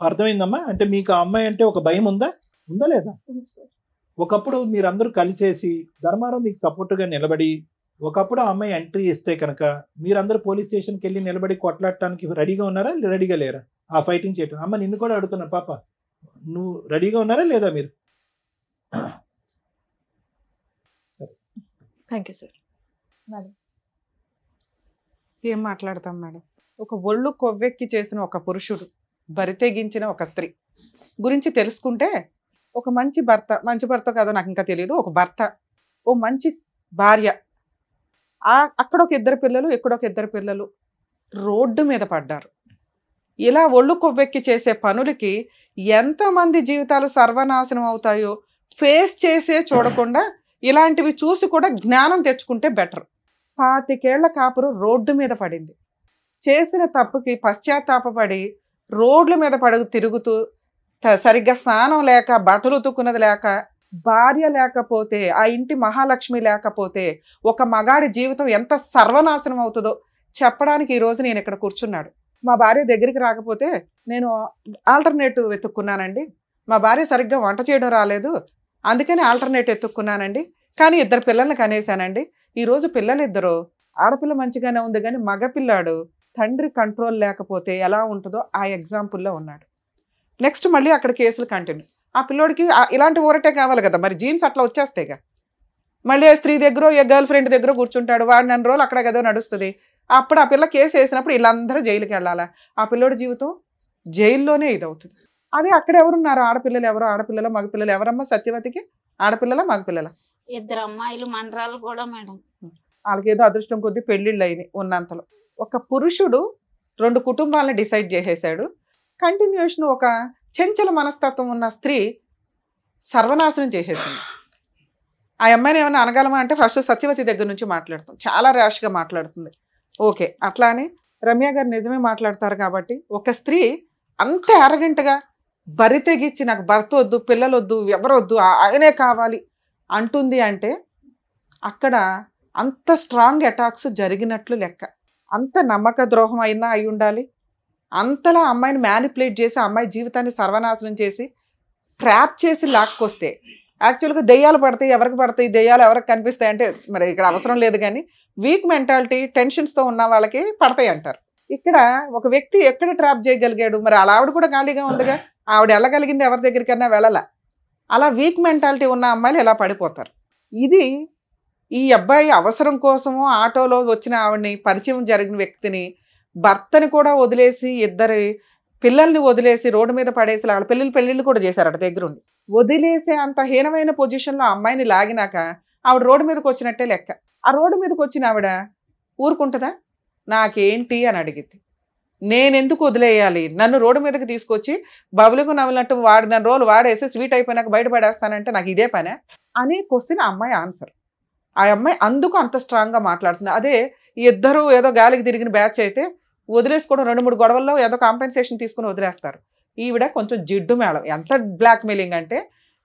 అర్థమైందమ్మా? అంటే మీకు ఆ అమ్మాయి అంటే ఒక భయం ఉందా లేదా? ఒకప్పుడు మీరందరూ కలిసేసి ధర్మారావు మీకు సపోర్ట్గా నిలబడి ఒకప్పుడు ఆ అమ్మాయి ఎంట్రీ ఇస్తే కనుక మీరందరూ పోలీస్ స్టేషన్కి వెళ్ళి నిలబడి కొట్లాడటానికి రెడీగా ఉన్నారా, రెడీగా లేరా? ఆ ఫైటింగ్ చేయటం. అమ్మ నిన్ను కూడా అడుగుతున్నా, పాప నువ్వు రెడీగా ఉన్నారా లేదా మీరు? Thank you sir. మేడం ఏం మాట్లాడతాం మేడం? ఒక ఒళ్ళు కొవ్వెక్కి చేసిన ఒక పురుషుడు, బరితెగించిన ఒక స్త్రీ గురించి తెలుసుకుంటే ఒక మంచి భర్త కాదో నాకు ఇంకా తెలియదు, ఒక భర్త, ఓ మంచి భార్య, అక్కడ ఒక 2 పిల్లలు, ఇక్కడ ఒక 2 పిల్లలు రోడ్డు మీద పడ్డారు. ఇలా ఒళ్ళు కొవ్వెక్కి చేసే పనులకి ఎంతమంది జీవితాలు సర్వనాశనం అవుతాయో ఫేస్ చేసే చూడకుండా ఇలాంటివి చూసి కూడా జ్ఞానం తెచ్చుకుంటే బెటర్. 25 ఏళ్ల కాపురు రోడ్డు మీద పడింది. చేసిన తప్పుకి పశ్చాత్తాపపడి రోడ్ల మీద తిరుగుతూ సరిగ్గా స్నానం లేక, బట్టలు ఉతుక్కున్నది లేక, భార్య లేకపోతే, ఆ ఇంటి మహాలక్ష్మి లేకపోతే ఒక మగాడి జీవితం ఎంత సర్వనాశనం అవుతుందో చెప్పడానికి ఈరోజు నేను ఇక్కడ కూర్చున్నాడు. మా భార్య దగ్గరికి రాకపోతే నేను ఆల్టర్నేటివ్ వెతుక్కున్నానండి, మా భార్య సరిగ్గా వంట చేయడం రాలేదు అందుకని ఆల్టర్నేటివ్ ఎత్తుక్కున్నానండి, కానీ 2 పిల్లల్ని కనేసానండి. ఈరోజు పిల్లలిద్దరూ, ఆడపిల్ల మంచిగానే ఉంది కానీ మగపిల్లాడు తండ్రి కంట్రోల్ లేకపోతే ఎలా ఉంటుందో ఆ ఎగ్జాంపుల్లో ఉన్నాడు. నెక్స్ట్ మళ్ళీ అక్కడ కేసులు కంటిన్యూ. ఆ పిల్లోడికి ఇలాంటి ఊరటే కావాలి కదా, మరి జీన్స్ అట్లా వచ్చేస్తాయిగా. మళ్ళీ ఆ స్త్రీ దగ్గర, ఏ గర్ల్ ఫ్రెండ్ దగ్గర కూర్చుంటాడు, వాడు 2 రోజులు అక్కడ కదా నడుస్తుంది. అప్పుడు ఆ పిల్ల కేసు వేసినప్పుడు వీళ్ళందరూ జైలుకి వెళ్ళాలా? ఆ పిల్లోడి జీవితం జైల్లోనే ఇదవుతుంది. అదే అక్కడ ఎవరున్నారు? ఆడపిల్లలు ఎవరు? ఆడపిల్లల మగపిల్లలు ఎవరమ్మా సత్యవతికి? ఆడపిల్లల మగపిల్లల? 2 అమ్మాయిలు మనరాలు కూడా మేడం. వాళ్ళకేదో అదృష్టం కొద్దీ పెళ్ళిళ్ళు అయినాయి ఉన్నంతలో. ఒక పురుషుడు 2 కుటుంబాలను డిసైడ్ చేసేసాడు. కంటిన్యూషన్ ఒక చెంచల మనస్తత్వం ఉన్న స్త్రీ సర్వనాశనం చేసేసింది. ఆ అమ్మాయిని ఏమైనా అనగలమా అంటే ఫస్ట్ సత్యవతి దగ్గర నుంచి మాట్లాడుతుంది, చాలా ర్యాష్గా మాట్లాడుతుంది. ఓకే, అట్లా అని రమ్య గారు నిజమే మాట్లాడతారు కాబట్టి ఒక స్త్రీ అంత అరగంటగా బరి తెగించి నాకు భర్త వద్దు, పిల్లలు వద్దు, ఎవరొద్దు, ఆయనే కావాలి అంటుంది అంటే అక్కడ అంత స్ట్రాంగ్ అటాక్స్ జరిగినట్లు లెక్క. అంత నమ్మక ద్రోహం అయినా అయి ఉండాలి. అంతలా అమ్మాయిని మ్యానిపులేట్ చేసి అమ్మాయి జీవితాన్ని సర్వనాశనం చేసి ట్రాప్ చేసి లాక్కొస్తే, యాక్చువల్గా దెయ్యాలు పడతాయి, ఎవరికి పడతాయి, దెయ్యాలు ఎవరికి కనిపిస్తాయి అంటే మరి ఇక్కడ అవసరం లేదు, కానీ వీక్ మెంటాలిటీ టెన్షన్స్తో ఉన్న వాళ్ళకి పడతాయి అంటారు. ఇక్కడ ఒక వ్యక్తి ఎక్కడ ట్రాప్ చేయగలిగాడు? మరి అలా ఆవిడ కూడా ఖాళీగా ఉందిగా, ఆవిడ వెళ్ళగలిగింది ఎవరి దగ్గరికన్నా వెళ్ళాల. అలా వీక్ మెంటాలిటీ ఉన్న అమ్మాయిలు ఎలా పడిపోతారు? ఇది ఈ అబ్బాయి అవసరం కోసము ఆటోలో వచ్చిన ఆవిడని, పరిచయం జరిగిన వ్యక్తిని, భర్తని కూడా వదిలేసి 2 పిల్లల్ని వదిలేసి రోడ్డు మీద పడేసి వాళ్ళ పెళ్ళిళ్ళు కూడా చేశారట దగ్గరుండి. వదిలేసే అంత హీనమైన పొజిషన్లో అమ్మాయిని లాగినాక ఆవిడ రోడ్డు మీదకి వచ్చినట్టే లెక్క. ఆ రోడ్డు మీదకి వచ్చిన ఆవిడ ఊరుకుంటుందా? నాకేంటి అని అడిగింది. నేనెందుకు వదిలేయాలి? నన్ను రోడ్డు మీదకి తీసుకొచ్చి బబులకు నవ్వినట్టు వాడిన రోజులు వాడేసి స్వీట్ అయిపోయినాక బయటపడేస్తానంటే నాకు ఇదే పనే? అనే క్వశ్చన్ ఆ అమ్మాయి ఆన్సర్. ఆ అమ్మాయి అందుకు అంత స్ట్రాంగ్గా మాట్లాడుతుంది. అదే ఇద్దరు ఏదో గాలికి తిరిగిన బ్యాచ్ అయితే వదిలేసుకోవడం, 2-3 గొడవల్లో ఏదో కాంపెన్సేషన్ తీసుకుని వదిలేస్తారు. ఈవిడ కొంచెం జిడ్డు మేళం. ఎంత బ్లాక్మెయిలింగ్ అంటే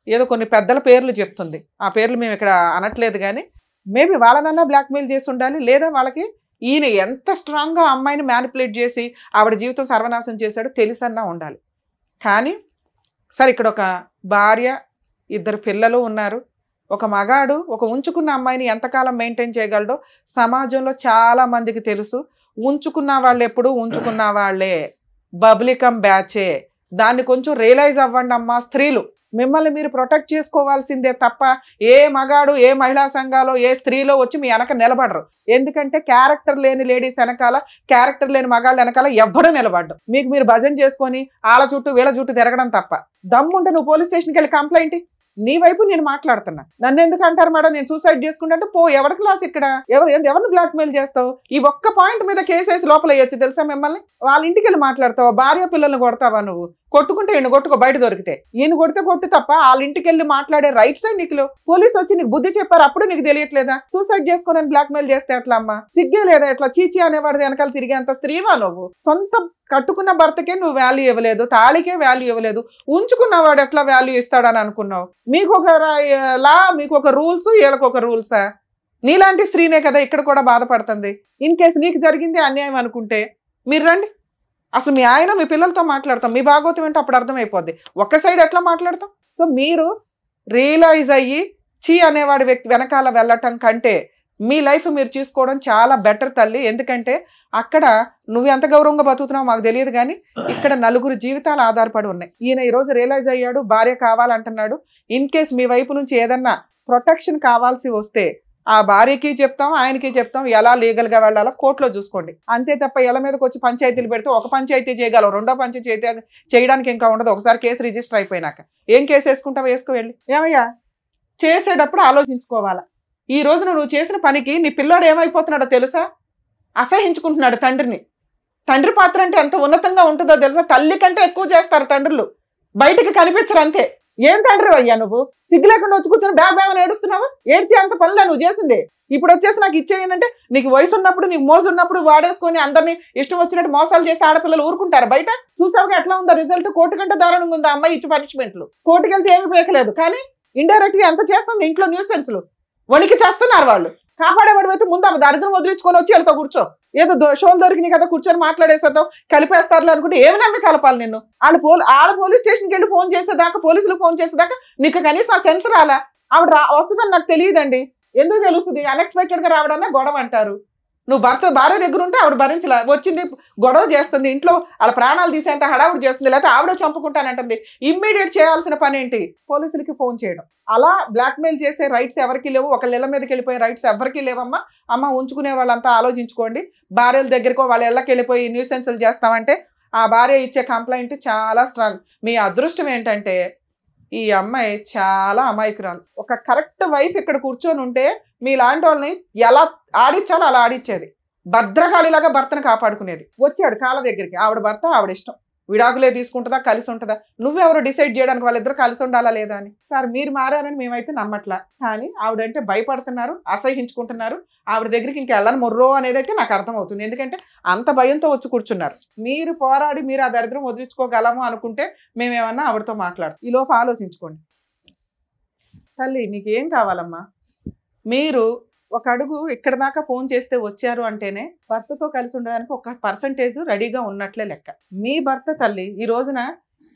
ఏదో కొన్ని పెద్దల పేర్లు చెప్తుంది. ఆ పేర్లు మేము ఇక్కడ అనట్లేదు, కానీ మేబీ వాళ్ళనన్నా బ్లాక్మెయిల్ చేసి ఉండాలి, లేదా వాళ్ళకి ఈయన ఎంత స్ట్రాంగ్గా అమ్మాయిని మ్యానిపులేట్ చేసి ఆవిడ జీవితం సర్వనాశనం చేశాడో తెలుసన్నా ఉండాలి. కానీ సరే, ఇక్కడ ఒక భార్య, 2 పిల్లలు ఉన్నారు. ఒక మగాడు ఒక ఉంచుకున్న అమ్మాయిని ఎంతకాలం మెయింటైన్ చేయగలడో సమాజంలో చాలా మందికి తెలుసు. ఉంచుకున్న వాళ్ళు ఎప్పుడు ఉంచుకున్న వాళ్ళే, బబ్లికం బ్యాచే. దాన్ని కొంచెం రియలైజ్ అవ్వండి అమ్మా స్త్రీలు. మిమ్మల్ని మీరు ప్రొటెక్ట్ చేసుకోవాల్సిందే తప్ప ఏ మగాడు, ఏ మహిళా సంఘాలో, ఏ స్త్రీలో వచ్చి మీ వెనక నిలబడరు. ఎందుకంటే క్యారెక్టర్ లేని లేడీస్ వెనకాల, క్యారెక్టర్ లేని మగాళ్ళ వెనకాల ఎవ్వడూ నిలబడ్డం. మీకు మీరు భజన చేసుకొని వాళ్ళ చుట్టూ వీళ్ళ చుట్టూ తిరగడం తప్ప. దమ్ముంటే నువ్వు పోలీస్ స్టేషన్కి వెళ్ళి కంప్లైంట్. నీ వైపు నేను మాట్లాడుతున్నా. నన్ను ఎందుకు అంటారు మేడం నేను సూసైడ్ చేసుకుంటే? పో, ఎవరి క్లాస్ ఇక్కడ? ఎవరిని బ్లాక్మెయిల్ చేస్తావు? ఈ ఒక్క పాయింట్ మీద కేసేసి లోపల వేయచ్చు తెలుసా మిమ్మల్ని? వాళ్ళ ఇంటికి వెళ్ళి మాట్లాడతావా? భార్య పిల్లల్ని కొడతావా నువ్వు? కొట్టుకుంటే ఈయన కొట్టుకో, బయట దొరికితే. ఈయన కొడితే కొట్టు తప్ప వాళ్ళ ఇంటికి వెళ్ళి మాట్లాడే రైట్స్ నీకు పోలీసు వచ్చి నీకు బుద్ధి చెప్పారు, అప్పుడు నీకు తెలియట్లేదా? సూసైడ్ చేసుకోనని బ్లాక్మెయిల్ చేస్తే ఎట్లా అమ్మా? సిగ్గే లేదా? ఎట్లా చీచి అనేవాడి వెనకాల తిరిగేంత స్త్రీవా నువ్వు? సొంత కట్టుకున్న భర్తకే నువ్వు వాల్యూ ఇవ్వలేదు, తాళికే వాల్యూ ఇవ్వలేదు, ఉంచుకున్నవాడు ఎట్లా వాల్యూ ఇస్తాడని అనుకున్నావు? మీకు ఒక లా, మీకు ఒక రూల్స్, వీళ్ళకి ఒక రూల్సా? నీలాంటి స్త్రీనే కదా ఇక్కడ కూడా బాధపడుతుంది. ఇన్ కేసు నీకు జరిగింది అన్యాయం అనుకుంటే మీరు రండి. అసలు మీ ఆయన మీ పిల్లలతో మాట్లాడతాం, మీ భాగవతం ఏంటో అప్పుడు అర్థమైపోద్ది. ఒక్క సైడ్ ఎట్లా మాట్లాడతాం? సో మీరు రియలైజ్ అయ్యి చీ అనేవాడి వ్యక్తి వెనకాల వెళ్ళటం కంటే మీ లైఫ్ మీరు చూసుకోవడం చాలా బెటర్ తల్లి. ఎందుకంటే అక్కడ నువ్వు ఎంత గౌరవంగా బతుకుతున్నావు మాకు తెలియదు, కానీ ఇక్కడ 4 జీవితాలు ఆధారపడి ఉన్నాయి. ఈయన ఈరోజు రియలైజ్ అయ్యాడు, భార్య కావాలంటున్నాడు. ఇన్ కేస్ మీ వైపు నుంచి ఏదన్నా ప్రొటెక్షన్ కావాల్సి వస్తే ఆ భార్యకి చెప్తాం, ఆయనకి చెప్తాం, ఎలా లీగల్గా వెళ్ళాలో కోర్టులో చూసుకోండి. అంతే తప్ప ఇళ్ళ మీదకి వచ్చి పంచాయతీలు పెడితే ఒక పంచాయతీ చేయగలవు, 2వ పంచాయతీ చేయడానికి ఇంకా ఉండదు. ఒకసారి కేసు రిజిస్టర్ అయిపోయినాక ఏం కేసు వేసుకుంటావు? వేసుకో వెళ్ళి. ఏమయ్యా చేసేటప్పుడు ఆలోచించుకోవాలా. ఈ రోజు నువ్వు చేసిన పనికి నీ పిల్లాడు ఏమైపోతున్నాడో తెలుసా? అసహించుకుంటున్నాడు తండ్రిని. తండ్రి పాత్ర అంటే ఎంత ఉన్నతంగా ఉంటుందో తెలుసా? తల్లి కంటే ఎక్కువ చేస్తారు తండ్రులు, బయటకు కనిపించరు అంతే. ఏం తండ్రి అయ్యా నువ్వు? సిగ్గు లేకుండా వచ్చి కూర్చొని బ్యాగ్ ఏడుస్తున్నావు? ఏడ్చి అంత పనులే నువ్వు చేసింది. ఇప్పుడు వచ్చేసి నాకు ఇచ్చేయనంటే నీకు వయసు ఉన్నప్పుడు, నీకు మోజు ఉన్నప్పుడు వాడేసుకొని అందరినీ ఇష్టం వచ్చినట్టు మోసాలు చేసి ఆడపిల్లలు ఊరుకుంటారు బయట? చూసావుగా ఎట్లా ఉందో రిజల్ట్? కోర్టు కంటే దారుణంగా ఉంది అమ్మాయి ఇచ్చి పనిష్మెంట్లు. కోర్టుకి వెళ్తే ఏమి పేకలేదు, కానీ ఇండైరెక్ట్ గా ఎంత చేస్తుంది ఇంట్లో న్యూసెన్స్లు. వణికి చేస్తున్నారు వాళ్ళు. కాపాడేవాడు అయితే ముందు ఆమె దరిద్రం వదిలించుకొని వచ్చి వెళ్తావు కూర్చో. ఏదో షోలు దొరికినాయి కదా కూర్చొని మాట్లాడేసేద్దాం, కలిపేస్తారు అనుకుంటే ఏమి నమ్మి కలపాలి నిన్ను? ఆడ పోలీస్ స్టేషన్కి వెళ్ళి ఫోన్ చేసేదాకా, పోలీసులు ఫోన్ చేసేదాకా నీకు కనీసం ఆ సెన్స్ రాలా? ఆవిడ వస్తుందని నాకు తెలియదండి. ఎందుకు తెలుస్తుంది? అన్ఎక్స్పెక్టెడ్ గా రావడానే గొడవ అంటారు. నువ్వు భార్య దగ్గర ఉంటే ఆవిడ భరించలే, వచ్చింది గొడవ చేస్తుంది, ఇంట్లో వాళ్ళ ప్రాణాలు తీసేంత హడావుడు చేస్తుంది, లేకపోతే ఆవిడ చంపుకుంటానంటుంది. ఇమ్మీడియట్ చేయాల్సిన పని ఏంటి? పోలీసులకి ఫోన్ చేయడం. అలా బ్లాక్మెయిల్ చేసే రైట్స్ ఎవరికి లేవు. ఒకళ్ళ ఇళ్ళ మీదకి వెళ్ళిపోయే రైట్స్ ఎవరికి లేవమ్మా. అమ్మ ఉంచుకునే వాళ్ళంతా ఆలోచించుకోండి. భార్యల దగ్గరకో వాళ్ళ ఇళ్ళకి వెళ్ళిపోయి న్యూసెన్సులు చేస్తామంటే ఆ భార్య ఇచ్చే కంప్లైంట్ చాలా స్ట్రాంగ్. మీ అదృష్టం ఏంటంటే ఈ అమ్మాయి చాలా అమాయకురాలు. ఒక కరెక్ట్ వైఫ్ ఇక్కడ కూర్చొని ఉంటే మీలాంటి వాళ్ళని ఎలా ఆడిచ్చాలో అలా ఆడిచ్చేది. భద్రకాళిలాగా భర్తను కాపాడుకునేది. వచ్చాడు కాళ్ళ దగ్గరికి, ఆవిడ భర్త ఆవిడ ఇష్టం, విడాకులే తీసుకుంటుందా కలిసి ఉంటుందా? నువ్వెవరో డిసైడ్ చేయడానికి వాళ్ళిద్దరు కలిసి ఉండాలా లేదా అని. సార్ మీరు మారారని మేమైతే నమ్మట్లా, కానీ ఆవిడంటే భయపడుతున్నారు, అసహించుకుంటున్నారు. ఆవిడ దగ్గరికి ఇంకా వెళ్ళని మొర్రో అనేది అయితే నాకు అర్థమవుతుంది. ఎందుకంటే అంత భయంతో వచ్చి కూర్చున్నారు. మీరు పోరాడి మీరు ఆ దరిద్రం వదిలించుకోగలము అనుకుంటే మేమేమన్నా ఆవిడతో మాట్లాడతాం. ఈ లోపు ఆలోచించుకోండి. తల్లి మీకు ఏం కావాలమ్మా? మీరు ఒక అడుగు ఇక్కడ దాకా ఫోన్ చేస్తే వచ్చారు అంటేనే భర్తతో కలిసి ఉండడానికి ఒక పర్సంటేజ్ రెడీగా ఉన్నట్లే లెక్క. మీ భర్త తల్లి ఈ రోజున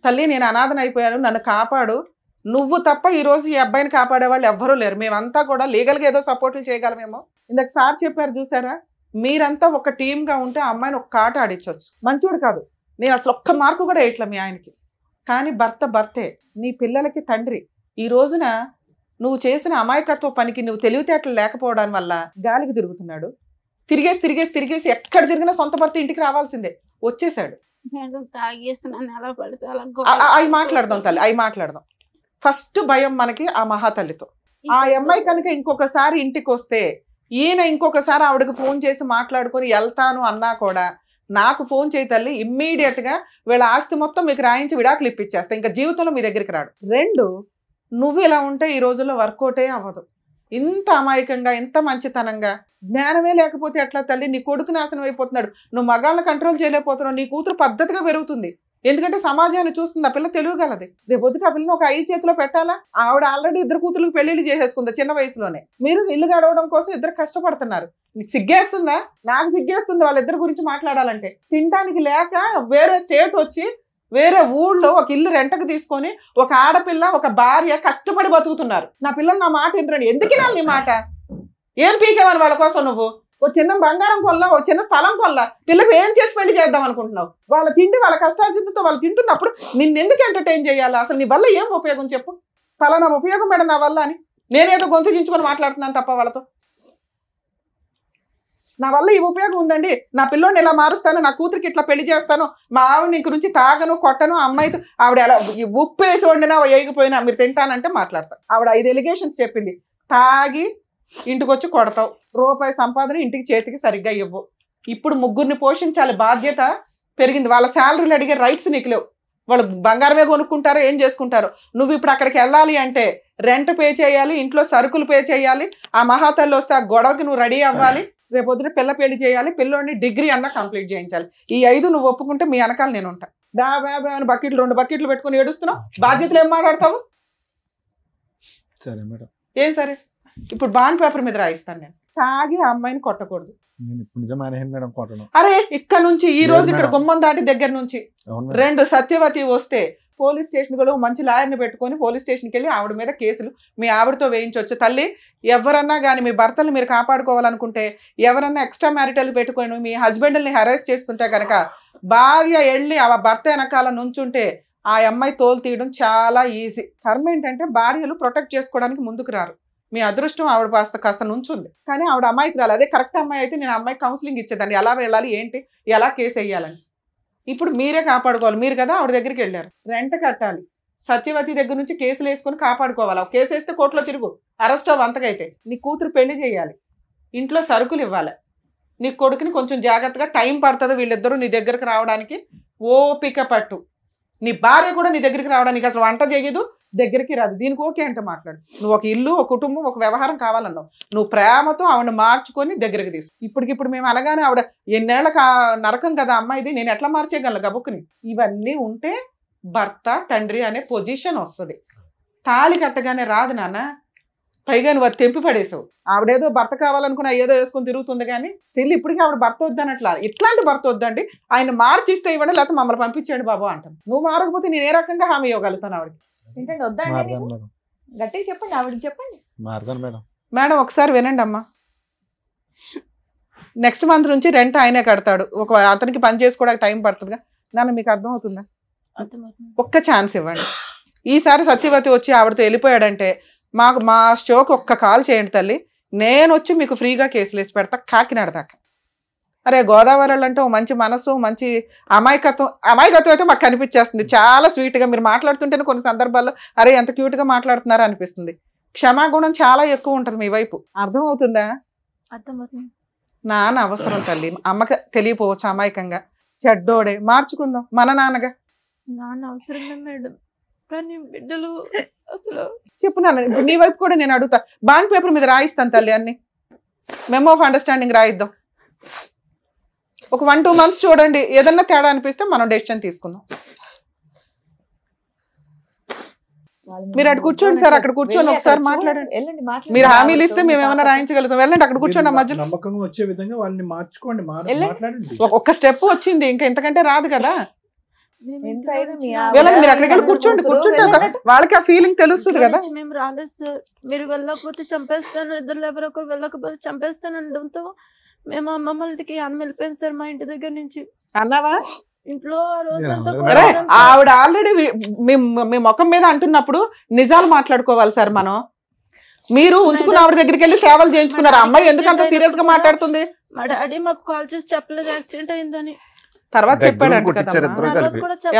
తల్లి నేను అనాథన అయిపోయాను, నన్ను కాపాడు, నువ్వు తప్ప ఈ రోజు ఈ అబ్బాయిని కాపాడే వాళ్ళు ఎవ్వరూ లేరు. మేమంతా కూడా లీగల్గా ఏదో సపోర్ట్లు చేయగలమేమో. ఇందాక సార్ చెప్పారు చూసారా, మీరంతా ఒక టీమ్గా ఉంటే ఆ అమ్మాయిని ఒక ఆట ఆడించవచ్చు. మంచోడు కాదు, నేను అసలు ఒక్క మార్కు కూడా వేయట్లే మీ ఆయనకి, కానీ భర్తే, నీ పిల్లలకి తండ్రి. ఈ రోజున నువ్వు చేసిన అమాయకత్వ పనికి నువ్వు తెలివితేటలు లేకపోవడం వల్ల గాలికి తిరుగుతున్నాడు. తిరిగేసి ఎక్కడ తిరిగినా సొంత భర్త ఇంటికి రావాల్సిందే. వచ్చేసాడు. అవి మాట్లాడదాం తల్లి, అవి మాట్లాడదాం. ఫస్ట్ భయం మనకి ఆ మహాతల్లితో. ఆ అమ్మాయి కనుక ఇంకొకసారి ఇంటికి వస్తే, ఈయన ఇంకొకసారి ఆవిడకి ఫోన్ చేసి మాట్లాడుకొని వెళ్తాను అన్నా కూడా నాకు ఫోన్ చేయి తల్లి, ఇమ్మీడియట్ గా వీళ్ళ ఆస్తి మొత్తం మీకు రాయించి విడాకులు ఇప్పించేస్తా, ఇంకా జీవితంలో మీ దగ్గరికి రాడు. 2 నువ్వు ఇలా ఉంటే ఈ రోజుల్లో వర్కౌటే అవ్వదు. ఇంత అమాయకంగా, ఇంత మంచితనంగా, జ్ఞానమే లేకపోతే ఎట్లా తల్లి? నీ కొడుకు నాశనం అయిపోతున్నాడు, నువ్వు మగాళ్ళని కంట్రోల్ చేయలేకపోతున్నావు, నీ కూతురు పద్ధతిగా పెరుగుతుంది. ఎందుకంటే సమాజాన్ని చూస్తుంది, ఆ పిల్ల తెలియగలది. రేపు పొద్దుట ఆ పిల్లని ఒక 5 చేతిలో పెట్టాలా? ఆవిడ ఆల్రెడీ 2 కూతుర్లకు పెళ్లిళ్ళు చేసేసుకుంది చిన్న వయసులోనే. మీరు ఇల్లు గడవడం కోసం 2 కష్టపడుతున్నారు. నీకు సిగ్గేస్తుందా? నాకు సిగ్గేస్తుంది వాళ్ళిద్దరి గురించి మాట్లాడాలంటే. తినడానికి లేక వేరే స్టేట్ వచ్చి వేరే ఊళ్ళో ఒక ఇల్లు రెంటకు తీసుకొని ఒక ఆడపిల్ల ఒక భార్య కష్టపడి బతుకుతున్నారు. నా పిల్లలు నా మాట వింటారండి. ఎందుకు వినాలి నీ మాట? ఏం పీకేవని వాళ్ళ కోసం నువ్వు? ఓ చిన్న బంగారం కొల్లా, ఓ చిన్న స్థలం కొల్లా, పిల్లలకు ఏం చేసి పెళ్లి చేద్దాం అనుకుంటున్నావు? వాళ్ళ తిండి వాళ్ళ కష్టార్జితంతో వాళ్ళు తింటున్నప్పుడు నిన్నెందుకు ఎంటర్టైన్ చేయాలి? అసలు నీ వల్ల ఏం ఉపయోగం చెప్పు? ఫలానా ఉపయోగం మేడం నా వల్ల అని నేనేదో గొంతు చించుకొని మాట్లాడుతున్నాను తప్ప వాళ్ళతో. నా వల్ల ఈ ఉపయోగం ఉందండి, నా పిల్లోని ఇలా మారుస్తాను, నా కూతురికి ఇట్లా పెళ్లి చేస్తాను, మా ఆవిడ ఇంక నుంచి తాగను కొట్టను, అమ్మాయితో ఆవిడ ఎలా ఉప్పు వేసి వండినా వేయకపోయినా మీరు తింటానంటే మాట్లాడతాను. ఆవిడ 5 ఎలిగేషన్స్ చెప్పింది. తాగి ఇంటికి వచ్చి కొడతావు, రూపాయి సంపాదన ఇంటికి చేతికి సరిగ్గా ఇవ్వు. ఇప్పుడు 3 పోషించాలి బాధ్యత పెరిగింది. వాళ్ళ శాలరీలు అడిగే రైట్స్ నీకు లేవు. వాళ్ళు బంగారమే కొనుక్కుంటారో ఏం చేసుకుంటారో. నువ్వు ఇప్పుడు అక్కడికి వెళ్ళాలి అంటే రెంట్ పే చేయాలి, ఇంట్లో సరుకులు పే చేయాలి, ఆ మహాతల్లి వస్తే ఆ గొడవకి నువ్వు రెడీ అవ్వాలి, రేపు పొద్దున పిల్ల పెళ్లి చేయాలి, పిల్లోని డిగ్రీ అన్నా కంప్లీట్ చేయించాలి. ఈ 5 నువ్వు ఒప్పుకుంటే మీ వెనకాల నేను ఉంటా. అని బకెట్లు 2 బకెట్లు పెట్టుకుని ఏడుస్తున్నావు, బాధ్యతలు ఏం మాట్లాడతావు? సరే మేడం. ఏం సరే? ఇప్పుడు బాండ్ పేపర్ మీద రాయిస్తాను నేను. తాగి ఆ అమ్మాయిని కొట్టకూడదు. అరే ఇక్కడ నుంచి ఈ రోజు ఇక్కడ గుమ్మం దాటి దగ్గర నుంచి 2 సత్యవతి వస్తే పోలీస్ స్టేషన్ కూడా మంచి లాయర్ని పెట్టుకొని పోలీస్ స్టేషన్కి వెళ్ళి ఆవిడ మీద కేసులు మీ ఆవిడతో వేయించవచ్చు. తల్లి, ఎవరన్నా కానీ మీ భర్తలు మీరు కాపాడుకోవాలనుకుంటే, ఎవరన్నా ఎక్స్ట్రా మ్యారిటల్ పెట్టుకొని మీ హస్బెండ్ని హెరాస్ చేస్తుంటే కనుక భార్య వెళ్ళి ఆ భర్త వెనకాల నుంచుంటే ఆ అమ్మాయి తోలు తీయడం చాలా ఈజీ. కర్మ ఏంటంటే భార్యలు ప్రొటెక్ట్ చేసుకోవడానికి ముందుకు రారు. మీ అదృష్టం ఆవిడ కాస్త నుంచుంది, కానీ ఆవిడ అమ్మాయికి రాలి. అదే కరెక్ట్ అమ్మాయి అయితే నేను అమ్మాయికి కౌన్సిలింగ్ ఇచ్చేదాన్ని, ఎలా వెళ్ళాలి ఏంటి, ఎలా కేసు వేయాలని. ఇప్పుడు మీరే కాపాడుకోవాలి. మీరు కదా ఆవిడ దగ్గరికి వెళ్ళారు, రెంట్ కట్టాలి, సత్యవతి దగ్గర నుంచి కేసులు వేసుకొని కాపాడుకోవాలి. కేసు వేస్తే కోర్టులో తిరుగు, అరెస్ట్ అవ్వంతకైతే. నీ కూతురు పెళ్లి చేయాలి, ఇంట్లో సరుకులు ఇవ్వాలి, నీ కొడుకుని కొంచెం జాగ్రత్తగా, టైం పడుతుంది వీళ్ళిద్దరూ నీ దగ్గరికి రావడానికి, ఓపిక పట్టు. నీ భార్య కూడా నీ దగ్గరికి రావడానికి అసలు వంట చేయదు, దగ్గరికి రాదు, దీనికి ఓకే అంటే మాట్లాడు. నువ్వు ఒక ఇల్లు, ఒక కుటుంబం, ఒక వ్యవహారం కావాలన్నావు, నువ్వు ప్రేమతో ఆవిడ మార్చుకొని దగ్గరికి తీసు. ఇప్పటికిప్పుడు మేము అనగానే ఆవిడ ఎన్నేళ్ళ నరకం కదా అమ్మాయిది, నేను ఎట్లా మార్చేయగలను గబుక్కుని? ఇవన్నీ ఉంటే భర్త తండ్రి అనే పొజిషన్ వస్తుంది. తాళి కట్టగానే రాదు నాన్న, పైగా నువ్వు అది తెంపి పడేసావు. ఆవిడేదో భర్త కావాలనుకున్నా ఏదో వేసుకొని తిరుగుతుంది, కానీ తిల్లి ఇప్పటికీ ఆవిడ భర్త వద్దనట్లా. ఇట్లాంటి భర్త వద్దండి, ఆయన మార్చిస్తే ఇవ్వండి, లేకపోతే మమ్మల్ని పంపించండి బాబు అంటాను. నువ్వు మారకపోతే నేను ఏ రకంగా హామీ ఇవ్వగలుగుతాను ఆవిడకి? ఏంటంటే వద్దా గట్టిగా చెప్పండి, ఆవిడకి చెప్పండి. మేడం ఒకసారి వినండి అమ్మా, నెక్స్ట్ మంత్ నుంచి రెంట్ ఆయనే కడతాడు, ఒక అతనికి పని చేసుకోవడానికి టైం పడుతుందిగా. నాన్న మీకు అర్థం అవుతుందా? ఒక్క ఛాన్స్ ఇవ్వండి. ఈసారి సత్యవతి వచ్చి ఆవిడతో వెళ్ళిపోయాడంటే మా షోకి ఒక్క కాల్ చేయండి తల్లి, నేను వచ్చి మీకు ఫ్రీగా కేసులు వేసి పెడతా కాకినాడ దాకా. అరే గోదావరి అంటే మంచి మనసు, మంచి అమాయకత్వం అయితే మాకు కనిపించేస్తుంది. చాలా స్వీట్గా మీరు మాట్లాడుతుంటేనే కొన్ని సందర్భాల్లో అరే ఎంత క్యూట్గా మాట్లాడుతున్నారా అనిపిస్తుంది. క్షమాగుణం చాలా ఎక్కువ ఉంటుంది మీ వైపు. అర్థం అవుతుందా? అర్థమవుతుంది. నాన్న అవసరం తల్లి, అమ్మకి తెలియపోవచ్చు అమాయకంగా, చెడ్డోడే, మార్చుకుందాం మన నాన్నగా. నాన్న అవసరమే మేడం, కానీ బిడ్డలు అసలు చెప్పు నాన్న. ఇప్పుడు నీ వైపు కూడా నేను అడుగుతా, బాండ్ పేపర్ మీద రాయిస్తాను తల్లి, అన్ని మెమో ఆఫ్ అండర్స్టాండింగ్ రాయిద్దాం. ఒక 1-2 months చూడండి, ఏదన్నా తేడా అనిపిస్తే మనం డెసిషన్ తీసుకుందాం. మీరు అక్కడ కూర్చోండి సార్, అక్కడ కూర్చొని ఒకసారి మాట్లాడండి. మీరు హామీలు ఇస్తే మేము ఏమైనా రాయించగలుగుతాం. వెళ్ళండి అక్కడ కూర్చోండి, మధ్యలో నమ్మకంగా వచ్చే విధంగా వాళ్ళని మార్చుకోండి, మాట్లాడండి. ఒక్క స్టెప్ వచ్చింది, ఇంకా ఇంతకంటే రాదు కదా. వెళ్ళండి మీరు అక్కడికి వెళ్ళి కూర్చోండి, వాళ్ళకి ఆ ఫీలింగ్ తెలుస్తుంది కదా. మేము రాలేదు సార్, మీరు వెళ్ళకపోతే చంపేస్తాను, ఇద్దరు ఎవరొకరు వెళ్ళకపోతే చంపేస్తాను అనడంతో మేము అమ్మమ్మకి అన్న వెళ్ళిపోయింది సార్ మా ఇంటి దగ్గర నుంచి. అన్నావా? ఇంట్లో ఆవిడ ఆల్రెడీ మీ ముఖం మీద అంటున్నప్పుడు నిజాలు మాట్లాడుకోవాలి సార్ మనం. మీరు ఉంచుకున్న ఆవిడ దగ్గరికి వెళ్ళి సేవలు చేయించుకున్నారు. అమ్మాయి ఎందుకు అంత సీరియస్ గా మాట్లాడుతుంది? మా డాడీ మాకు కాల్ చేసి చెప్పలేదు యాక్సిడెంట్ అయిందని. తర్వాత చెప్పాడు.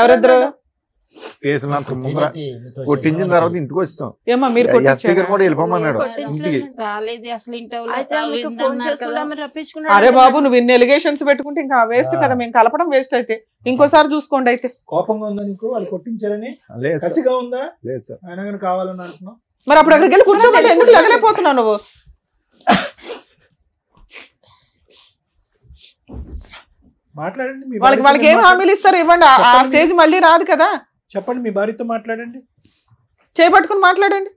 ఎవరిద్దరు? కేసులు అంత ముందర కొట్టించిన తర్వాత ఇంటికి వచ్చాం. ఏమా మీరు ఎస్సీ గారు కూడా వెళ్ళిపోమన్నాడు ఇంటికి. రాలేదు అసలు అయితే ఆమెకు ఫోన్ చేసుకుని ఆమె రప్పించుకున్నాడు. అరే బాబు నువ్వు ఇన్ని ఎలిగేషన్స్ పెట్టుకుంటే ఇంకా వేస్ట్ కదా, మేము కలపడం వేస్ట్. అయితే ఇంకోసారి చూసుకోండి. అయితే కోపంగా ఉందా నీకు వాళ్ళు కొట్టించారని? లేదు సార్. కసిగా ఉందా? లేదు సార్. ఆయన కానీ కావాలని అంటున్నావు. మరి అప్పుడు అక్కడికి వెళ్ళి కూర్చోబెట్టి ఎందుకు లగలేకపోతున్నావు నువ్వు? మాట్లాడండి మీ వాళ్ళకి భార్యతో ఏం హామీలు ఇస్తారు ఇవ్వండి. ఆ స్టేజ్ మళ్ళీ రాదు కదా. చెప్పండి, మీ భార్యతో మాట్లాడండి, చేపట్టుకుని మాట్లాడండి.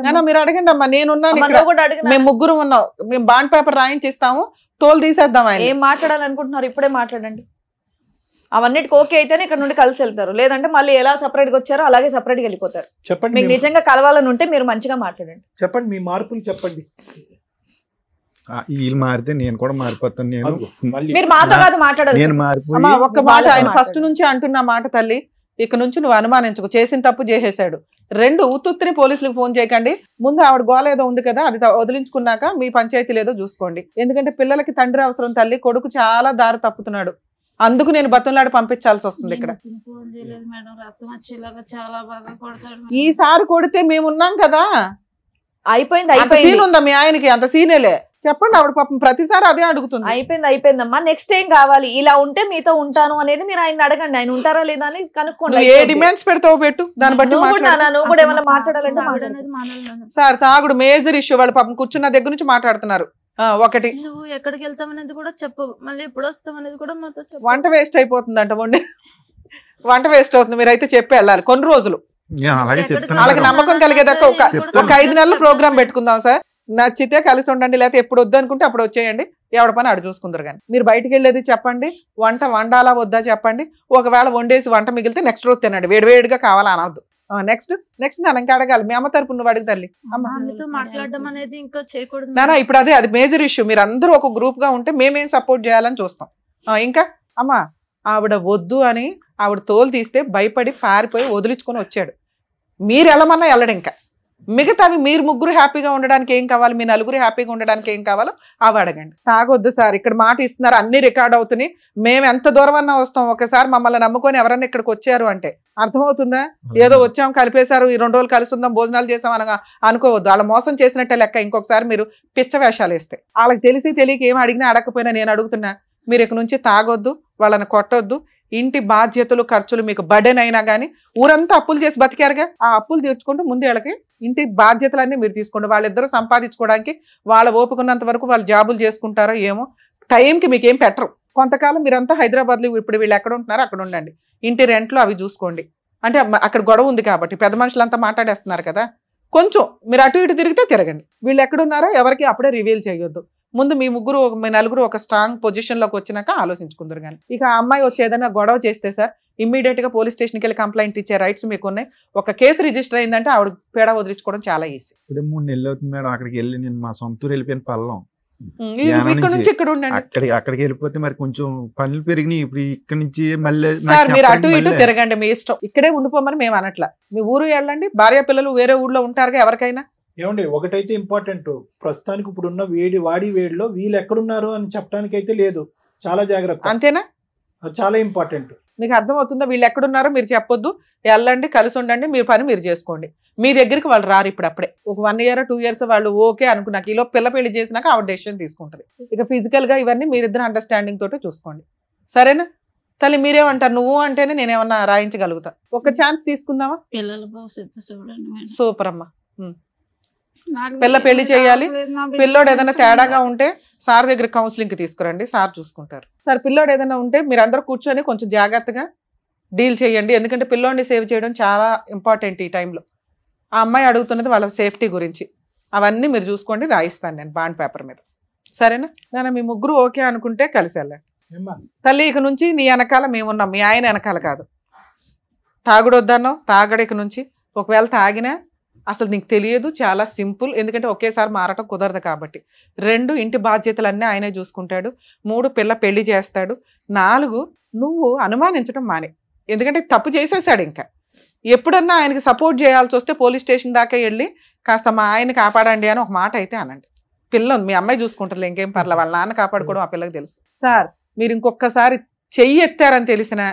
నాన్న మీరు అడగండి అమ్మా, నేనున్నాను అమ్మ, ఇక్కడ. నువ్వు కూడా అడిగినా? మేము ముగ్గురు ఉన్నాం. మేము బాండ్ పేపర్ రాయించిస్తాము, తోలు తీసేద్దాం. ఆయన ఏం మాట్లాడాలనుకుంటున్నారు ఇప్పుడే మాట్లాడండి. అవన్నిటికి ఓకే అయితేనే ఇక్కడ నుండి కలిసి వెళ్తారు, లేదంటే మళ్ళీ ఎలా సపరేట్ గా వచ్చారో అలాగే సపరేట్ గా వెళ్ళిపోతారు. చెప్పండి. మీకు నిజంగా కలవాలని ఉంటే మీరు మంచిగా మాట్లాడండి. చెప్పండి మీ మార్పులు చెప్పండి. వీళ్ళు మారితే నేను కూడా మారిపోతాను. నేను మళ్ళీ మీరు మాతో కాదు మాట్లాడాలి. నేను మారిపోయి అమ్మా ఒక్క మాట, వాళ్ళతో ఆయన ఫస్ట్ మాట్లాడు. నుంచి అంటున్న మాట తల్లి, ఇక నుంచి నువ్వు అనుమానించుకో, చేసిన తప్పు చేసేసాడు. 2 ఉత్తుత్తిని పోలీసులకు ఫోన్ చేయకండి. ముందు ఆవిడ గోల ఏదో ఉంది కదా, అది వదిలించుకున్నాక మీ పంచాయతీలు ఏదో చూసుకోండి. ఎందుకంటే పిల్లలకి తండ్రి అవసరం తల్లి, కొడుకు చాలా దారి తప్పుతున్నాడు. అందుకు నేను బతంలాడి పంపించాల్సి వస్తుంది ఇక్కడ. ఫోన్ చేయలేదు మేడం, రక్తం వచ్చేలాగా చాలా బాగా కొడతాడు. ఈసారి కొడితే మేము ఉన్నాం కదా. అయిపోయింది అంత అయిపోయింది సీన్ ఉందా మీ ఆయనకి? అంత సీనేలే. చెప్పండి, ఆవిడ పాపం ప్రతిసారి అదే అడుగుతుంది. అయిపోయిందమ్మా. నెక్స్ట్ ఏం కావాలి? ఇలా ఉంటే మీతో ఉంటాను అనేది మీరు ఆయన అడగండి. ఆయన ఉంటారా లేదా అని కనుక్కోండి. నువ్వు ఏ డిమాండ్స్ పెడతావో పెట్టు, దాన్ని బట్టి నువ్వు కూడా మాట్లాడు. నువ్వు కూడా ఏమైనా మాట్లాడాలంటే తాగుడు మాట్లాడు. అనేది మానేయాలి. సార్ తాగుడు మేజర్ ఇష్యూ. వాళ్ళు పాపం కూర్చున్న దగ్గర నుంచి మాట్లాడుతున్నారు. ఒకటి నువ్వు ఎక్కడికి వెళ్తాం అనేది కూడా చెప్పు, మళ్ళీ ఎప్పుడు వస్తాం అనేది కూడా మాతో చెప్పు. వంట వేస్ట్ అయిపోతుందంట. వంట వేస్ట్ అవుతుంది. మీరైతే చెప్పి వెళ్ళాలి కొన్ని రోజులు. అలాగే ఎక్కడికి చెప్తాను. వాళ్ళకి మేడం. నమ్మకం కలిగేదాకా ఒక 5 నెలల ప్రోగ్రామ్ పెట్టుకుందాం సార్. నచ్చితే కలిసి ఉండండి, లేకపోతే ఎప్పుడు వద్దు అనుకుంటే అప్పుడు వచ్చేయండి. ఎవడ పని అడు చూసుకుందరు. కానీ మీరు బయటికి వెళ్ళేది చెప్పండి, వంట వండాలా వద్దా చెప్పండి. ఒకవేళ వండేసి వంట మిగిలితే నెక్స్ట్ రోజు తినండి, వేడివేడిగా కావాలా అనవద్దు. నెక్స్ట్ నన్ను ఇంకా అడగాలి. మీ అమ్మ తరపు నువ్వు అడుగు తల్లి. ఆమెతో మాట్లాడడం అనేది ఇంకా చేయకూడదు. నానా ఇప్పుడు అది మేజర్ ఇష్యూ. మీరు అందరూ ఒక గ్రూప్ గా ఉంటే మేమేం సపోర్ట్ చేయాలని చూస్తాం. ఇంకా అమ్మా ఆవిడ వద్దు అని ఆవిడ తోలు తీస్తే భయపడి పారిపోయి వదిలించుకొని వచ్చాడు. మీరు వెళ్ళమన్నా వెళ్ళడు. ఇంకా మిగతావి మీరు ముగ్గురు హ్యాపీగా ఉండడానికి ఏం కావాలి, మీ నలుగురు హ్యాపీగా ఉండడానికి ఏం కావాలో అవి అడగండి. తాగొద్దు సార్, ఇక్కడ మాట ఇస్తున్నారు, అన్ని రికార్డ్ అవుతున్నాయి. మేము ఎంత దూరం అన్నా వస్తాం. ఒకసారి మమ్మల్ని నమ్ముకొని ఎవరన్నా ఇక్కడికి వచ్చారు అంటే అర్థమవుతుందా? ఏదో వచ్చాం కలిపేశారు, ఈ 2 రోజులు కలిసి ఉందాం భోజనాలు చేసాం అనగా అనుకోవద్దు. వాళ్ళ మోసం చేసినట్టే లెక్క. ఇంకొకసారి మీరు పిచ్చ వేషాలు వేస్తే వాళ్ళకి తెలియక ఏం అడిగినా అడగకపోయినా నేను అడుగుతున్నా, మీరు ఇక నుంచి తాగొద్దు, వాళ్ళని కొట్టొద్దు. ఇంటి బాధ్యతలు ఖర్చులు మీకు బర్డెన్ అయినా కానీ ఊరంతా అప్పులు చేసి బతికారుగా, ఆ అప్పులు తీర్చుకుంటూ ముందు వీళ్ళకి ఇంటి బాధ్యతలన్నీ మీరు తీసుకోండి. వాళ్ళిద్దరూ సంపాదించుకోవడానికి వాళ్ళ ఓపుకున్నంత వరకు వాళ్ళు జాబులు చేసుకుంటారో ఏమో. టైంకి మీకు ఏం పెట్టరు. కొంతకాలం మీరంతా హైదరాబాద్లో ఇప్పుడు వీళ్ళు ఎక్కడ ఉంటున్నారో అక్కడ ఉండండి. ఇంటి రెంట్లు అవి చూసుకోండి. అంటే అక్కడ గొడవ ఉంది కాబట్టి పెద్ద మనుషులంతా మాట్లాడేస్తున్నారు కదా. కొంచెం మీరు అటు ఇటు తిరిగితే తిరగండి. వీళ్ళు ఎక్కడున్నారో ఎవరికి అప్పుడే రివీల్ చేయొద్దు. ముందు మీ నలుగురు ఒక స్ట్రాంగ్ పొజిషన్ లోకి వచ్చినాక ఆలోచించుకుందరు. కానీ ఇక ఆ అమ్మాయి వచ్చి ఏదైనా గొడవ చేస్తే సార్ ఇమ్మీడియట్ గా పోలీస్ స్టేషన్కి వెళ్ళి కంప్లైంట్ ఇచ్చే రైట్స్ మీకు ఉన్నాయి. ఒక కేసు రిజిస్టర్ అయిందంటే ఆవిడ పేడ వదిలించుకోవడం చాలా ఈజీ. ఇప్పుడే 3 నెలలు అవుతుంది మేడం. అక్కడికి వెళ్ళి నేను మా సొంతూరు వెళ్ళిపోయిన పల్లం. ఇక్కడ నుంచి ఇక్కడ ఉండండి. అక్కడికి వెళ్ళిపోతే మరి కొంచెం పనులు పెరిగినాయి. ఇప్పుడు ఇక్కడ నుంచి మళ్ళీ సార్ మీరు అటు ఇటు తిరగండి, మీ ఇష్టం. ఇక్కడే ఉండిపోమని మేము అనట్లా. మీ ఊరు వెళ్ళండి. భార్య పిల్లలు వేరే ఊర్లో ఉంటారుగా ఎవరికైనా. ఏమండి ఒకటైతే ఇంపార్టెంట్, ప్రస్తుతానికి ఇప్పుడు ఉన్న వేడిలో వీళ్ళు ఎక్కడున్నారు అని చెప్పడానికి అయితే లేదు. చాలా జాగ్రత్త. అంతేనా? చాలా ఇంపార్టెంట్. మీకు అర్థమవుతుందా? వీళ్ళు ఎక్కడున్నారో మీరు చెప్పొద్దు. వెళ్ళండి, కలిసి ఉండండి, మీ పని మీరు చేసుకోండి. మీ దగ్గరికి వాళ్ళు రారు. ఇప్పుడు అప్పుడే ఒక 1 year 2 years వాళ్ళు ఓకే అనుకున్నాక ఈలో పిల్ల పెళ్లి చేసినాక ఆవిడ డెసిషన్ తీసుకుంటుంది. ఇక ఫిజికల్ గా ఇవన్నీ మీరిద్దరు అండర్స్టాండింగ్ తోటి చూసుకోండి. సరేనా తల్లి? మీరేమంటారు? నువ్వు అంటేనే నేనేమన్నా రాయించగలుగుతా. ఒక ఛాన్స్ తీసుకుందామా? పిల్లల భవిష్యత్తు చూడండి. సూపర్ అమ్మా. పిల్ల పెళ్లి చేయాలి. పిల్లోడు ఏదైనా తేడాగా ఉంటే సార్ దగ్గర కౌన్సిలింగ్ కి తీసుకురండి, సార్ చూసుకుంటారు. సార్ పిల్లోడు ఏదైనా ఉంటే మీరు అందరూ కూర్చొని కొంచెం జాగ్రత్తగా డీల్ చేయండి. ఎందుకంటే పిల్లోడిని సేవ్ చేయడం చాలా ఇంపార్టెంట్ ఈ టైంలో. ఆ అమ్మాయి అడుగుతున్నది వాళ్ళ సేఫ్టీ గురించి. అవన్నీ మీరు చూసుకోండి, రాయిస్తాను నేను బాండ్ పేపర్ మీద. సరేనా నాన్న? మీ ముగ్గురు ఓకే అనుకుంటే కలిసి వెళ్ళండి. తల్లి ఇక నుంచి నీ వెనకాల మేమున్నాం, మీ ఆయన వెనకాల కాదు. తాగుడు వద్దన్నావు, తాగడు ఇక నుంచి. ఒకవేళ తాగినా అసలు నీకు తెలియదు, చాలా సింపుల్. ఎందుకంటే ఒకేసారి మారటం కుదరదు కాబట్టి. 2 ఇంటి బాధ్యతలన్నీ ఆయనే చూసుకుంటాడు. 3 పిల్ల పెళ్లి చేస్తాడు. 4 నువ్వు అనుమానించడం మానే. ఎందుకంటే తప్పు చేసేసాడు. ఇంకా ఎప్పుడన్నా ఆయనకి సపోర్ట్ చేయాల్సి వస్తే పోలీస్ స్టేషన్ దాకా వెళ్ళి కాస్త మా ఆయన కాపాడండి అని ఒక మాట అయితే అనండి. పిల్ల ఉంది, మీ అమ్మాయి చూసుకుంటారు, ఇంకేం పర్లే. వాళ్ళ నాన్న కాపాడుకోవడం ఆ పిల్లకి తెలుసు. సార్ మీరు ఇంకొకసారి చెయ్యి ఎత్తారని తెలిసినా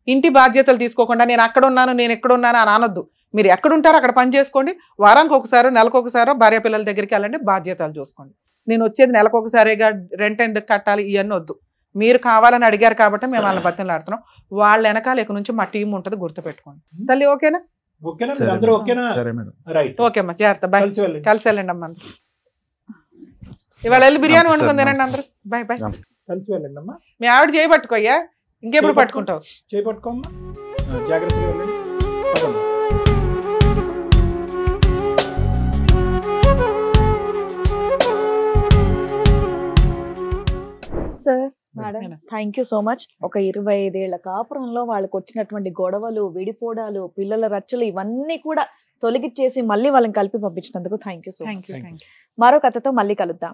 ఇంటి బాధ్యతలు తీసుకోకుండా నేను అక్కడ ఉన్నాను నేను ఎక్కడ ఉన్నాను అని అనొద్దు. మీరు ఎక్కడుంటారో అక్కడ పని చేసుకోండి. వారానికి ఒకసారో నెలకు ఒకసారో భార్య పిల్లల దగ్గరికి వెళ్ళండి, బాధ్యతలు చూసుకోండి. నేను వచ్చేది నెలకు ఒకసారిగా రెంట్ ఎందుకు కట్టాలి ఇవన్నీ వద్దు. మీరు కావాలని అడిగారు కాబట్టి మేము వాళ్ళని బతిలాడుతున్నాం. వాళ్ళ వెనకాల ఇక నుంచి మా టీం ఉంటుంది, గుర్తుపెట్టుకోండి. తల్లి ఓకేనా? ఓకేనా మీరు అందరూ ఓకేనా? సరే మేడం. రైట్. ఓకే అమ్మా, జాగ్రత్త. బాయ్. కలిసి వెళ్ళండి అమ్మా. ఇవాళ వెళ్ళి బిర్యానీ వండుకొని తినండి అందరూ. Bye bye. కలిసి వెళ్ళండి అమ్మా. మీ ఆవిడ చేయి పట్టుకోయ్యా, ఇంకెప్పుడు పట్టుకుంటావు? చేయి పట్టుకోమ్మా, జాగ్రత్తగా వెళ్ళండి. Sir madam, thank you so much. ఒక 25 ఏళ్ల కాపురంలో వాళ్ళకి వచ్చినటువంటి గొడవలు, విడిపోవడాలు, పిల్లల రచ్చలు ఇవన్నీ కూడా తొలగిచ్చేసి మళ్ళీ వాళ్ళని కలిపి పంపించినందుకు థ్యాంక్ యూ సో మచ్. మరో కథతో మళ్ళీ కలుద్దాం.